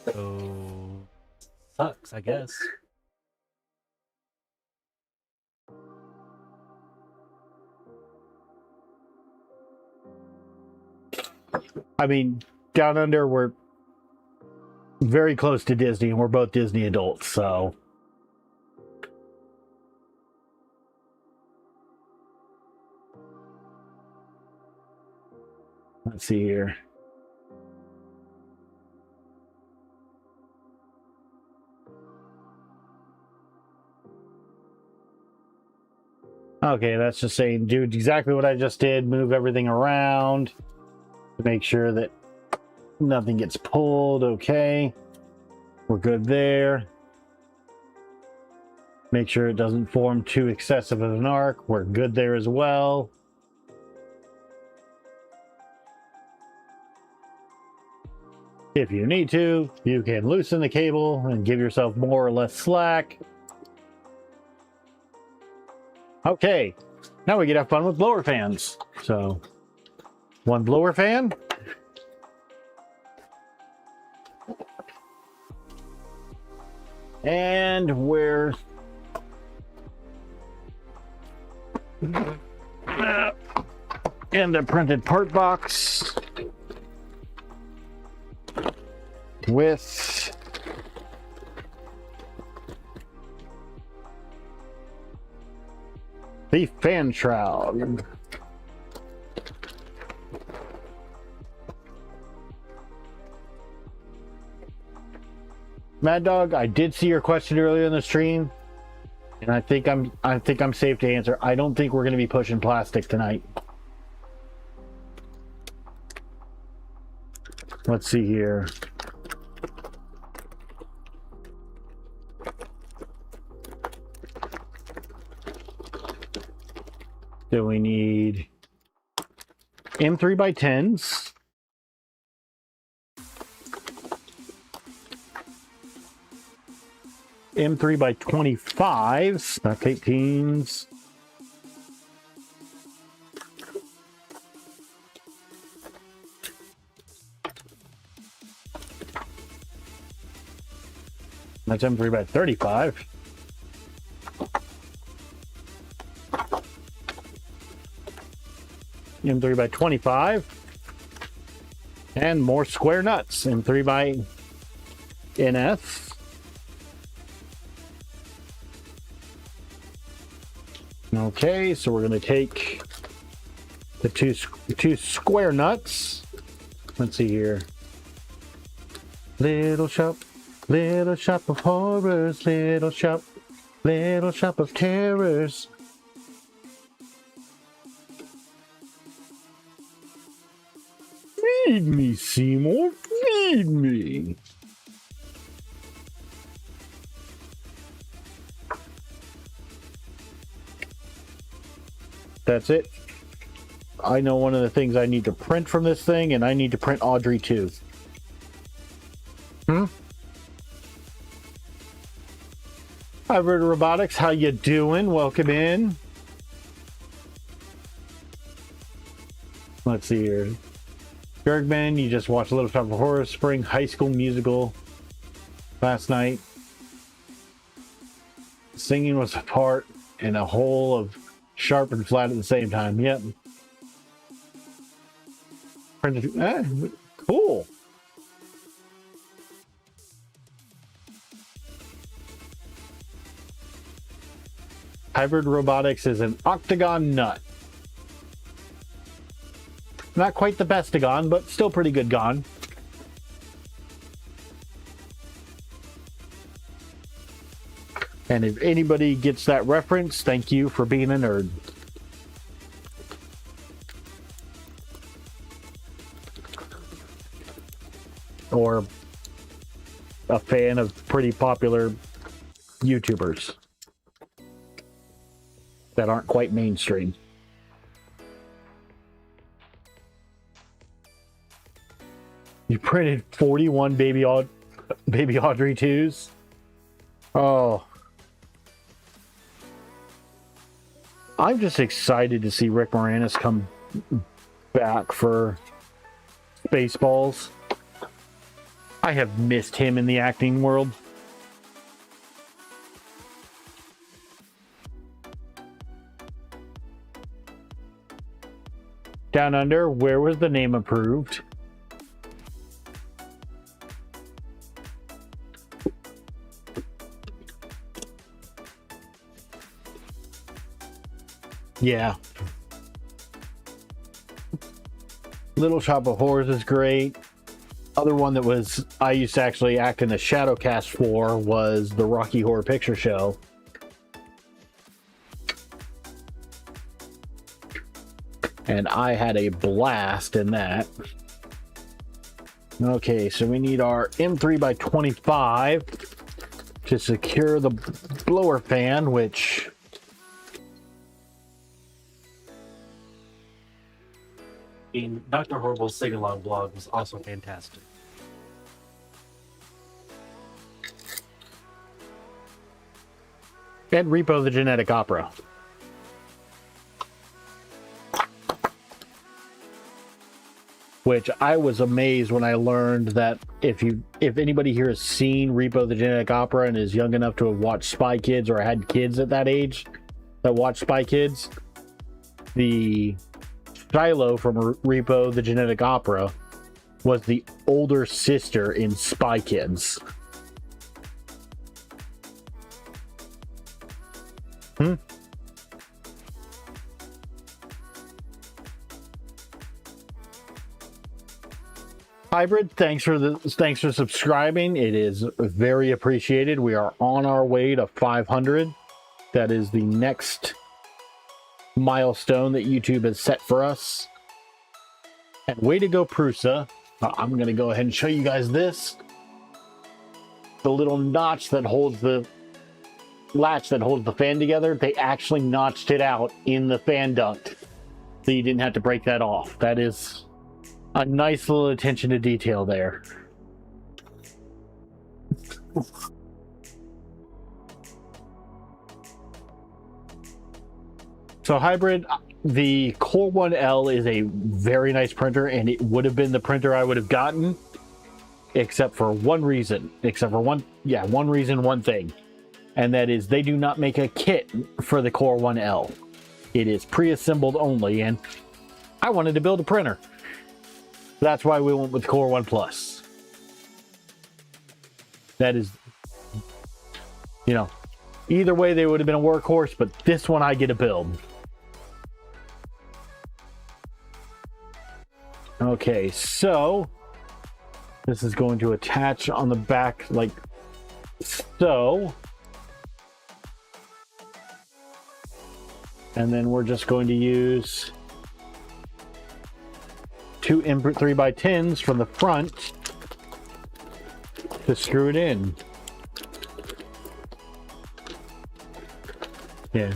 So sucks, I guess. I mean, down under we're very close to Disney, and we're both Disney adults, so let's see here. Okay, that's just saying do exactly what I just did, move everything around to make sure that nothing gets pulled. Okay, we're good there. Make sure it doesn't form too excessive of an arc. We're good there as well. If you need to, you can loosen the cable and give yourself more or less slack. Okay, now we get to have fun with blower fans. So, one blower fan. And we're in the printed part box with the fan shroud. Mad Dog, I did see your question earlier in the stream, and I think I'm safe to answer. I don't think we're going to be pushing plastic tonight. Let's see here. So we need M3 by 10s. M3 by 25s, not 18s. That's M3 by 35. M3 by 25. And more square nuts. M3 by NS. Okay, so we're going to take the two square nuts. Let's see here. Little shop of horrors, little shop of terrors. Feed me, Seymour, feed me. That's it. I know one of the things I need to print from this thing, and I need to print Audrey too. Hi, Verta Robotics. How you doing? Welcome in. Let's see here. Bergman, you just watched Little Shop of Horrors Spring High School Musical last night. Singing was a part and a whole of sharp and flat at the same time. Yep. Cool. Hybrid Robotics is an octagon nut. Not quite the bestagon, but still pretty good gon. And if anybody gets that reference, thank you for being a nerd. Or a fan of pretty popular YouTubers that aren't quite mainstream. You printed 41 baby Audrey 2s. Oh. I'm just excited to see Rick Moranis come back for Spaceballs. I have missed him in the acting world. Down Under, where was the name approved? Yeah. Little Shop of Horrors is great. Other one that was I used to actually act in the shadow cast for was the Rocky Horror Picture Show. And I had a blast in that. Okay, so we need our M3 by 25 to secure the blower fan, which Dr. Horrible's sing-along blog was also fantastic. and Repo the Genetic Opera. Which I was amazed when I learned that if anybody here has seen Repo the Genetic Opera and is young enough to have watched Spy Kids or had kids at that age that watched Spy Kids, the Shiloh from Repo the Genetic Opera was the older sister in Spy Kids. Hybrid, thanks for subscribing. It is very appreciated. We are on our way to 500. That is the next milestone that YouTube has set for us. And way to go, Prusa. I'm going to go ahead and show you guys this. The little notch that holds the latch that holds the fan together, they actually notched it out in the fan duct, so you didn't have to break that off. That is a nice little attention to detail there. So hybrid, the Core One L is a very nice printer, and it would have been the printer I would have gotten, except for one reason. One reason, one thing. And that is they do not make a kit for the Core One L. It is pre-assembled only, and I wanted to build a printer. That's why we went with Core One Plus. That is, either way they would have been a workhorse, but this one I get to build. Okay, so this is going to attach on the back like so. And then we're just going to use 2 input 3x10s from the front to screw it in. Yeah.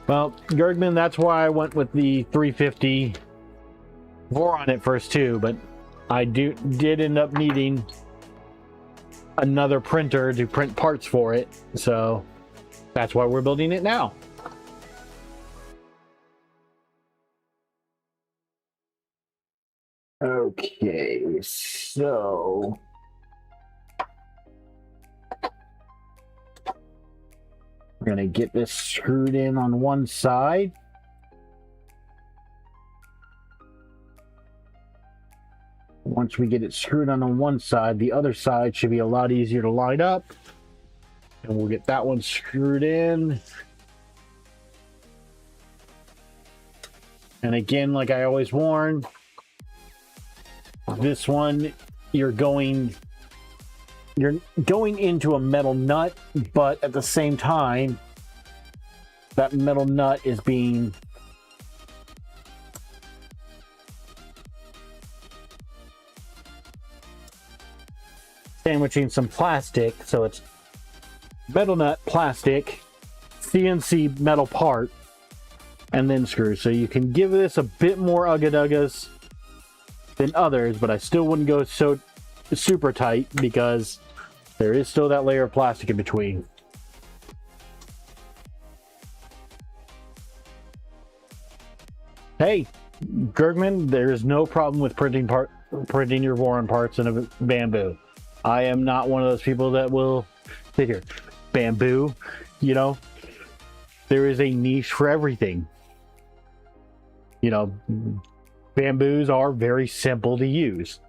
Well, Gergman, that's why I went with the 350 Voron at first too, but I did end up needing another printer to print parts for it, so that's why we're building it now. Okay, so we're gonna get this screwed in on one side. Once we get it screwed on one side, the other side should be a lot easier to line up. And we'll get that one screwed in. And again, like I always warn, this one, you're going into a metal nut, but at the same time, that metal nut is being sandwiching some plastic, so it's metal nut, plastic, CNC metal part, and then screw. So you can give this a bit more ugga-duggas than others, but I still wouldn't go so super tight because there is still that layer of plastic in between. Hey, Gergman, there is no problem with printing your Voron parts in a bamboo. I am not one of those people that will sit here. Bamboo, there is a niche for everything. Bamboos are very simple to use.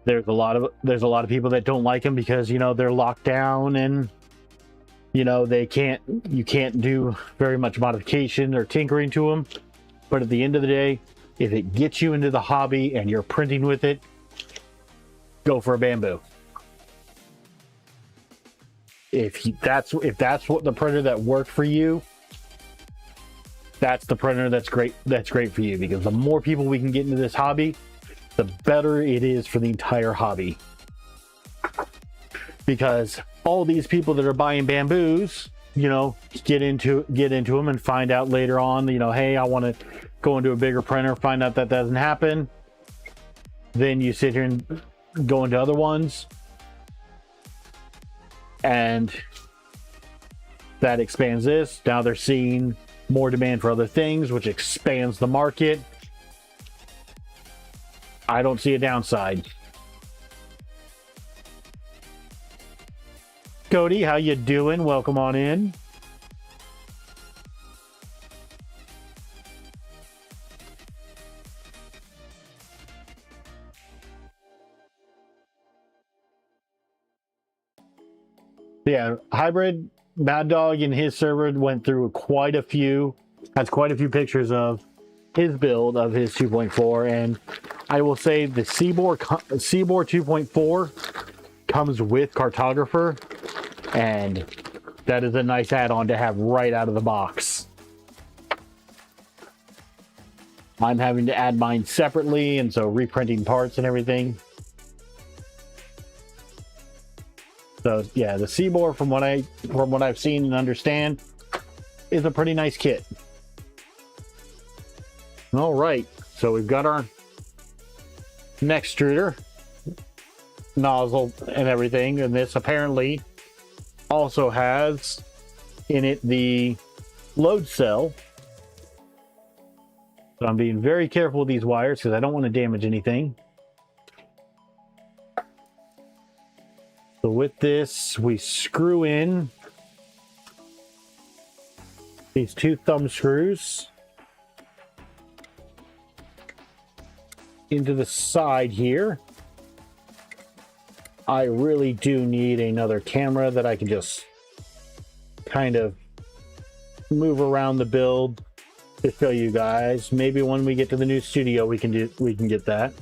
There's a lot of people that don't like them because they're locked down and you can't do very much modification or tinkering to them. But at the end of the day, if it gets you into the hobby and you're printing with it, go for a bamboo. If that's what the printer that worked for you, that's the printer that's great for you, because the more people we can get into this hobby, the better it is for the entire hobby. Because all these people that are buying bamboos, get into them and find out later on, hey, I want to go into a bigger printer, find out that doesn't happen. Then you sit here and go into other ones, and that expands this. Now they're seeing more demand for other things, which expands the market. I don't see a downside. Cody, how you doing? Welcome on in. Yeah, Hybrid Mad Dog in his server went through has quite a few pictures of his build of his 2.4, and I will say the Seaboard 2.4 comes with Cartographer, and that is a nice add-on to have right out of the box. I'm having to add mine separately, and so reprinting parts and everything. So yeah, the Seaboard, from what I've seen and understand, is a pretty nice kit. All right, so we've got our next extruder. nozzle and everything, and this apparently also has in it the load cell. So I'm being very careful with these wires because I don't want to damage anything. So with this, we screw in these 2 thumb screws into the side here. I really do need another camera that I can just kind of move around the build to show you guys. Maybe when we get to the new studio, we can get that.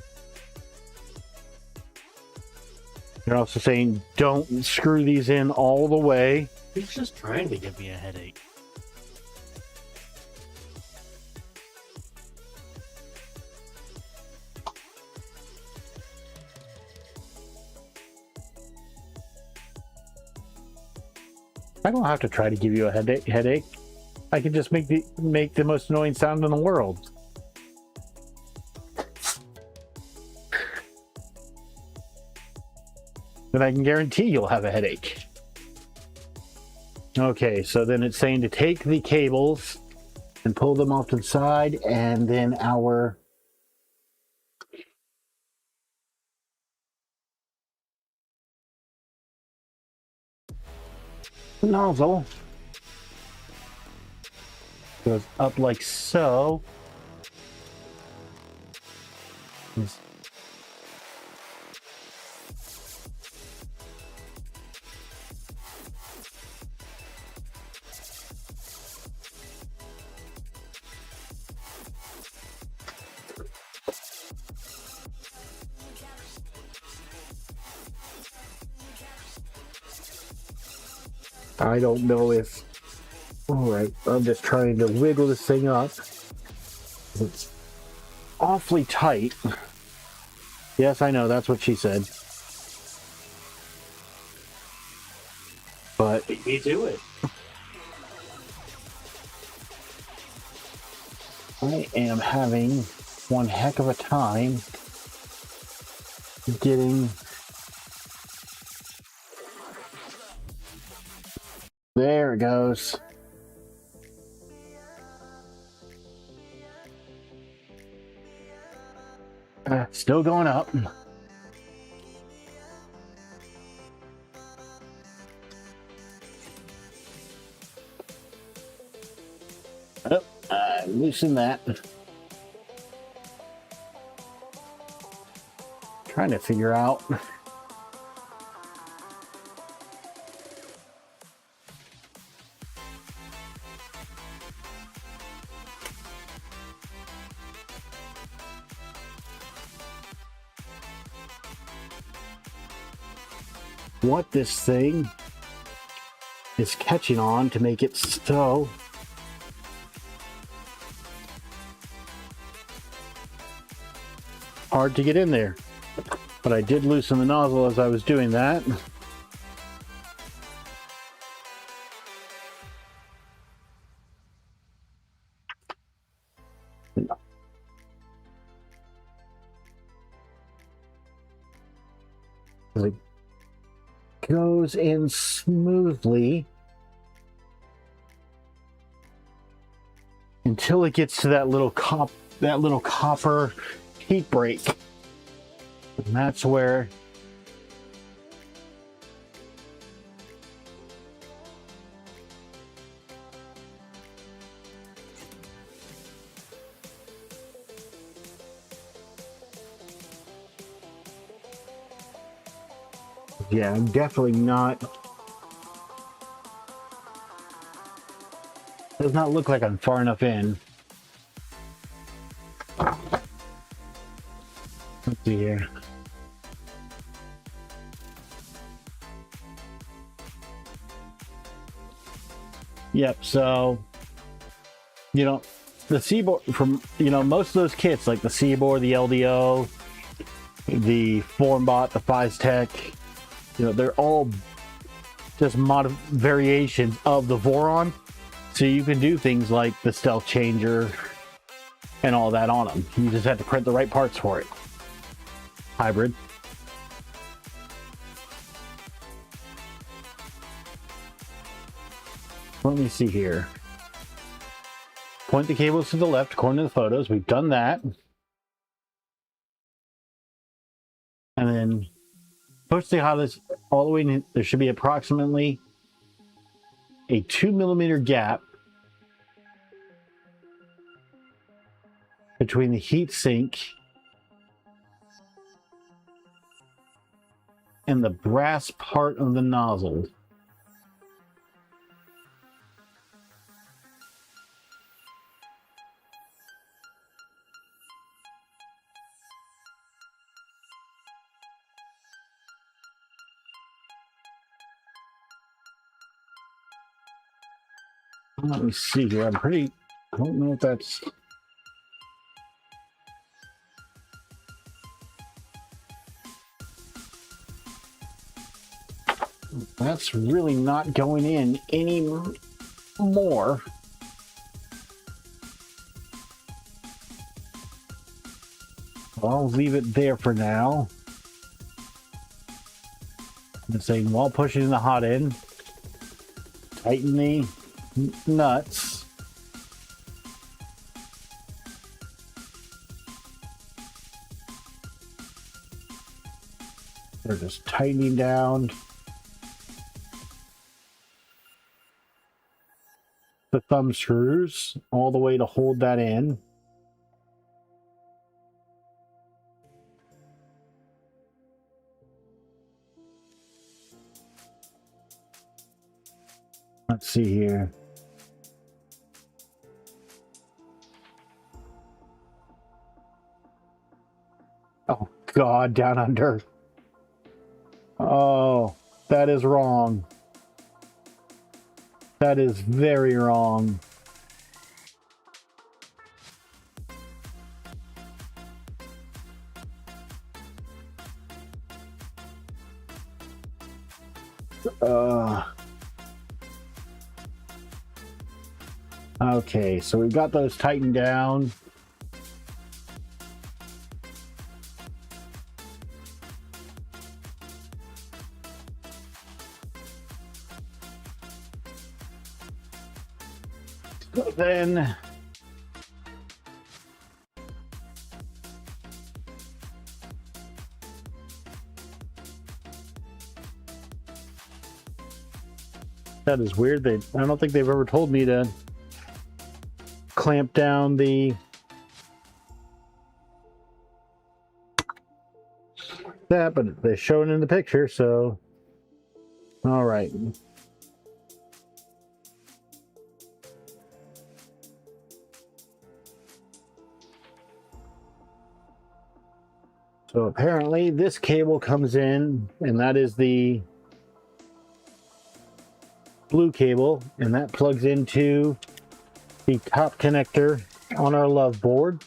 They're also saying don't screw these in all the way. He's just trying to give me a headache. I don't have to try to give you a headache. I can just make the most annoying sound in the world. Then I can guarantee you'll have a headache. Okay, so then it's saying to take the cables and pull them off to the side, and then our nozzle goes up like so. I don't know if... Alright, I'm just trying to wiggle this thing up. It's awfully tight. Yes, I know, that's what she said. But... Beat me to it. I am having one heck of a time getting... There it goes. Still going up. Oh, loosen that. Trying to figure out what this thing is catching on to make it so hard to get in there. But I did loosen the nozzle as I was doing that. It goes in smoothly until it gets to that little copper heat break. And that's where yeah, I'm definitely not. Does not look like I'm far enough in. Let's see here. Yep, so the Seaboard from most of those kits, like the Seaboard, the LDO, the Formbot, the Phys-Tech, they're all just variations of the Voron. So you can do things like the Stealth Changer and all that on them. You just have to print the right parts for it. Hybrid. Let me see here. Point the cables to the left according to the photos. We've done that. And then push the hottest all the way in. There should be approximately a 2 millimeter gap between the heat sink and the brass part of the nozzle. Let me see here. I don't know if that's... That's really not going in anymore. I'll leave it there for now. I'm saying while pushing the hot end, tighten the nuts. They're just tightening down the thumb screws all the way to hold that in. Let's see here. Oh God, down under. Oh, that is wrong. That is very wrong. Okay, so we've got those tightened down. So then that is weird. I don't think they've ever told me to clamp down that, but they're showing in the picture, so all right. So apparently this cable comes in, and that is the blue cable, and that plugs into the top connector on our love board.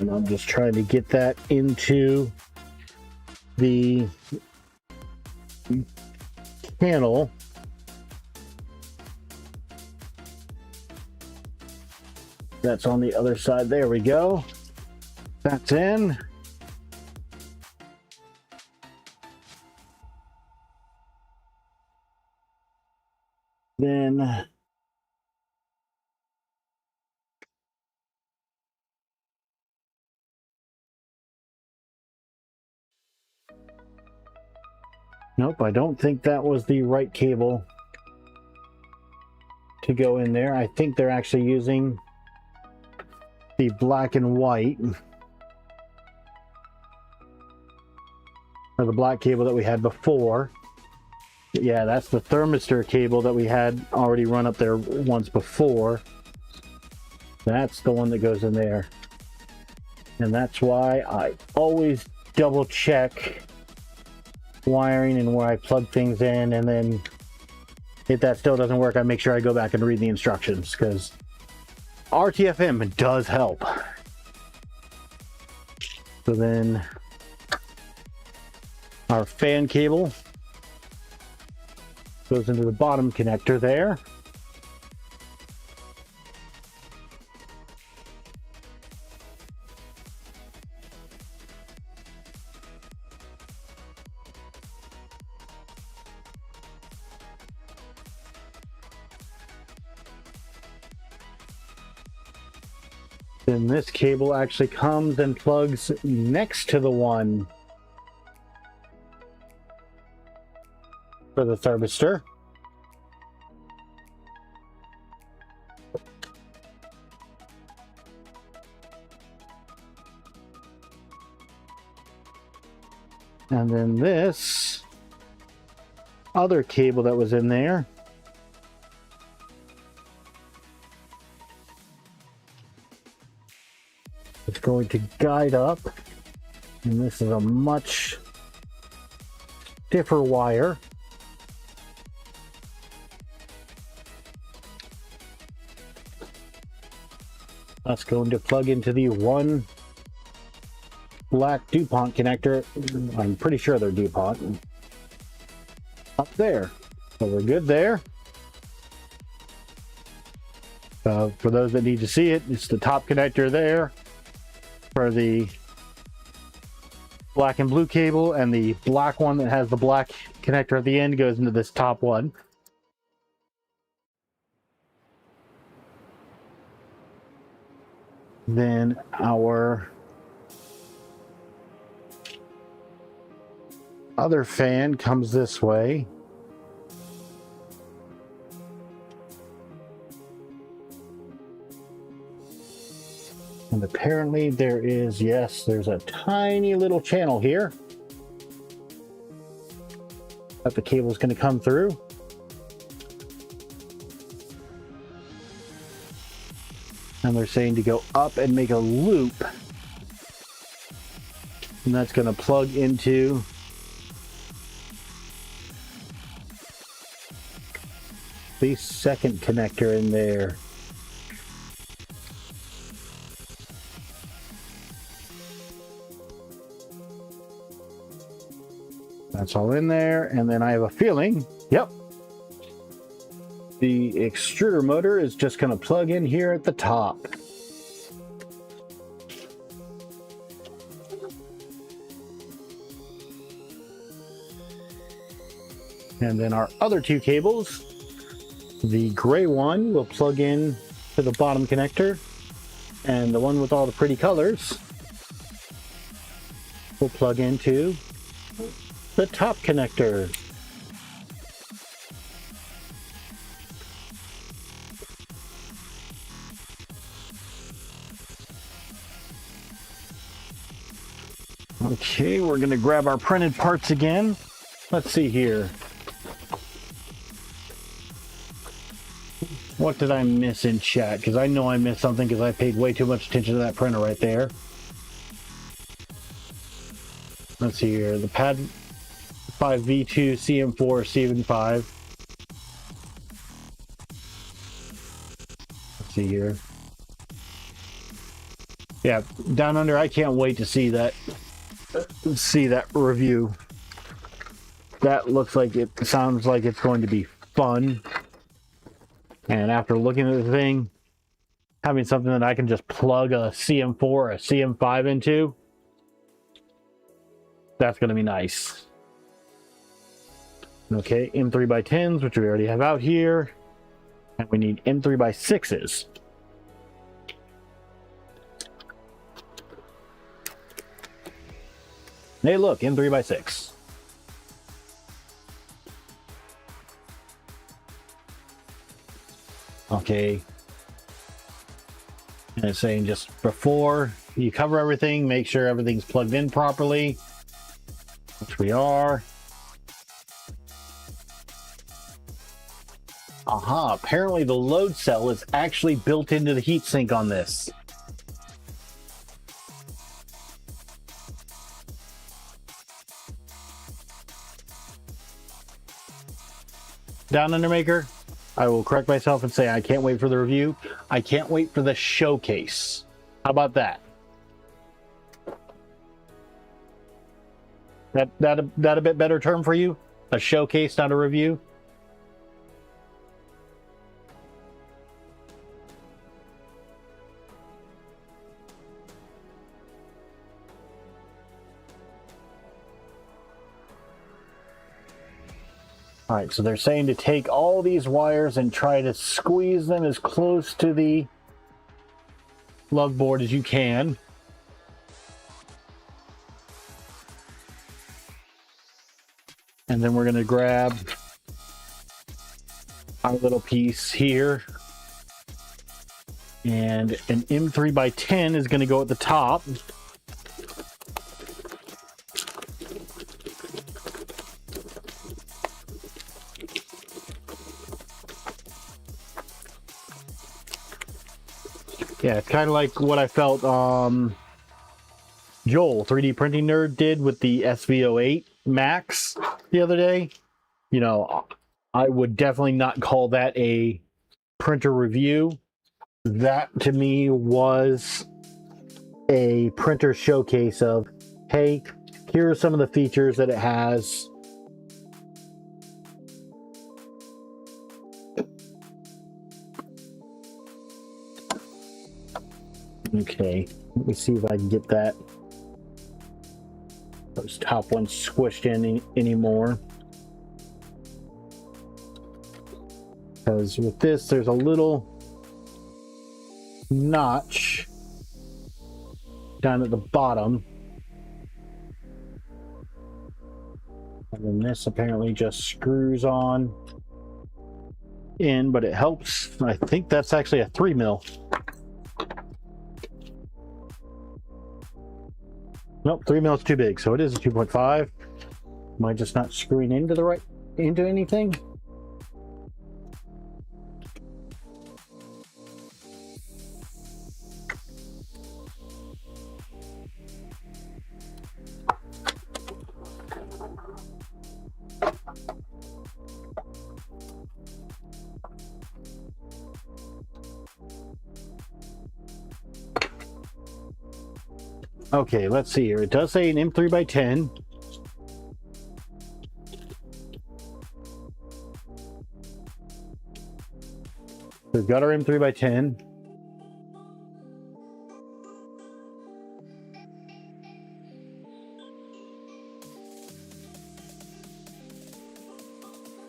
And I'm just trying to get that into the channel. That's on the other side. There we go. That's in. Then nope, I don't think that was the right cable to go in there. I think they're actually using the black and white, or the black cable that we had before. Yeah, that's the thermistor cable that we had already run up there once before. That's the one that goes in there. And that's why I always double check wiring and where I plug things in, and then if that still doesn't work, I make sure I go back and read the instructions, because RTFM does help. So then our fan cable goes into the bottom connector there. Then this cable actually comes and plugs next to the one for the thermistor. And then this other cable that was in there is going to guide up, and this is a much stiffer wire. That's going to plug into the one black DuPont connector. I'm pretty sure they're DuPont. Up there. So we're good there. For those that need to see it, it's the top connector there for the black and blue cable, and the black one that has the black connector at the end goes into this top one. Then our other fan comes this way. And apparently there is, yes, there's a tiny little channel here that the cable is going to come through. And they're saying to go up and make a loop. And that's going to plug into the second connector in there. That's all in there. And then I have a feeling, yep, the extruder motor is just going to plug in here at the top. And then our other two cables, the gray one will plug in to the bottom connector, and the one with all the pretty colors will plug into the top connector. Okay, we're going to grab our printed parts again. Let's see here. What did I miss in chat? Because I know I missed something because I paid way too much attention to that printer right there. Let's see here. The Pad 5 V2 CM4 C5. Let's see here. Yeah, down under, I can't wait to see that review. That looks like it sounds like it's going to be fun. And after looking at the thing, having something that I can just plug a CM4 or a CM5 into, that's going to be nice. Okay, M3x10s, which we already have out here. And we need M3x6s. Hey, look, M3x6. Okay. And it's saying just before you cover everything, make sure everything's plugged in properly, which we are. Aha, apparently the load cell is actually built into the heatsink on this. Down Under Maker, I will correct myself and say I can't wait for the review. I can't wait for the showcase. How about that? That a bit better term for you? A showcase, not a review? All right, so they're saying to take all these wires and try to squeeze them as close to the lug board as you can. And then we're going to grab our little piece here. And an M3x10 is going to go at the top. Yeah, it's kind of like what I felt Joel, 3D Printing Nerd, did with the SV08 Max the other day. You know, I would definitely not call that a printer review. That to me was a printer showcase of, hey, here are some of the features that it has. Okay, let me see if I can get that those top ones squished in anymore. Because with this, there's a little notch down at the bottom. And then this apparently just screws on in, but it helps. I think that's actually a 3 mil. Nope, 3 mil is too big, so it is a 2.5. Am I just not screwing into anything? Okay, let's see here. It does say an M3x10. We've got our M3x10.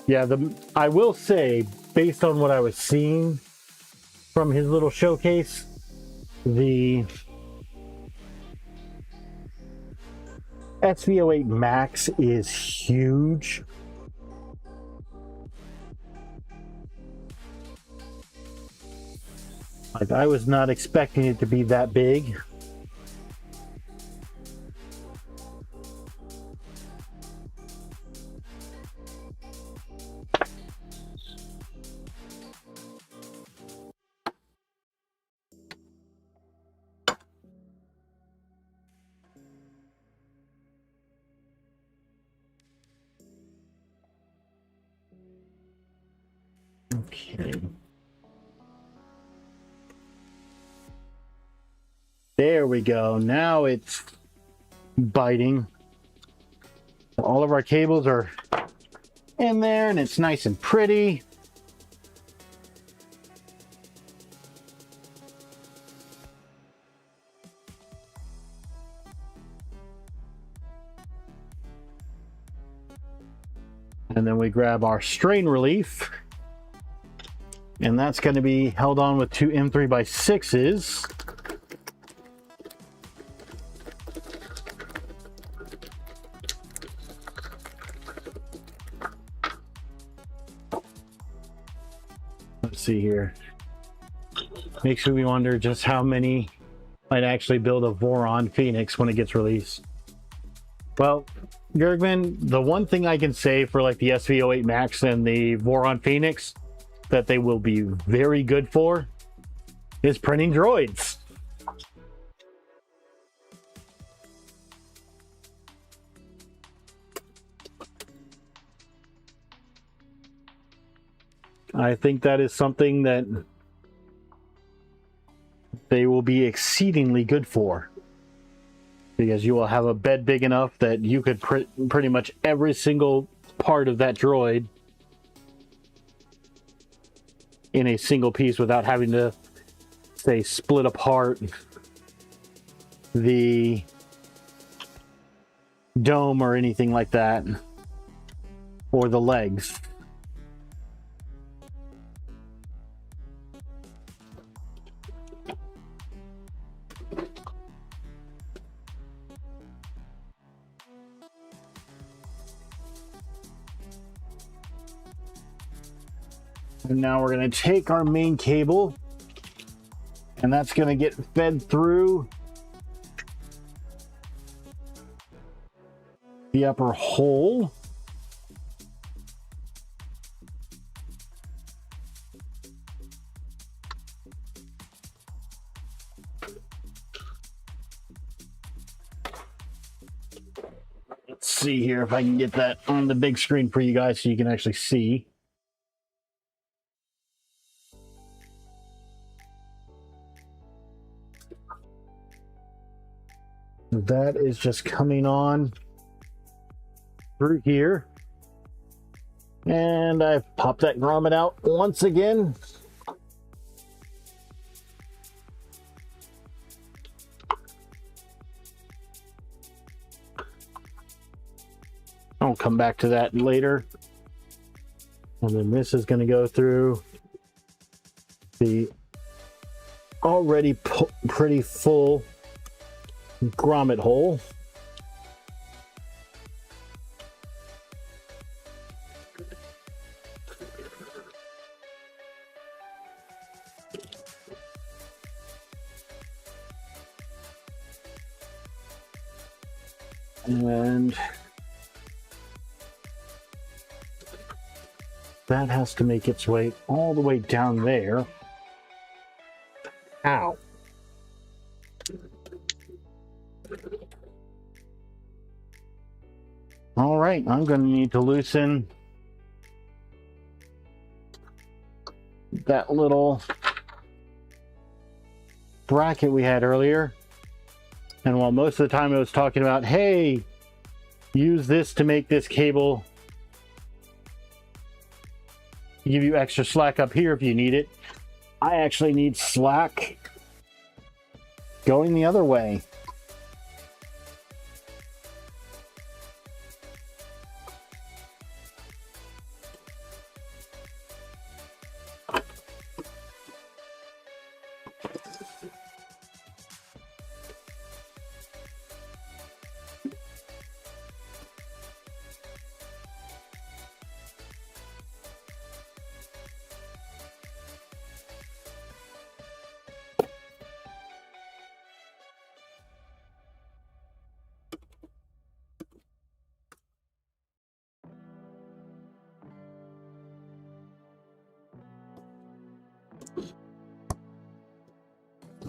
Yeah, I will say, based on what I was seeing from his little showcase, the SV08 Max is huge. Like, I was not expecting it to be that big. Okay. There we go. Now it's biting. All of our cables are in there and it's nice and pretty. And then we grab our strain relief. And that's going to be held on with 2 M3x6s. Let's see here. Makes me wonder just how many might actually build a Voron Phoenix when it gets released. Well, Gergman, the one thing I can say for like the SV08 Max and the Voron Phoenix that they will be very good for is printing droids. I think that is something that they will be exceedingly good for. because you will have a bed big enough that you could pretty much every single part of that droid in a single piece without having to, say, split apart the dome or anything like that, or the legs. And now we're going to take our main cable, and that's going to get fed through the upper hole. Let's see here if I can get that on the big screen for you guys so you can actually see. That is just coming on through here. And I've popped that grommet out once again. I'll come back to that later. And then this is going to go through the already pretty full grommet hole. And that has to make its way all the way down there. Ow. All right, I'm going to need to loosen that little bracket we had earlier. And while most of the time I was talking about, hey, use this to make this cable give you extra slack up here if you need it, I actually need slack going the other way.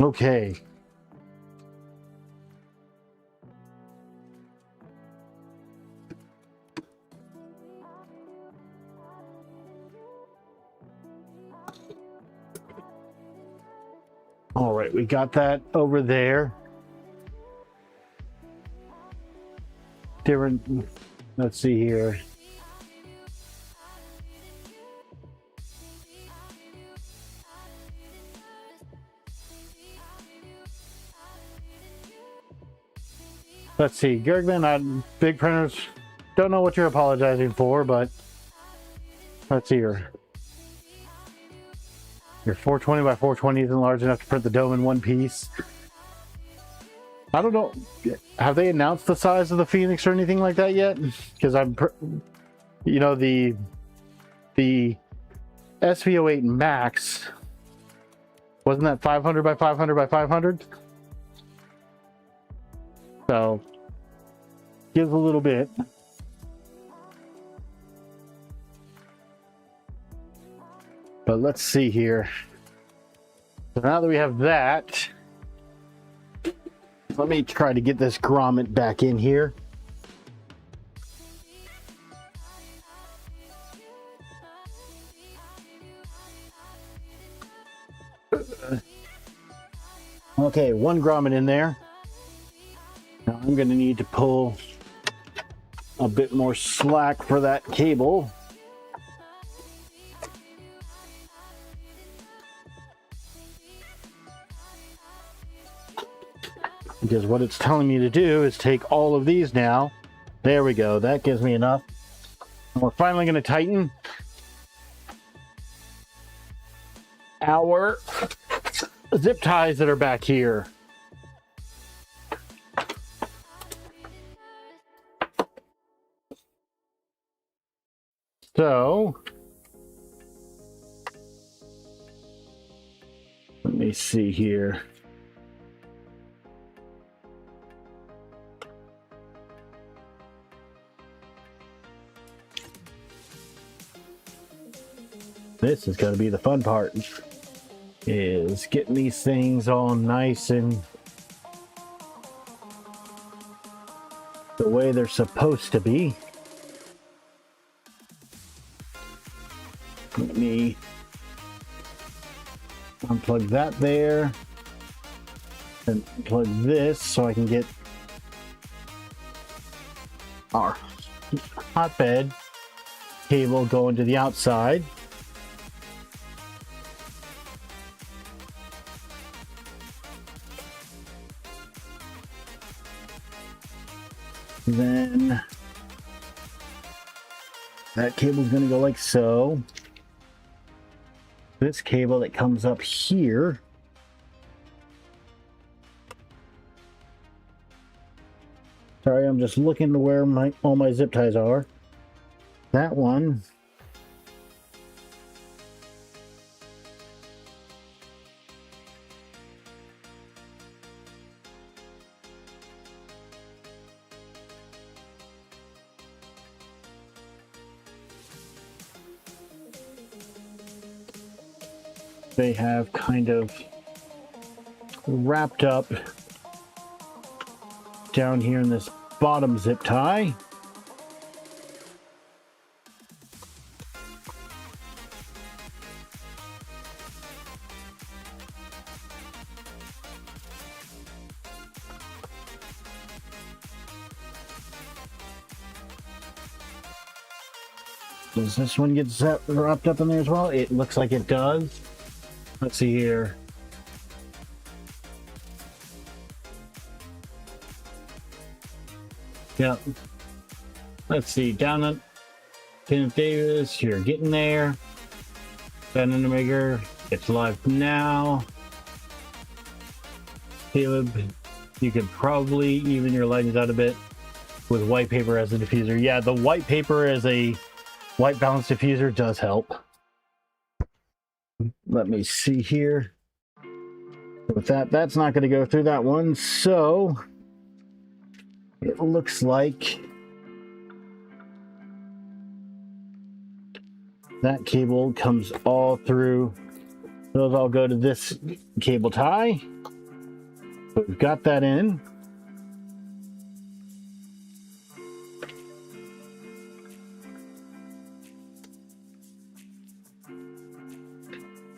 Okay. All right, we got that over there. Different, let's see here. Let's see, Gergman on big printers. Don't know what you're apologizing for, but let's see here. Your 420 by 420 isn't large enough to print the dome in one piece. I don't know. Have they announced the size of the Phoenix or anything like that yet? Because you know, the SV08 Max, wasn't that 500 by 500 by 500? So gives a little bit. But let's see here. So now that we have that, let me try to get this grommet back in here. Okay, one grommet in there. Now I'm going to need to pull a bit more slack for that cable. Because what it's telling me to do is take all of these now. There we go. That gives me enough. And we're finally going to tighten our zip ties that are back here. So, let me see here. This is going to be the fun part, is getting these things all nice and the way they're supposed to be. Let me unplug that there and plug this so I can get our hotbed cable going to the outside. Then that cable is going to go like so. This cable that comes up here sorry, I'm just looking to where all my zip ties are. That one they have kind of wrapped up down here in this bottom zip tie. Does this one get wrapped up in there as well? It looks like it does. Let's see here. Yep. Let's see. Down at Kenneth Davis, you're getting there. Ben Maker, it's live now. Caleb, you could probably even your lighting out a bit with white paper as a diffuser. Yeah, the white paper as a white balance diffuser does help. Let me see here. With that, that's not going to go through that one. So it looks like that cable comes all through. Those all go to this cable tie. So we've got that in.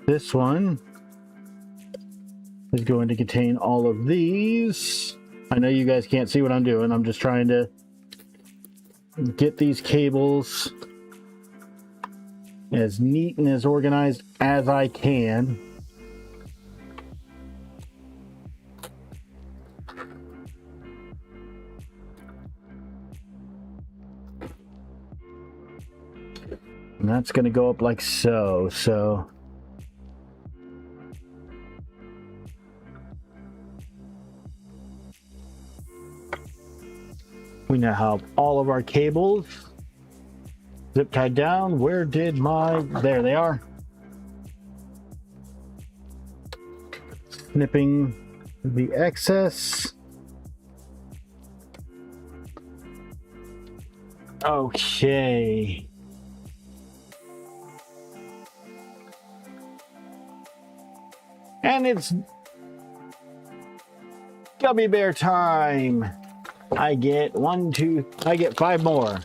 This one is going to contain all of these. I know you guys can't see what I'm doing. I'm just trying to get these cables as neat and as organized as I can. And that's going to go up like so. So we now have all of our cables zip tied down. Where did my... There they are. Snipping the excess. Okay. And it's gummy bear time. I get I get 5 more.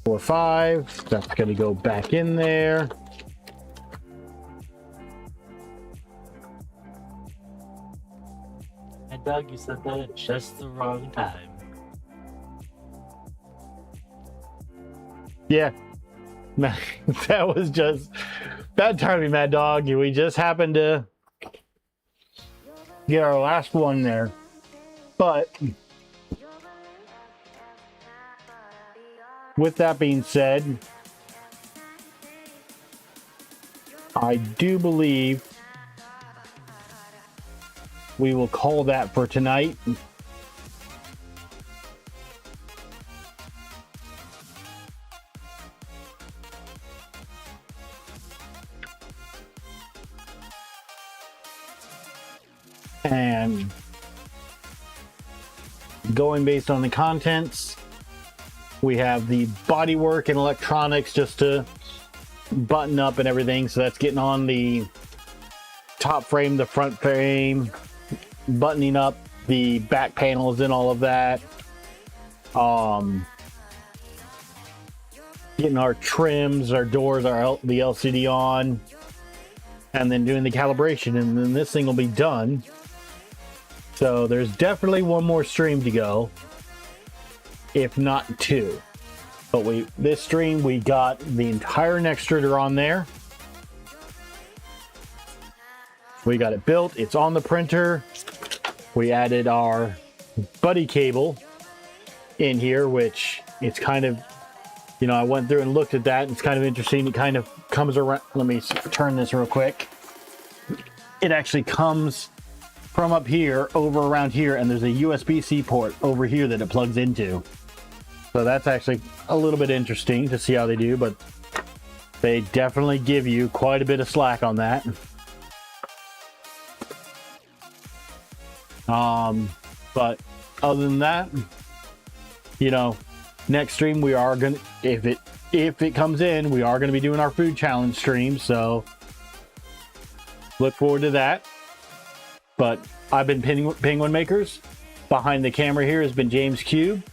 4, 5. That's going to go back in there. And Doug, you said that at just the wrong time. Yeah. That was just bad timing, Mad Dog. We just happened to get our last one there. But with that being said, I do believe we will call that for tonight. And going based on the contents, we have the bodywork and electronics just to button up and everything. So that's getting on the top frame, the front frame, buttoning up the back panels and all of that. Getting our trims, our doors, the LCD on, and then doing the calibration, and then this thing will be done. So there's definitely one more stream to go, if not two. But this stream, we got the entire neck extruder on there. We got it built. It's on the printer. We added our buddy cable in here, which it's kind of, you know, I went through and looked at that. And it's kind of interesting. It kind of comes around. Let me turn this real quick. It actually comes from up here over around here, and there's a USB-C port over here that it plugs into. So that's actually a little bit interesting to see how they do, but they definitely give you quite a bit of slack on that. But other than that, you know, next stream we are gonna, if it comes in, we are gonna be doing our food challenge stream, so look forward to that. But I've been Penguin Makers. Behind the camera here has been James Cube.